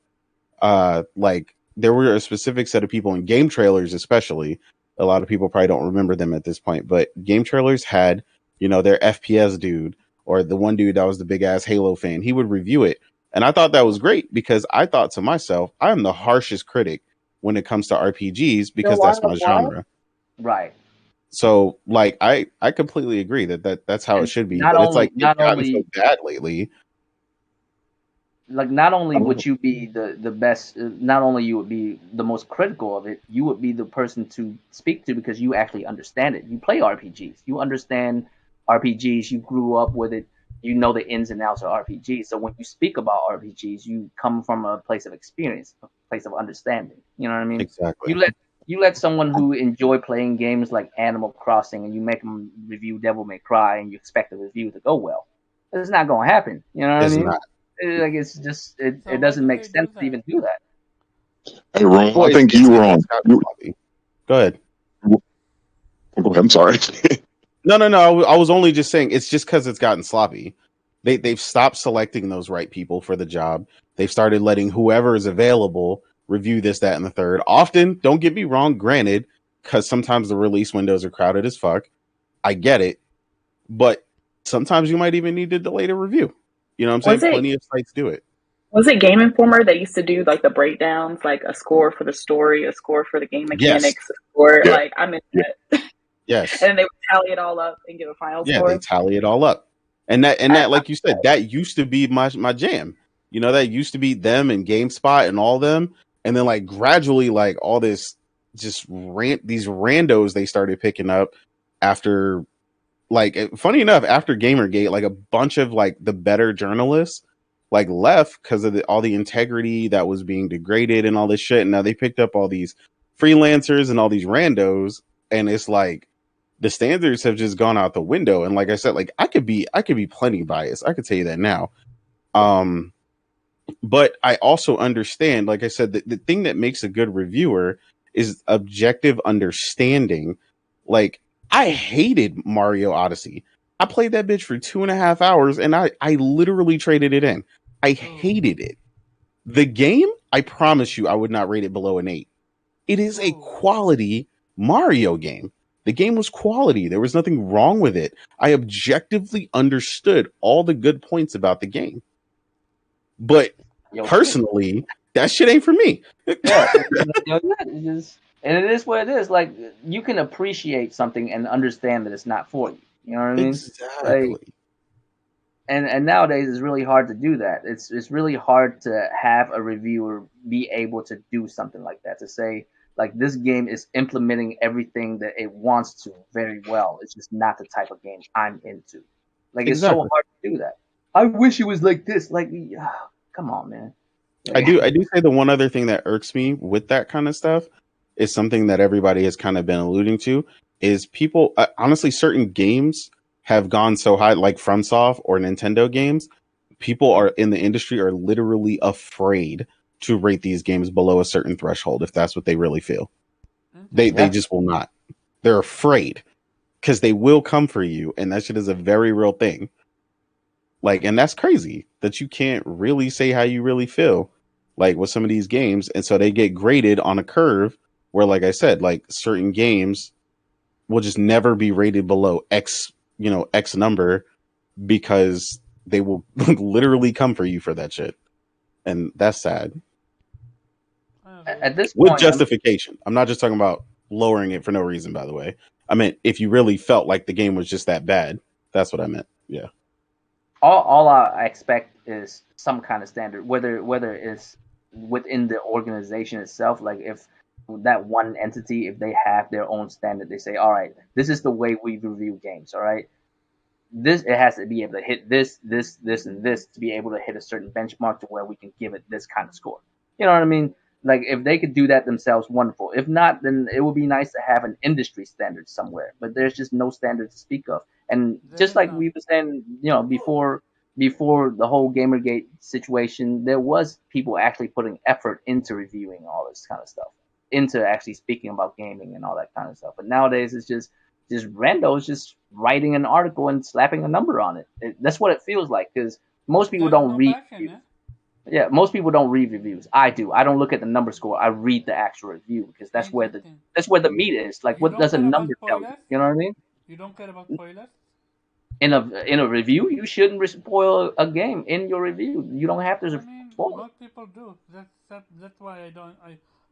Like there were a specific set of people in game trailers, especially. A lot of people probably don't remember them at this point, but game trailers had, their FPS dude or the one dude that was the big ass Halo fan. He would review it. And I thought that was great because I thought to myself, I am the harshest critic when it comes to RPGs You know because why? that's my Why? genre. Right. So like I completely agree that's how it And should be. not But it's only like it's not gotten so only bad lately. like not only I don't would know. you be the best, not only you would be the most critical of it, you would be the person to speak to because you actually understand it. You play RPGs, you understand RPGs, you grew up with it, you know the ins and outs of RPGs. So when you speak about RPGs, you come from a place of experience, a place of understanding. You know what I mean? You Exactly. let you let someone who enjoy playing games like Animal Crossing and you make them review Devil May Cry and you expect the review to go well. It's not going to happen. You know what I It's mean? not. Like it's just it So why doesn't do make they sense do to that? even do that. Hey, Ron, Well, I think it's you were it's on. gotten You, sloppy. Go ahead. Go ahead. I'm sorry. No, no, no. I was only just saying it's just because it's gotten sloppy. They've stopped selecting those right people for the job. They've started letting whoever is available review this, that, and the third. Often, don't get me wrong, granted, because sometimes the release windows are crowded as fuck. I get it, but sometimes you might even need to delay the review. You know what I'm saying? Was it Plenty of sites do it. was it Game Informer that used to do like the breakdowns, like a score for the story, a score for the game Yes, mechanics, a score Yeah. like I'm in Yeah. that. yes, And then they would tally it all up and give a final yeah. They score. tally it all up, and I, that, like you said, that used to be my jam. You know, that used to be them and GameSpot and all them, and then like gradually, like all this just these randos they started picking up after, like, funny enough, after Gamergate, like a bunch of like the better journalists like left because of all the integrity that was being degraded and all this shit. And now they picked up all these freelancers and all these randos, and it's like the standards have just gone out the window. And like I said, like I could be plenty biased. I could tell you that now. Um, but I also understand, like I said, the thing that makes a good reviewer is objective understanding. Like, I hated Mario Odyssey. I played that bitch for 2.5 hours and I literally traded it in. I hated it. The game, I promise you, I would not rate it below an 8. It is a quality Mario game. The game was quality. There was nothing wrong with it. I objectively understood all the good points about the game. But personally, that shit ain't for me. Yeah, it's just, and it is what it is. Like, you can appreciate something and understand that it's not for you. You know what I mean? Exactly. Like, and nowadays it's really hard to do that. It's really hard to have a reviewer be able to do something like that, to say like this game is implementing everything that it wants to very well. It's just not the type of game I'm into. Like, it's so Exactly. hard to do that. I wish it was like this. Like, come on, man. I do say the one other thing that irks me with that kind of stuff is something that everybody has kind of been alluding to, is people, honestly, certain games have gone so high, like FromSoft or Nintendo games. People are in the industry are literally afraid to rate these games below a certain threshold if that's what they really feel. They just will not. They're afraid because they will come for you, and that shit is a very real thing. Like, and that's crazy that you can't really say how you really feel, like with some of these games, and so they get graded on a curve where, like I said, like certain games will just never be rated below X, X number, because they will literally come for you for that shit, and that's sad. At this With point, justification. I'm not just talking about lowering it for no reason, by the way. I meant if you really felt like the game was just that bad. That's what I meant. Yeah. all I expect is some kind of standard, whether it's within the organization itself. Like, if that one entity, if they have their own standard, they say, all right, this is the way we review games. All right, it has to be able to hit this, and this to be able to hit a certain benchmark to where we can give it this kind of score. You know what I mean? Like, if they could do that themselves, wonderful. If not, then it would be nice to have an industry standard somewhere. But there's just no standard to speak of. And just like we were saying, before the whole Gamergate situation, there was people actually putting effort into reviewing all this kind of stuff, into actually speaking about gaming and all that kind of stuff. But nowadays it's just randos just writing an article and slapping a number on it. That's what it feels like, because most people don't read. Yeah, most people don't read reviews. I do. I don't look at the number score. I read the actual review, because that's where the meat is. Like, what does a number tell you? You know what I mean? You don't care about spoilers? In a review, you shouldn't spoil a game in your review. You don't have to spoil it. Most people do. That's why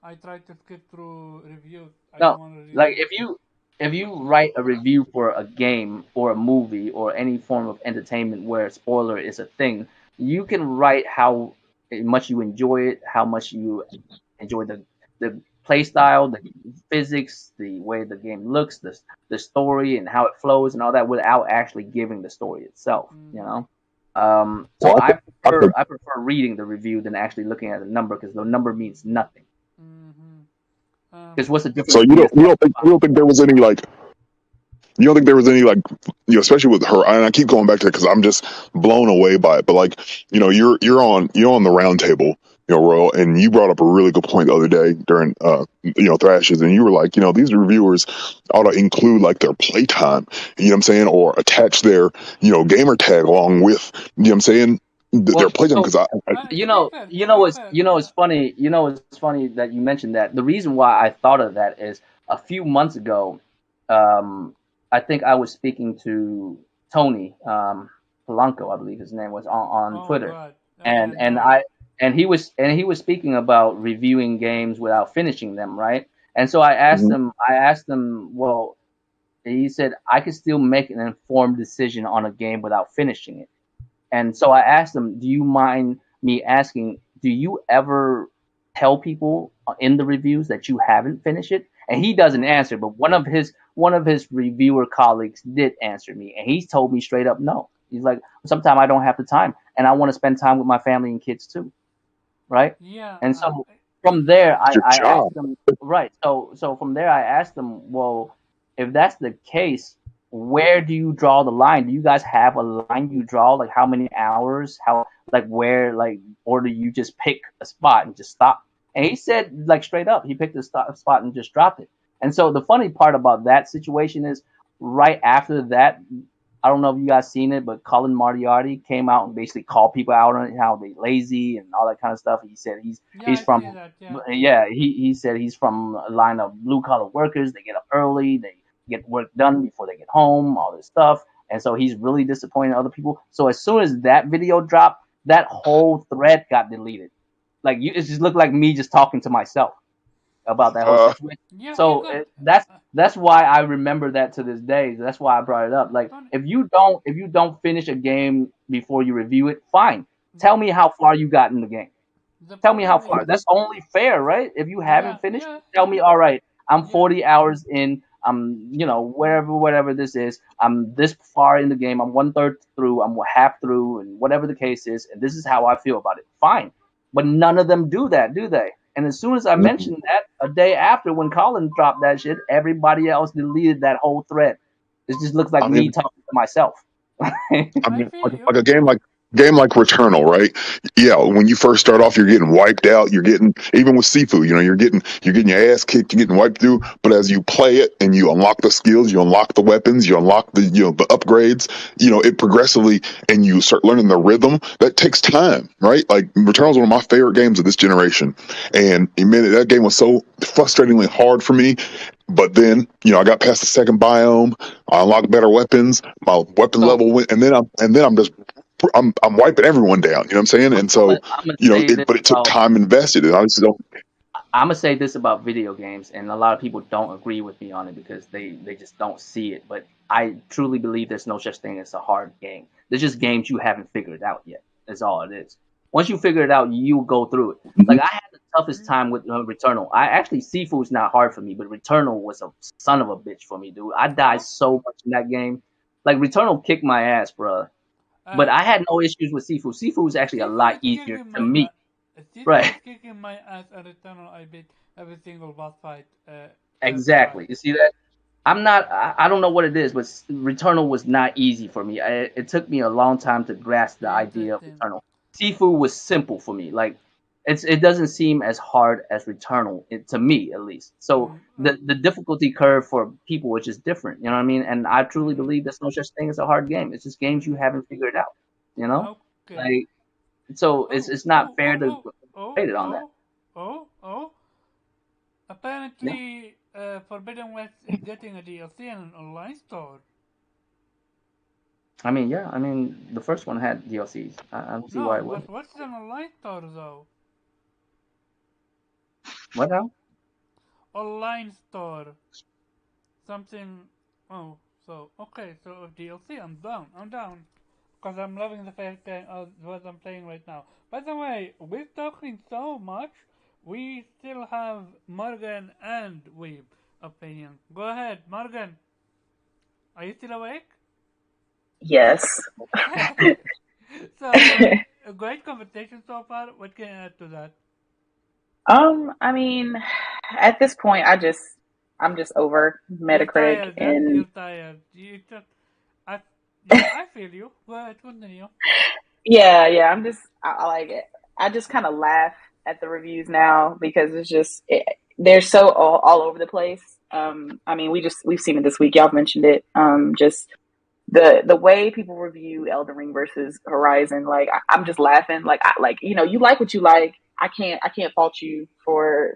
I try to skip through reviews. I No, don't want to read like, them. if you write a review for a game or a movie or any form of entertainment where spoiler is a thing, you can write how much you enjoy it, how much you enjoy the play style, the physics, the way the game looks, the story and how it flows and all that, without actually giving the story itself. So Well, I prefer reading the review than actually looking at the number, because the number means nothing. Because what's the difference? So you don't think there was any, like, you don't think there was any, like, especially with her, and I keep going back to it because I'm just blown away by it. But, like, you're on the round table, Royal, and you brought up a really good point the other day during, Thrashes, and you were like, these reviewers ought to include like their playtime, you know what I'm saying, or attach their, gamer tag along with, you know what I'm saying, their Well, playtime, so because To be fair, it's funny. It's funny that you mentioned that. The reason why I thought of that is a few months ago, um, I think I was speaking to Tony Polanco, I believe his name was on oh Twitter, god, and yeah, and no, I and he was speaking about reviewing games without finishing them, right? And so I asked him, well, he said I could still make an informed decision on a game without finishing it. And so I asked him, "Do you mind me asking? Do you ever tell people in the reviews that you haven't finished it?" And he doesn't oh, answer, but one of his reviewer colleagues did answer me, and he told me straight up, no. He's like, sometimes I don't have the time, and I want to spend time with my family and kids too, right? yeah, And so if from there, it's your I job. asked them, right. So from there, I asked them, well, if that's the case, where do you draw the line? Do you guys have a line you draw? Like how many hours? How like where like or do you just pick a spot and just stop? And he said like straight up, he picked a spot and just dropped it. And so the funny part about that situation is right after that, I don't know if you guys seen it, but Colin Moriarty came out and basically called people out on how they lazy and all that kind of stuff. He said yeah, he's I see from that, yeah, yeah, he said he's from a line of blue collar workers. They get up early, they get work done before they get home, all this stuff. And so he's really disappointed in other people. So as soon as that video dropped, that whole thread got deleted. Like it just looked like me just talking to myself about that whole Uh, situation. yeah. You So got that's why I remember that to this day. That's why I brought it up. Like Tony, if you don't finish a game before you review it, fine. the Tell me how far you got in the game. the Tell me how problem is, far. That's only fair, right? If you yeah, haven't finished yeah, it, tell me, all right, I'm yeah, 40 hours in. I'm, whatever this is. I'm this far in the game. I'm one third through. I'm half through, and whatever the case is. And this is how I feel about it. Fine. But none of them do that, do they? And as soon as I mentioned that, a day after when Colin dropped that shit, everybody else deleted that whole thread. It just looks like I me mean, talking to myself. I I mean, feel like you. a game like Returnal, right? Yeah, when you first start off, you're getting wiped out. You're getting, even with Sifu, you're getting your ass kicked. You're getting wiped through. But as you play it and you unlock the skills, you unlock the weapons, you unlock the upgrades. It progressively, and you start learning the rhythm. That takes time, right? Like Returnal is one of my favorite games of this generation, and man, that game was so frustratingly hard for me. But then, I got past the second biome. I unlocked better weapons. My weapon So level went, and then I'm wiping everyone down. You know what I'm saying? And I'm gonna so, I'm gonna say this but it took about time invested, and I just don't. I'm gonna say this about video games, and a lot of people don't agree with me on it because they just don't see it. But I truly believe there's no such thing as a hard game. There's just games you haven't figured out yet. That's all it is. Once you figure it out, you go through it. Mhm. Like I had the toughest time with Returnal. I actually Seafood's not hard for me, but Returnal was a son of a bitch for me, dude. I died Oh, so much in that game. Like Returnal kicked my ass, bro. But uh, I had no issues with Seafood. Seafood is actually a Sifu lot is easier kicking to my me, Sifu right? is kicking my ass at Eternal. I beat every single boss fight first try. Exactly. You see that? I'm not. I don't know what it is, but Returnal was not easy for me. It took me a long time to grasp the idea of Interesting. Returnal. Seafood was simple for me. Like it doesn't seem as hard as Returnal to me at least. So Mm, the difficulty curve for people is just different. You know what I mean? And I truly mm, believe there's no such thing as a hard game. It's just games you mm. haven't figured out. You know, Okay. like so Oh, it's not oh, fair oh, to oh, oh, rate it on that. oh, oh, oh. Yeah. Apparently, Forbidden West is getting a DLC and an online store. I mean, yeah. I mean, the first one had DLCs. I don't see why No, it but wouldn't. what's an online store though? What now? Online store. Something. Oh, so okay. So DLC, I'm down. I'm down. Because I'm loving the fact that what I'm playing right now. By the way, we're talking so much, we still have Morgan and Weeb opinion. Go ahead, Morgan. Are you still awake? Yes. So, a great conversation so far. What can you add to that? I mean, at this point, I'm just over You're Metacritic, tired, huh? and You're tired. You just, I, yeah, I feel you. Go ahead, continue. yeah, I'm just I like it. I just kind of laugh at the reviews now because it's just they're so all over the place. I mean, we've seen it this week. Y'all mentioned it. Just the way people review Elden Ring versus Horizon, like I'm just laughing. Like you like what you like. I can't fault you for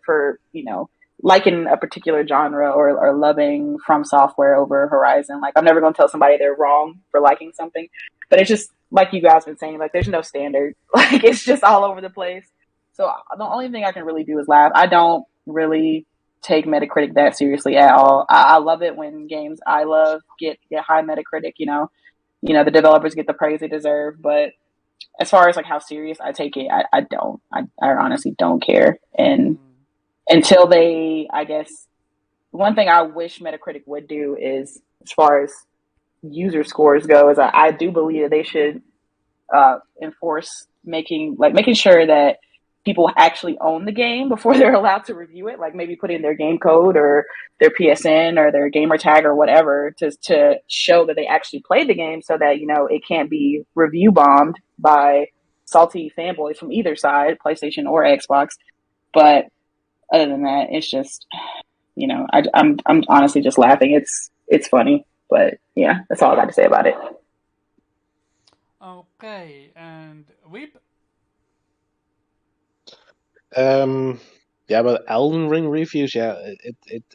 liking a particular genre or loving From Software over Horizon. Like I'm never gonna tell somebody they're wrong for liking something, but it's just like you guys been saying. Like there's no standard. Like it's just all over the place. So the only thing I can really do is laugh. I don't really take Metacritic that seriously at all. I love it when games I love get high Metacritic. The developers get the praise they deserve. But as far as like how serious I take it, I don't. I honestly don't care. And until they, I guess, one thing I wish Metacritic would do is, as far as user scores go, is I do believe that they should enforce making sure that people actually own the game before they're allowed to review it. Like maybe put in their game code or their PSN or their gamer tag or whatever to show that they actually played the game, so that it can't be review bombed by salty fanboys from either side, PlayStation or Xbox. But other than that, it's just I'm honestly just laughing. It's funny, but yeah, that's all I got to say about it. Okay, and Weep. Yeah, but Elden Ring reviews, yeah,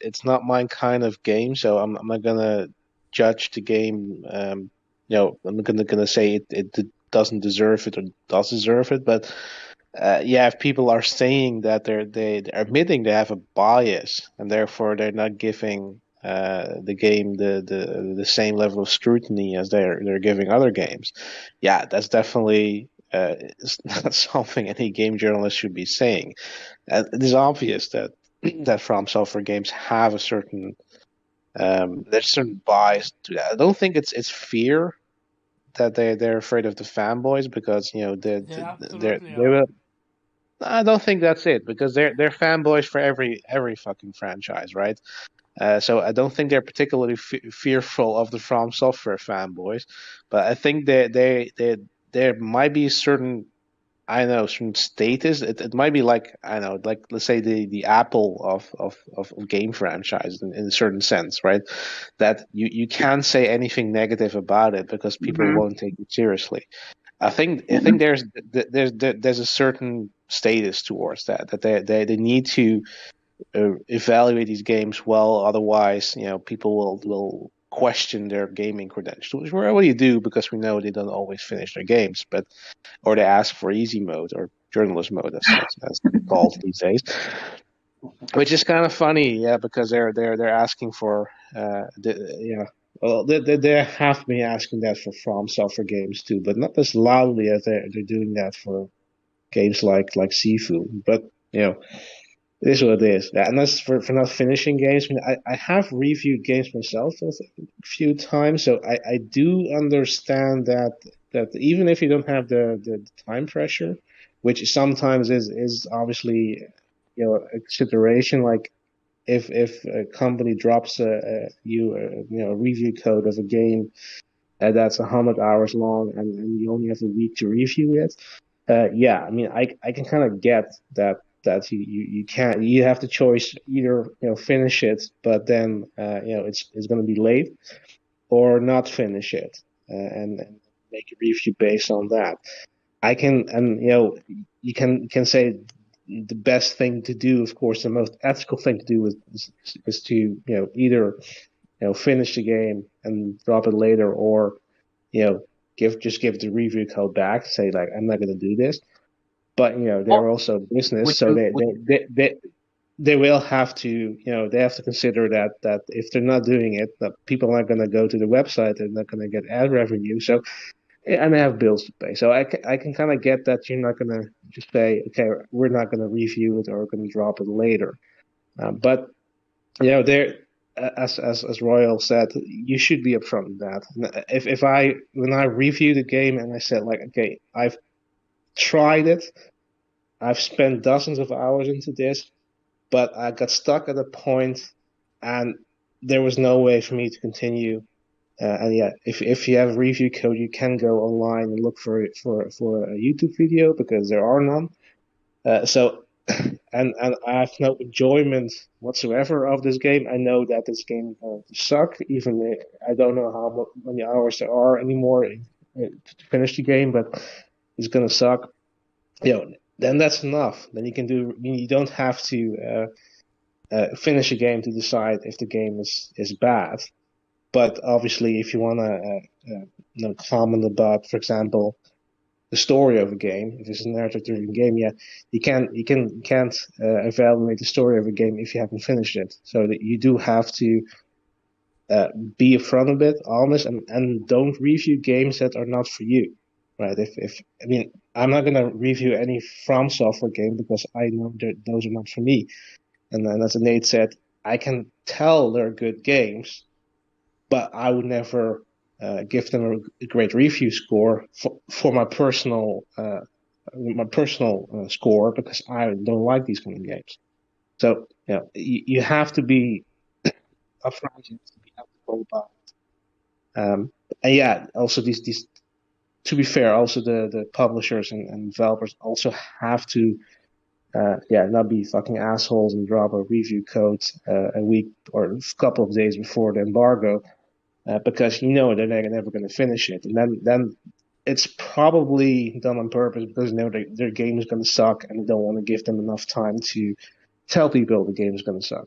it's not my kind of game, so I'm not gonna judge the game. I'm not gonna say it doesn't deserve it or does deserve it, but yeah, if people are saying that they're admitting they have a bias and therefore they're not giving the game the same level of scrutiny as they're giving other games, yeah, that's definitely it's not something any game journalist should be saying. It is obvious that that From Software games have a certain there's a certain bias to that. I don't think it's fear that they're afraid of the fanboys because They absolutely they are. will. I don't think that's it because they're fanboys for every fucking franchise, right? So I don't think they're particularly fearful of the From Software fanboys, but I think there might be a certain, I don't know, some status. It might be like, I don't know, like let's say the Apple of game franchises in a certain sense, right? That you can't say anything negative about it because people Mm-hmm. won't take it seriously. I think Yeah. there's a certain status towards that they need to evaluate these games well. Otherwise, people will question their gaming credentials, which we already do because we know they don't always finish their games, but or they ask for easy mode or journalist mode as it's called these days, which is kind of funny, yeah, because they're asking for yeah. Well, they have been asking that for From Software games too, but not as loudly as they're doing that for games like Sifu. But it is what it is. Yeah, and that's for not finishing games. I mean, I have reviewed games myself a few times, so I do understand that even if you don't have the time pressure, which sometimes is obviously a consideration. Like if a company drops a review code of a game that's 100 hours long and you only have a week to review it. Yeah, I mean, I can kind of get that you can't, you have the choice either finish it, but then it's going to be late, or not finish it and make a review based on that. I can, and you can say the best thing to do, of course, the most ethical thing to do is to either finish the game and drop it later, or give the review code back, say like I'm not going to do this. But they're Well, also business, would so you they will have to they have to consider that if they're not doing it, that people aren't going to go to the website, they're not going to get ad revenue. So and they have bills to pay. So I can kind of get that you're not going to just say, okay, we're not going to review it or we're going to drop it later. But there, as Royal said, you should be upfront with that. If I when I review the game and I said like, okay, I've tried it, I've spent dozens of hours into this, but I got stuck at a point, and there was no way for me to continue. And yeah, if you have a review code, you can go online and look for a YouTube video because there are none. So and I have no enjoyment whatsoever of this game. I know that this game is going to suck, even if I don't know how many hours there are anymore to finish the game, but it's going to suck. Then that's enough. Then you can do. You don't have to finish a game to decide if the game is bad. But obviously, if you want to comment about, for example, the story of a game, if it's a narrative-driven game, yeah, you can't evaluate the story of a game if you haven't finished it. So that you do have to be upfront a bit, honest, and don't review games that are not for you, right? If I mean, I'm not gonna review any From Software game because I know that those are not for me. And then, as Nate said, I can tell they're good games, but I would never give them a great review score for my personal score because I don't like these kind of games. So you have to be upfront, you have to be ethical about it. And yeah, also these to be fair, also the publishers and developers also have to not be fucking assholes and drop a review code a week or a couple of days before the embargo, because they're never going to finish it, and then it's probably done on purpose because they know their game is going to suck and they don't want to give them enough time to tell people the game is going to suck.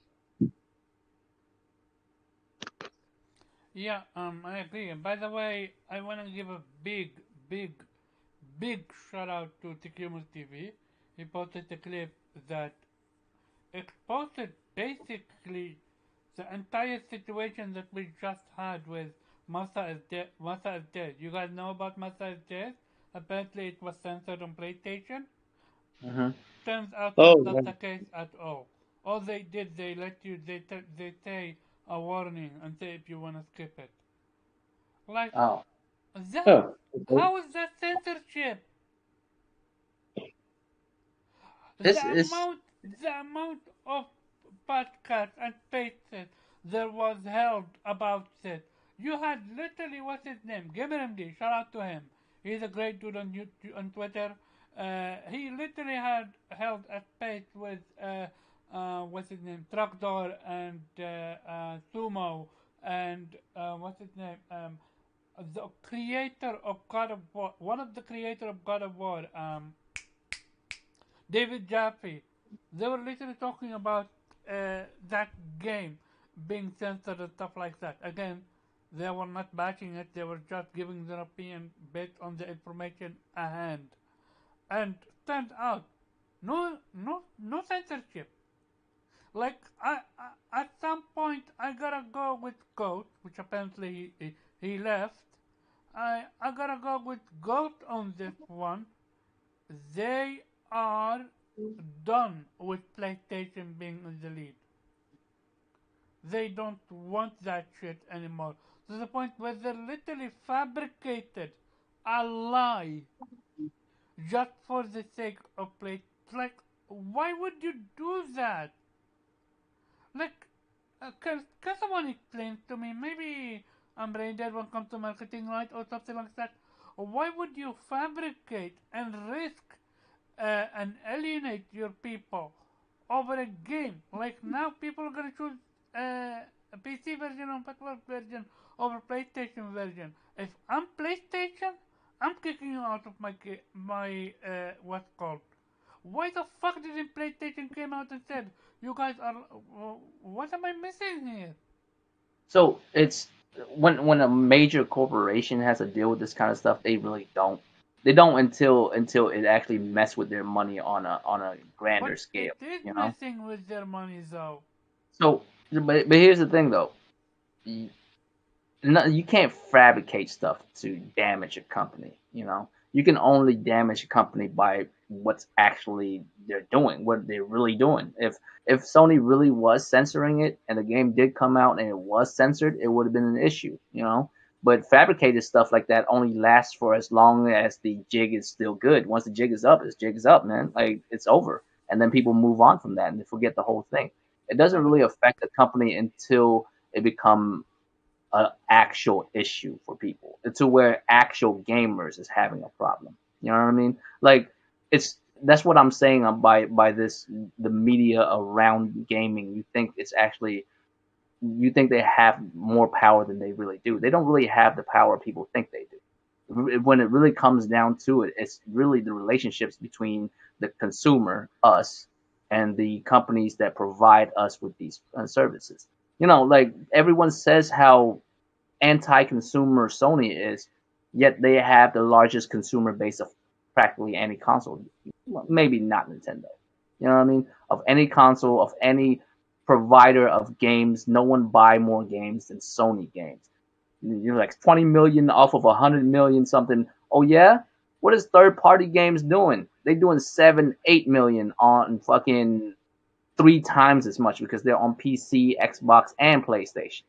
Yeah, I agree. And by the way, I want to give a big, big shout out to Tequila TV. He posted a clip that exposed basically the entire situation that we just had with Masa is dead. Masa is dead. You guys know about Masa is dead? Apparently, it was censored on PlayStation. Hmm. Turns out that's Oh, not yeah. the case at all. All they did, they let you, they say a warning and say if you wanna skip it. Like Oh, that. Oh, okay. How is that censorship? it's The it's amount, the amount of podcasts and spaces there was held about it. You had literally what's his name? Gamer MD. Shout out to him. He's a great dude on YouTube, on Twitter. He literally had held a space with what's his name? Trapdoor and Sumo and what's his name? The creator of God of War. One of the creator of God of War. David Jaffe. They were literally talking about that game being censored and stuff like that. Again, they were not bashing it, they were just giving their opinion based on the information at hand. And turned out, no censorship. Like, at some point, I gotta go with Goat, which apparently he left. I gotta go with Goat on this one. They are done with PlayStation being in the lead. They don't want that shit anymore. To the point where they literally fabricated a lie just for the sake of play. Like, why would you do that? Like, can someone explain to me? Maybe I'm brain dead when it comes to marketing, right, or something like that. Why would you fabricate and risk and alienate your people over a game? Like now, people are gonna choose a PC version or Xbox version over PlayStation version. If I'm PlayStation, I'm kicking you out of my what's called. Why the fuck didn't PlayStation came out and said you guys are? What am I missing here? so it's when a major corporation has to deal with this kind of stuff, they really don't. They don't until it actually mess with their money on a But grander it scale. is You know. messing with their money though. So, but here's the thing though. No, you can't fabricate stuff to damage a company. You can only damage a company by what's actually they're doing, what they're really doing. If Sony really was censoring it and the game did come out and it was censored, it would have been an issue. But fabricated stuff like that only lasts for as long as the jig is still good. Once the jig is up, it's jig is up, man. Like it's over, and then people move on from that and they forget the whole thing. It doesn't Yeah, but really affect the company until it become an actual issue for people to where actual gamers is having a problem. You know what I mean? Like it's that's what I'm saying by this the media around gaming. You think they have more power than they really do. They don't really have the power people think they do. When it really comes down to it, it's really the relationships between the consumer, us, and the companies that provide us with these services. Like everyone says how anti-consumer Sony is, yet they have the largest consumer base of practically any console. Well, maybe not Nintendo. You know what I mean? Of any console, of any provider of games, no one buy more games than Sony games. You're like 20 million off of 100 million something. Oh yeah? What is third party games doing? They doing 7, 8 million on fucking three times as much because they're on PC, Xbox, and PlayStation.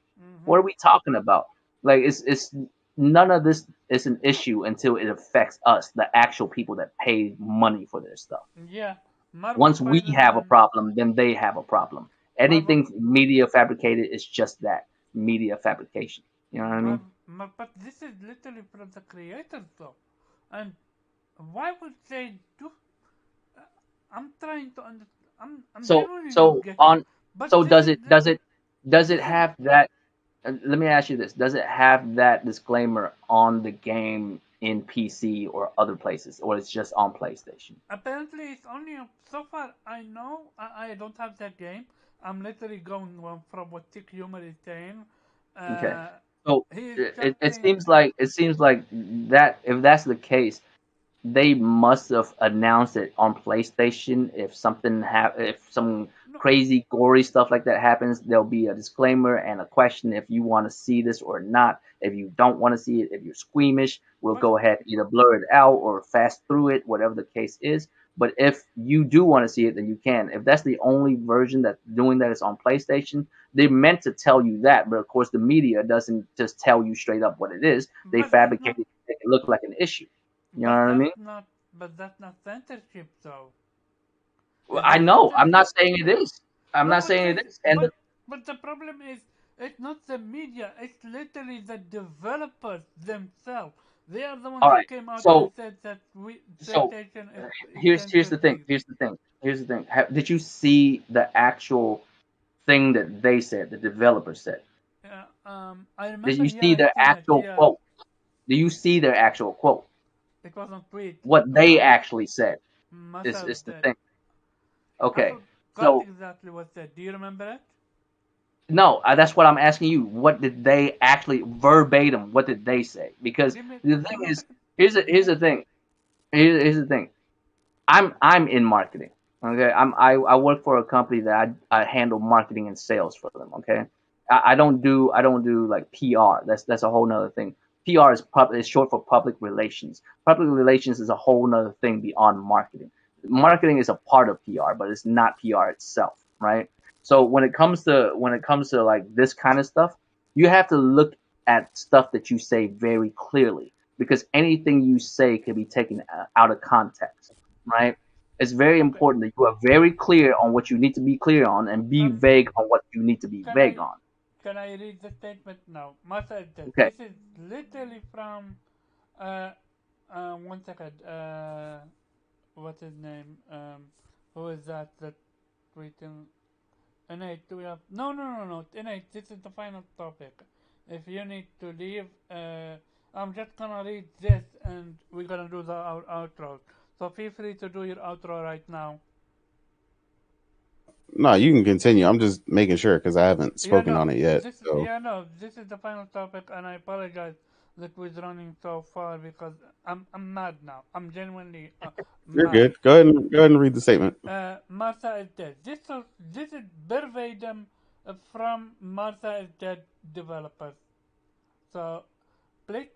What Mm-hmm. are we talking about? Like it's none of this is an issue until it affects us, the actual people that pay money for this stuff. Yeah, Marvel Once we have a Spider-Man. problem, then they have a problem. Marvel, Anything media fabricated is just that media fabrication. You know what I mean? But this is literally from the creators, though. And why would they do? Uh, I'm trying to understand. I'm So genuinely not so getting. on But so this does is it does it does it this is have that let me ask you this. Does it have that disclaimer on the game in PC or other places, or it's just on PlayStation? apparently it's only so far I know. I don't have that game. I'm literally going from what Tick Humor is saying. Okay. Uh, So he is it chatting. seems like that if that's the case, they must have announced it on PlayStation. If some No, crazy gory stuff like that happens, there'll be a disclaimer and a question if you want to see this or not. If you don't want to see it, if you're squeamish, we'll but go ahead and either blur it out or fast through it, whatever the case is. But if you do want to see it, then you can. If that's the only version that's doing that is on PlayStation, they meant to tell you that, but of course the media doesn't just tell you straight up what it is. They but that's fabricate not. it to make it look like an issue. You know what But I that's mean? not. But that's not censorship, though. Well, Is I it know. I'm censorship? not saying it is. I'm No, not saying it is. but the problem is it's not the media. It's literally the developers themselves. They are the ones All that right. came out and So said that we so PlayStation is here's the censored thing. these. Here's the thing. Did you see the actual thing that they said? The developer said. I Did remember. you Yeah, see I their seen it. actual Yeah, quote? Do you see their actual quote? it was on tweet. What they actually said Massa is the said. thing. I Okay. forgot So exactly what said. Do you remember it? no, that's what I'm asking you. What did they actually verbatim? What did they say? Because the Give thing me a is, second. Give here's me. the thing. Here's the thing. I'm in marketing. Okay, I work for a company that I handle marketing and sales for them. Okay, I don't do like PR. That's a whole nother thing. PR is short for public relations. Public relations is a whole nother thing beyond marketing. Marketing is a part of PR, but it's not PR itself, right? So when it comes to like this kind of stuff, you have to look at stuff that you say very clearly because anything you say can be taken out of context, right? It's very Okay. important that you are very clear on what you need to be clear on and be Um. vague on what you need to be Can vague I on. can I read the statement now? Massa said Okay. this is literally from uh 1 second. What's his name? Who is that tweeting? Innate, do we have? No. Innate, this is the final topic. If you need to leave, I'm just gonna read this and we're gonna do our outro. So feel free to do your outro right now. No, you can continue. I'm just making sure because I haven't Yeah, spoken no, on it yet. So no, this is the final topic, and I apologize that we're running so far because I'm mad now. I'm genuinely you're mad. good. Go ahead and read the statement. Martha is dead. This is verbatim from Martha is dead developers. So,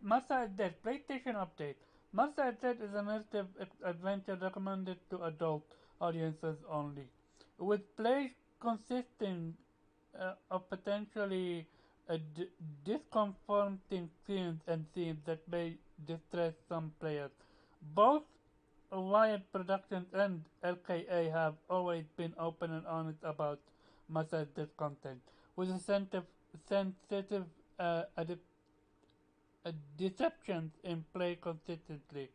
Martha is dead. PlayStation update. Martha is dead is a narrative adventure recommended to adult audiences only, with play consisting of potentially discomforting scenes and themes that may distress some players. Both Wired Productions and LKA have always been open and honest about Masa's content, with sensitive uh, adip- deceptions in play consistently.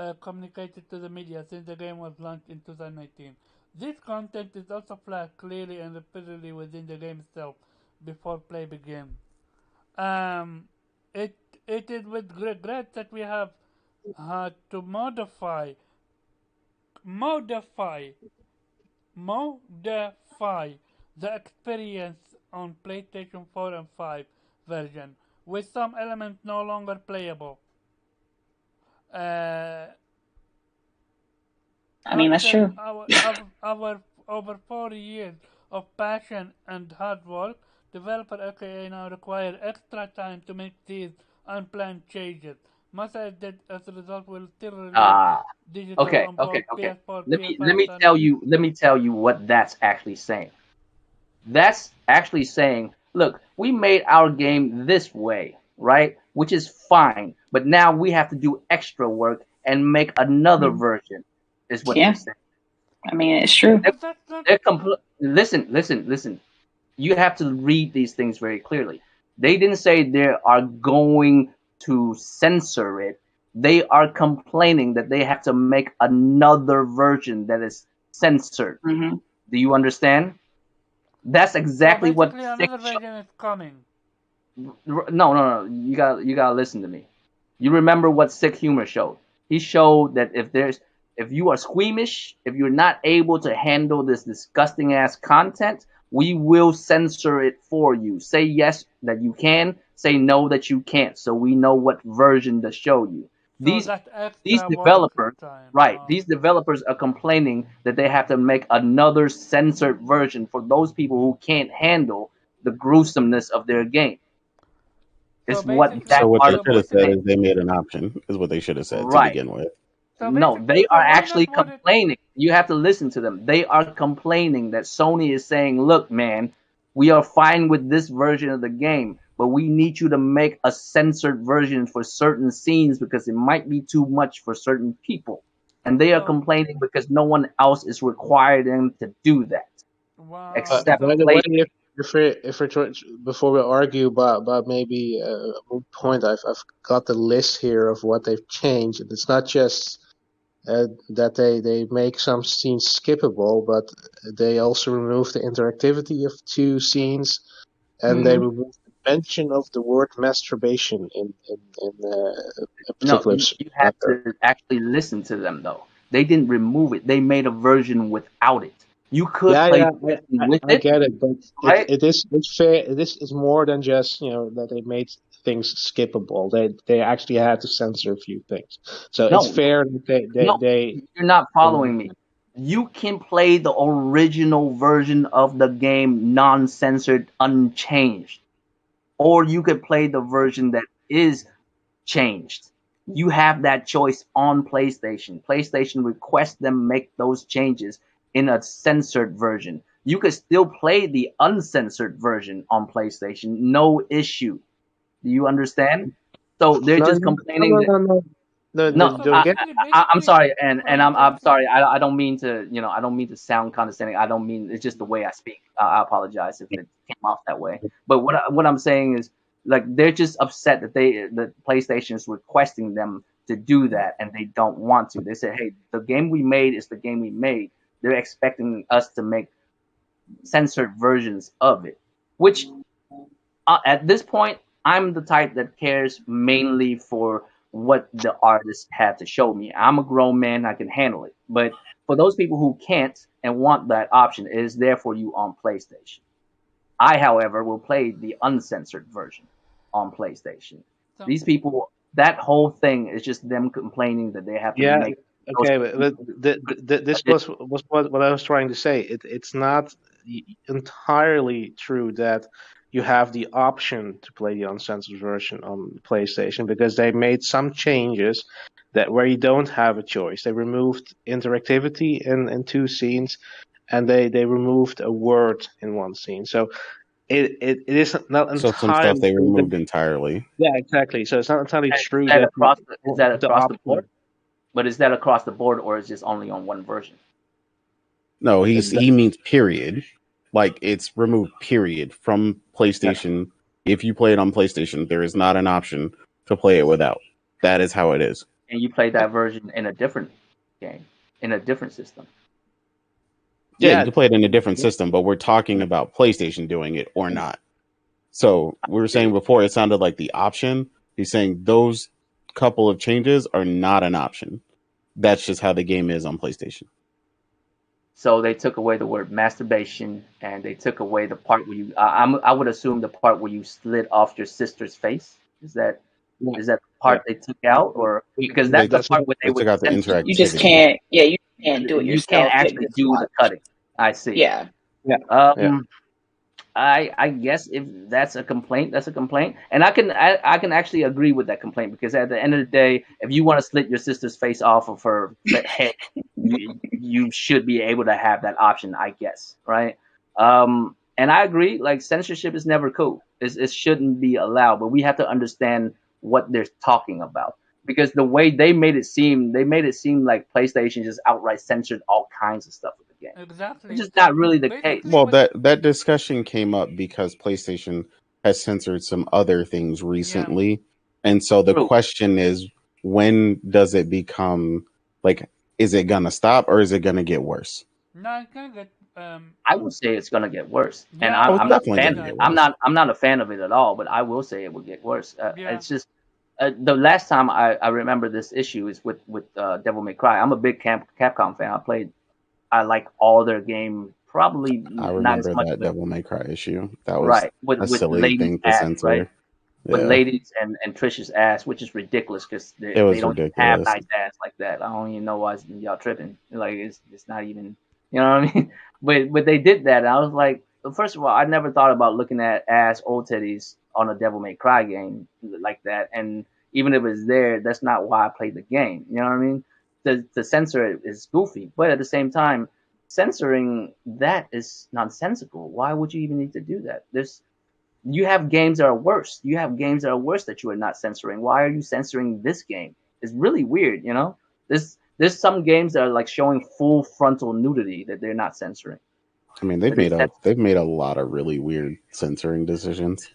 communicated to the media since the game was launched in 2019. This content is also flagged clearly and repeatedly within the game itself before play begins. Um, it it is with regret that we have had to modify, modify the experience on PlayStation 4 and 5 version, with some elements no longer playable. Uh, I mean, that's After true. our over 4 years of passion and hard work, developer aka now require extra time to make these unplanned changes. Must that as a result will still release Ah, digital okay, on both okay, okay. PS4, Let PS5, me Sony. tell you what that's actually saying. That's actually saying, look, we made our game this way, right? Which is fine, but now we have to do extra work and make another Mhm. version. Is what they're Yeah, saying. I mean, it's true. But that's not. They're Listen, listen. You have to read these things very clearly. They didn't say they are going to censor it. They are complaining that they have to make another version that is censored. Hmm. Do you understand? That's So exactly what basically, another version is coming. no. You gotta listen to me. You remember what Sick Humor showed? He showed that if you are squeamish, if you're not able to handle this disgusting ass content, we will censor it for you. Say yes that you can, say no that you can't, so we know what version to show you. So These that's these extra work developers, time. right? These developers are complaining that they have to make another censored version for those people who can't handle the gruesomeness of their game. So Is what that So basically, what they so article should have is said saying. basically, is they made an option, is what they should have said to Right. begin with. No, they so are why actually not what it? complaining. You have to listen to them. They are complaining that Sony is saying, look, man, we are fine with this version of the game, but we need you to make a censored version for certain scenes because it might be too much for certain people. And they are So complaining because no one else is requiring them to do that wow. except By So the way, PlayStation. if we're before we argue about maybe a moot point, I've got the list here of what they've changed. And it's not just that they make some scenes skippable, but they also remove the interactivity of two scenes, and they Hmm. remove the mention of the word masturbation in a No, particular you have chapter. to actually listen to them though. They didn't remove it. They made a version without it. You could Yeah, play yeah, the version with I it, get it, but right? it's fair. This is more than just that they made things skippable. They actually had to censor a few things, so it's No, fair that no, you're not following me. You can play the original version of the game non-censored, unchanged, or you could play the version that is changed. You have that choice on PlayStation. PlayStation requests them make those changes in a censored version. You could still play the uncensored version on PlayStation, no issue. Do you understand? So they're No, just no, complaining that no. No, no. no, So don't get. I'm basically, sorry, and from I'm basically. sorry. I don't mean to, I don't mean to sound condescending. I don't mean it's just the way I speak. I apologize if it came off that way. But what I'm saying is, like, they're just upset that the PlayStation is requesting them to do that, and they don't want to. They said, hey, the game we made is the game we made. They're expecting us to make censored versions of it, which at this point, I'm the type that cares mainly for what the artist had to show me. I'm a grown man, I can handle it. But for those people who can't and want that option, it is there for you on PlayStation. I, however, will play the uncensored version on PlayStation. So These people, that whole thing is just them complaining that they have to Yeah, make those. okay, but this was what I was trying to say. It's not entirely true that you have the option to play the uncensored version on PlayStation because they made some changes that where you don't have a choice. They removed interactivity in two scenes, and they removed a word in one scene. So it is not So some stuff entirely they true that, removed entirely. yeah, exactly. So it's not entirely Is true that that you across is that have the across the board? option. But is that across the board, or is just only on one version? No, he means period. Like it's removed period from PlayStation. If you play it on PlayStation, there is not an option to play it without. That is how it is. and you play that version in a different game, in a different system. Yeah, you Yeah, can play it in a different system, but we're talking about PlayStation doing it or not. So we were saying before it sounded like the option. He's saying those couple of changes are not an option. That's just how the game is on PlayStation. So they took away the word masturbation, and they took away the part where you. I would assume the part where you slit off your sister's face. Is that yeah, is that the yeah. part they took out, or because They that's the That's part where they they would took out the censor. You just interactivity. can't. Yeah, you can't do it You can't yourself. It actually gets do the watched. cutting. I see. Yeah. yeah, yeah. Um, I guess if that's a complaint, that's a complaint, and I can actually agree with that complaint because at the end of the day, if you want to slit your sister's face off of her head, you should be able to have that option, I guess, right? And I agree, like censorship is never cool. It shouldn't be allowed, but we have to understand what they're talking about because the way they made it seem like PlayStation just outright censored all kinds of stuff with the game, which Exactly. is So not really the case. basically, Well, what? that discussion came up because PlayStation has censored some other things Yeah. recently, and so the True. question is, when does it become like, is it gonna stop or is it gonna get worse? No, I can get. I would say it's gonna get worse, and Yeah, I Oh, was it's I'm not gonna a definitely say fan gonna of it. that. get worse. I'm not a fan of it at all, but I will say it will get worse. Yeah. It's just the last time I remember this issue is with Devil May Cry. I'm a big Capcom fan. I like all their game, probably I not as remember much that with Devil May Cry issue. That was right a with silly Ladies thing to Ass, right? censor. With Yeah, Ladies and Trish's ass, which is ridiculous because it they was don't even have ridiculous. nice ass like that. I don't even know why y'all tripping. Like it's not even, you know what I mean? But they did that, and I was like, first of all, I never thought about looking at ass old titties on a Devil May Cry game like that. And even if it's there, that's not why I played the game. You know what I mean? The censor it is goofy, but at the same time, censoring that is nonsensical. Why would you even need to do that? You have games that are worse. You have games that are worse that you are not censoring. Why are you censoring this game? It's really weird, you know. There's some games that are like showing full frontal nudity that they're not censoring. I mean, But they censor. they've made a lot of really weird censoring decisions.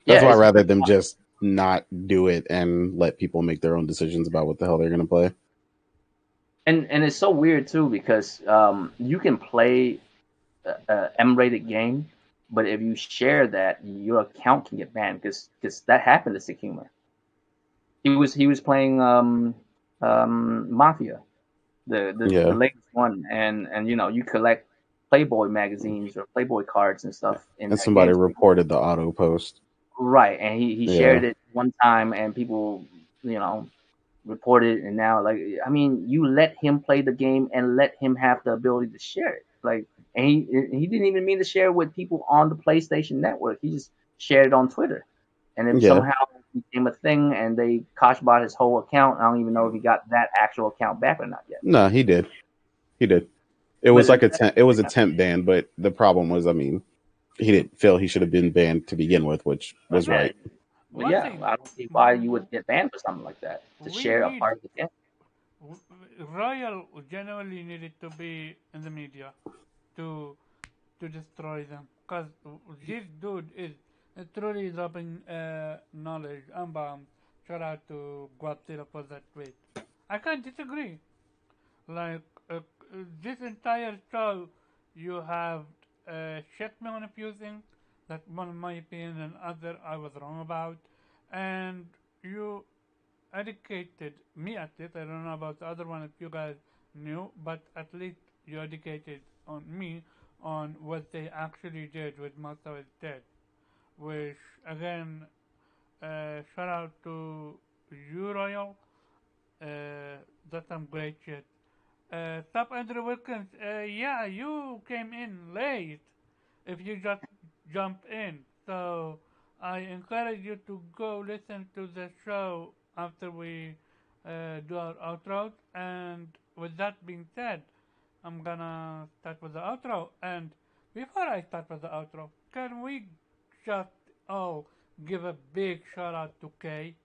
Yeah, That's why it's rather than just not do it and let people make their own decisions about what the hell they're gonna play. and it's so weird too because you can play a M-rated game, but if you share that, your account can get banned because that happened to Sick Humor. He was playing Mafia, the Yeah, latest one, and you collect Playboy magazines or Playboy cards and stuff in and that somebody game. reported the auto post. Right, and he Yeah, shared it one time, and people you know reported, and now like I mean, you let him play the game and let him have the ability to share it, like, and he didn't even mean to share it with people on the PlayStation Network. He just shared it on Twitter, and it yeah. somehow became a thing, and they kosh bought his whole account. I don't even know if he got that actual account back or not yet. No, he did. He did. It But was like it was a temp ban, but the problem was, I mean, he didn't feel he should have been banned to begin with, which was yeah, right. but One yeah, thing I don't see why you would get banned for something like that to we share a need, part of the game. Royal genuinely needed to be in the media to destroy them because this dude is truly dropping knowledge and bombs. Shout out to Guaptira for that tweet. I can't disagree. Like this entire show, you have shit me on a few things that one of my opinion and other I was wrong about, and you educated me at least. I don't know about the other one if you guys knew, but at least you educated on me on what they actually did with most of his dead. Which again, shout out to you, Royal. That's some great shit. Top Andrew Wilkins, yeah, you came in late if you just jump in. So I encourage you to go listen to the show after we do our outro. And with that being said, I'm gonna start with the outro. And before I start with the outro, can we just all give a big shout out to Kay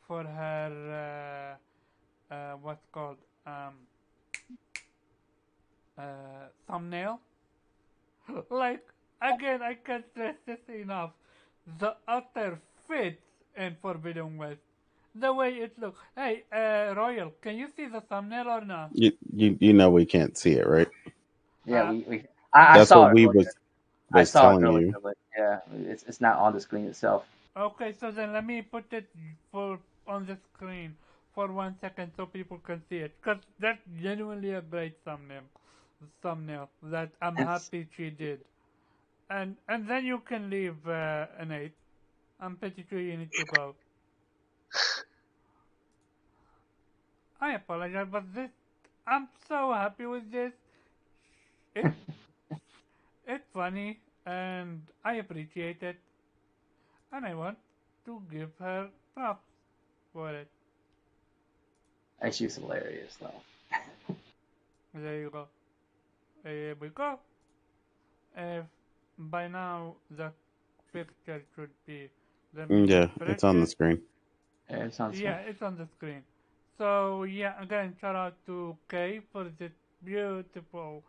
for her what's called thumbnail? Like again, I can't stress this enough. The utter fit in Forbidden West. the way it looks. Hey, Royal, can you see the thumbnail or not? You know we can't see it, right? Yeah, Uh, I That's saw what it we earlier. I was saw it telling earlier, you. but yeah, it's not on the screen itself. okay, so then let me put it for on the screen for 1 second so people can see it, because that's genuinely a great thumbnail that I'm It's happy she did. And then you can leave an 8. I'm pretty sure you need to go. I apologize, but this I'm so happy with this. It it's funny and I appreciate it, and I want to give her props for it. she's hilarious though. There you go. Here we go. If by now the picture should be, let me Yeah, refresh it's on the it. screen. Yeah, it sounds Yeah, fun. it's on the screen. So yeah, again, shout out to Kay for this beautiful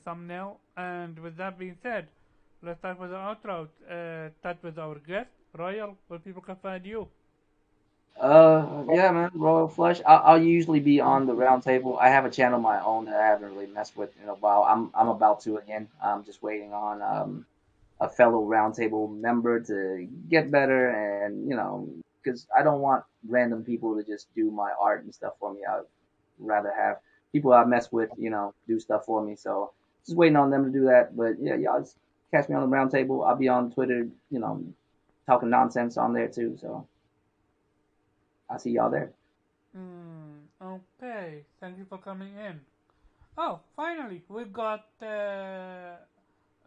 thumbnail. And with that being said, let's start with the outro. Start with our guest, Royal, where people can find you. Yeah, man, Royal Flush. I'll usually be on the round table. I have a channel of my own that I haven't really messed with in a while. I'm about to again. I'm just waiting on a fellow roundtable member to get better, and because I don't want random people to just do my art and stuff for me. I'd rather have people I mess with, do stuff for me. So just waiting on them to do that. But yeah, y'all just catch me on the roundtable. I'll be on Twitter, talking nonsense on there too. So I'll see y'all there. Okay, thank you for coming in. Oh, finally, we got the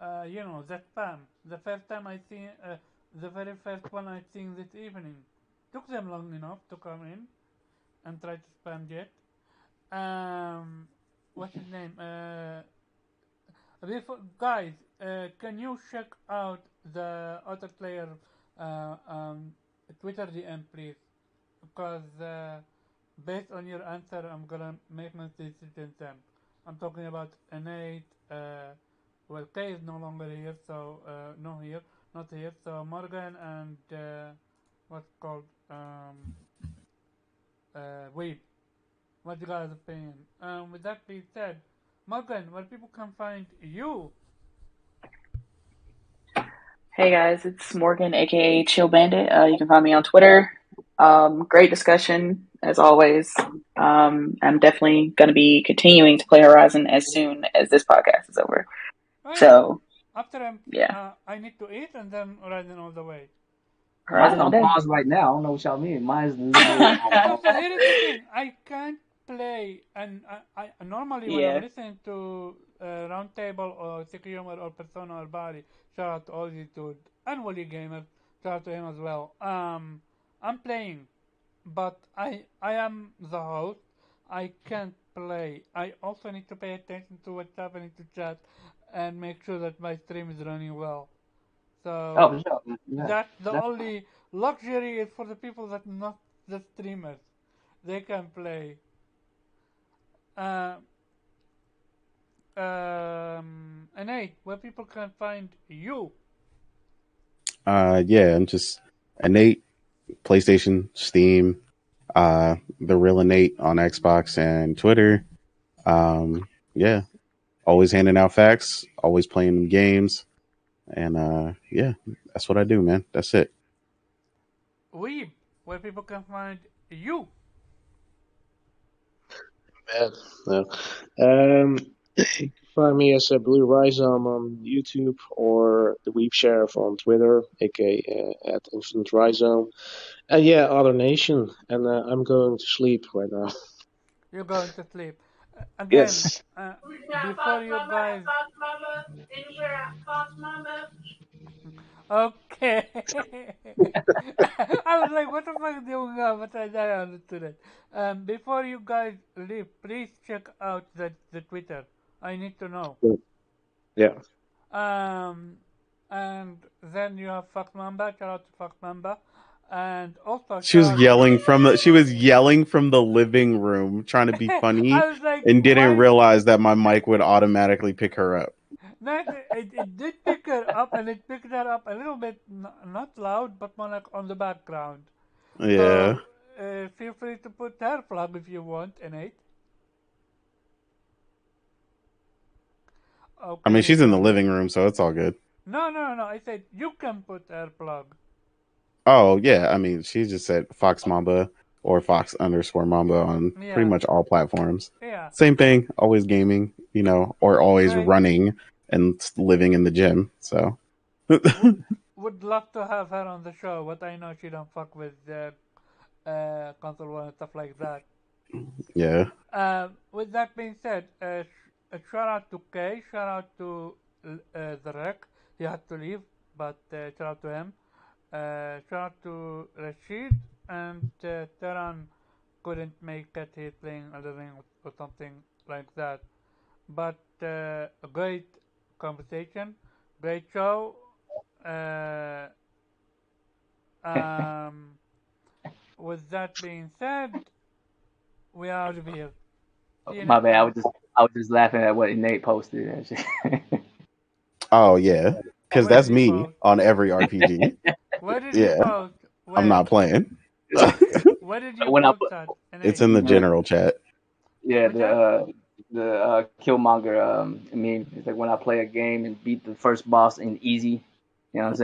spam. The first time I see, the very first one I seen this evening. Took them long enough to come in and try to spam it. What's his name? Guys, can you check out the other player Twitter DM, please? Because based on your answer, I'm gonna make my decision then. I'm talking about innate. Well, Kay is no longer here, so no here, not here. So Morgan and what's called Wade. What you guys' opinion? With that being said, Morgan, where people can find you? Hey guys, it's Morgan, aka Chill Bandit. You can find me on Twitter. Great discussion as always. I'm definitely going to be continuing to play Horizon as soon as this podcast is over. Oh yeah. So After yeah, I need to eat and then riding all the way. Mine's Horizon all on day. pause right now. I don't know what y'all mean. Mine's literally on So pause. here is the thing. I can't play, and I normally when I'm Yeah. listening to Roundtable or Security or Persona or Body, shout out to all these dudes and Wally Gamer, shout out to him as well. I'm playing, but I am the host. I can't play. I also need to pay attention to what's happening to chat and make sure that my stream is running well. Oh, So for sure. Yeah, that's the that's only luxury is for the people that not the streamers. They can play. Uh, Nate, where people can find you. Yeah, I'm just innate PlayStation, Steam, the real innate on Xbox and Twitter. Yeah, always handing out facts, always playing games, and yeah, that's what I do, man. That's it. Weeb, where people can find you. Bad. No. You can find me as a Blue Rhizome on YouTube or the Weep Sheriff on Twitter, aka at Infinite Rhizome. And yeah, Other Nation. And I'm going to sleep right now. You're going to sleep. Again, Yes. before you guys. Okay. I was like, what the fuck is going on? But I understood it. Before you guys leave, please check out the Twitter. I need to know. Yeah. Um, and then you have Fuck Mamba. Shout out to Fuck Mamba. And also She shout was out to. yelling from the living room trying to be funny I was like, and didn't why? realize that my mic would automatically pick her up. Not, it did pick her up, and it picked her up a little bit, not loud, but more like on the background. Yeah. So feel free to put hair plug if you want, Nate. I mean, Okay, she's in the so living room, so it's all good. no, no, no. I said you can put hair plug. Oh yeah, I mean, she just said Fox Mamba or Fox_Mamba on pretty Yeah, much all platforms. yeah. Same thing, always gaming, or always Great. running and living in the gym. So Would love to have her on the show, but I know she don't fuck with console war and stuff like that. yeah. With that being said, shout out to Kay, shout out to the Rec. He had to leave, but shout out to him. Shout out to Rashid and Tehran couldn't make it. He's playing Elden Ring or something like that. But a great conversation, great show. Uh, um, with that being said, we are out of here. See you My next bad. time. I was just laughing at what Nate posted. And shit. Oh yeah, because What did that's he me post? on every RPG. What did he Yeah, post? I'm Where? not playing. Where did you when I post put that? It's Nate? in the general chat. yeah What's that? the Killmonger meme. It's like when I play a game and beat the first boss in easy. You know what I'm saying?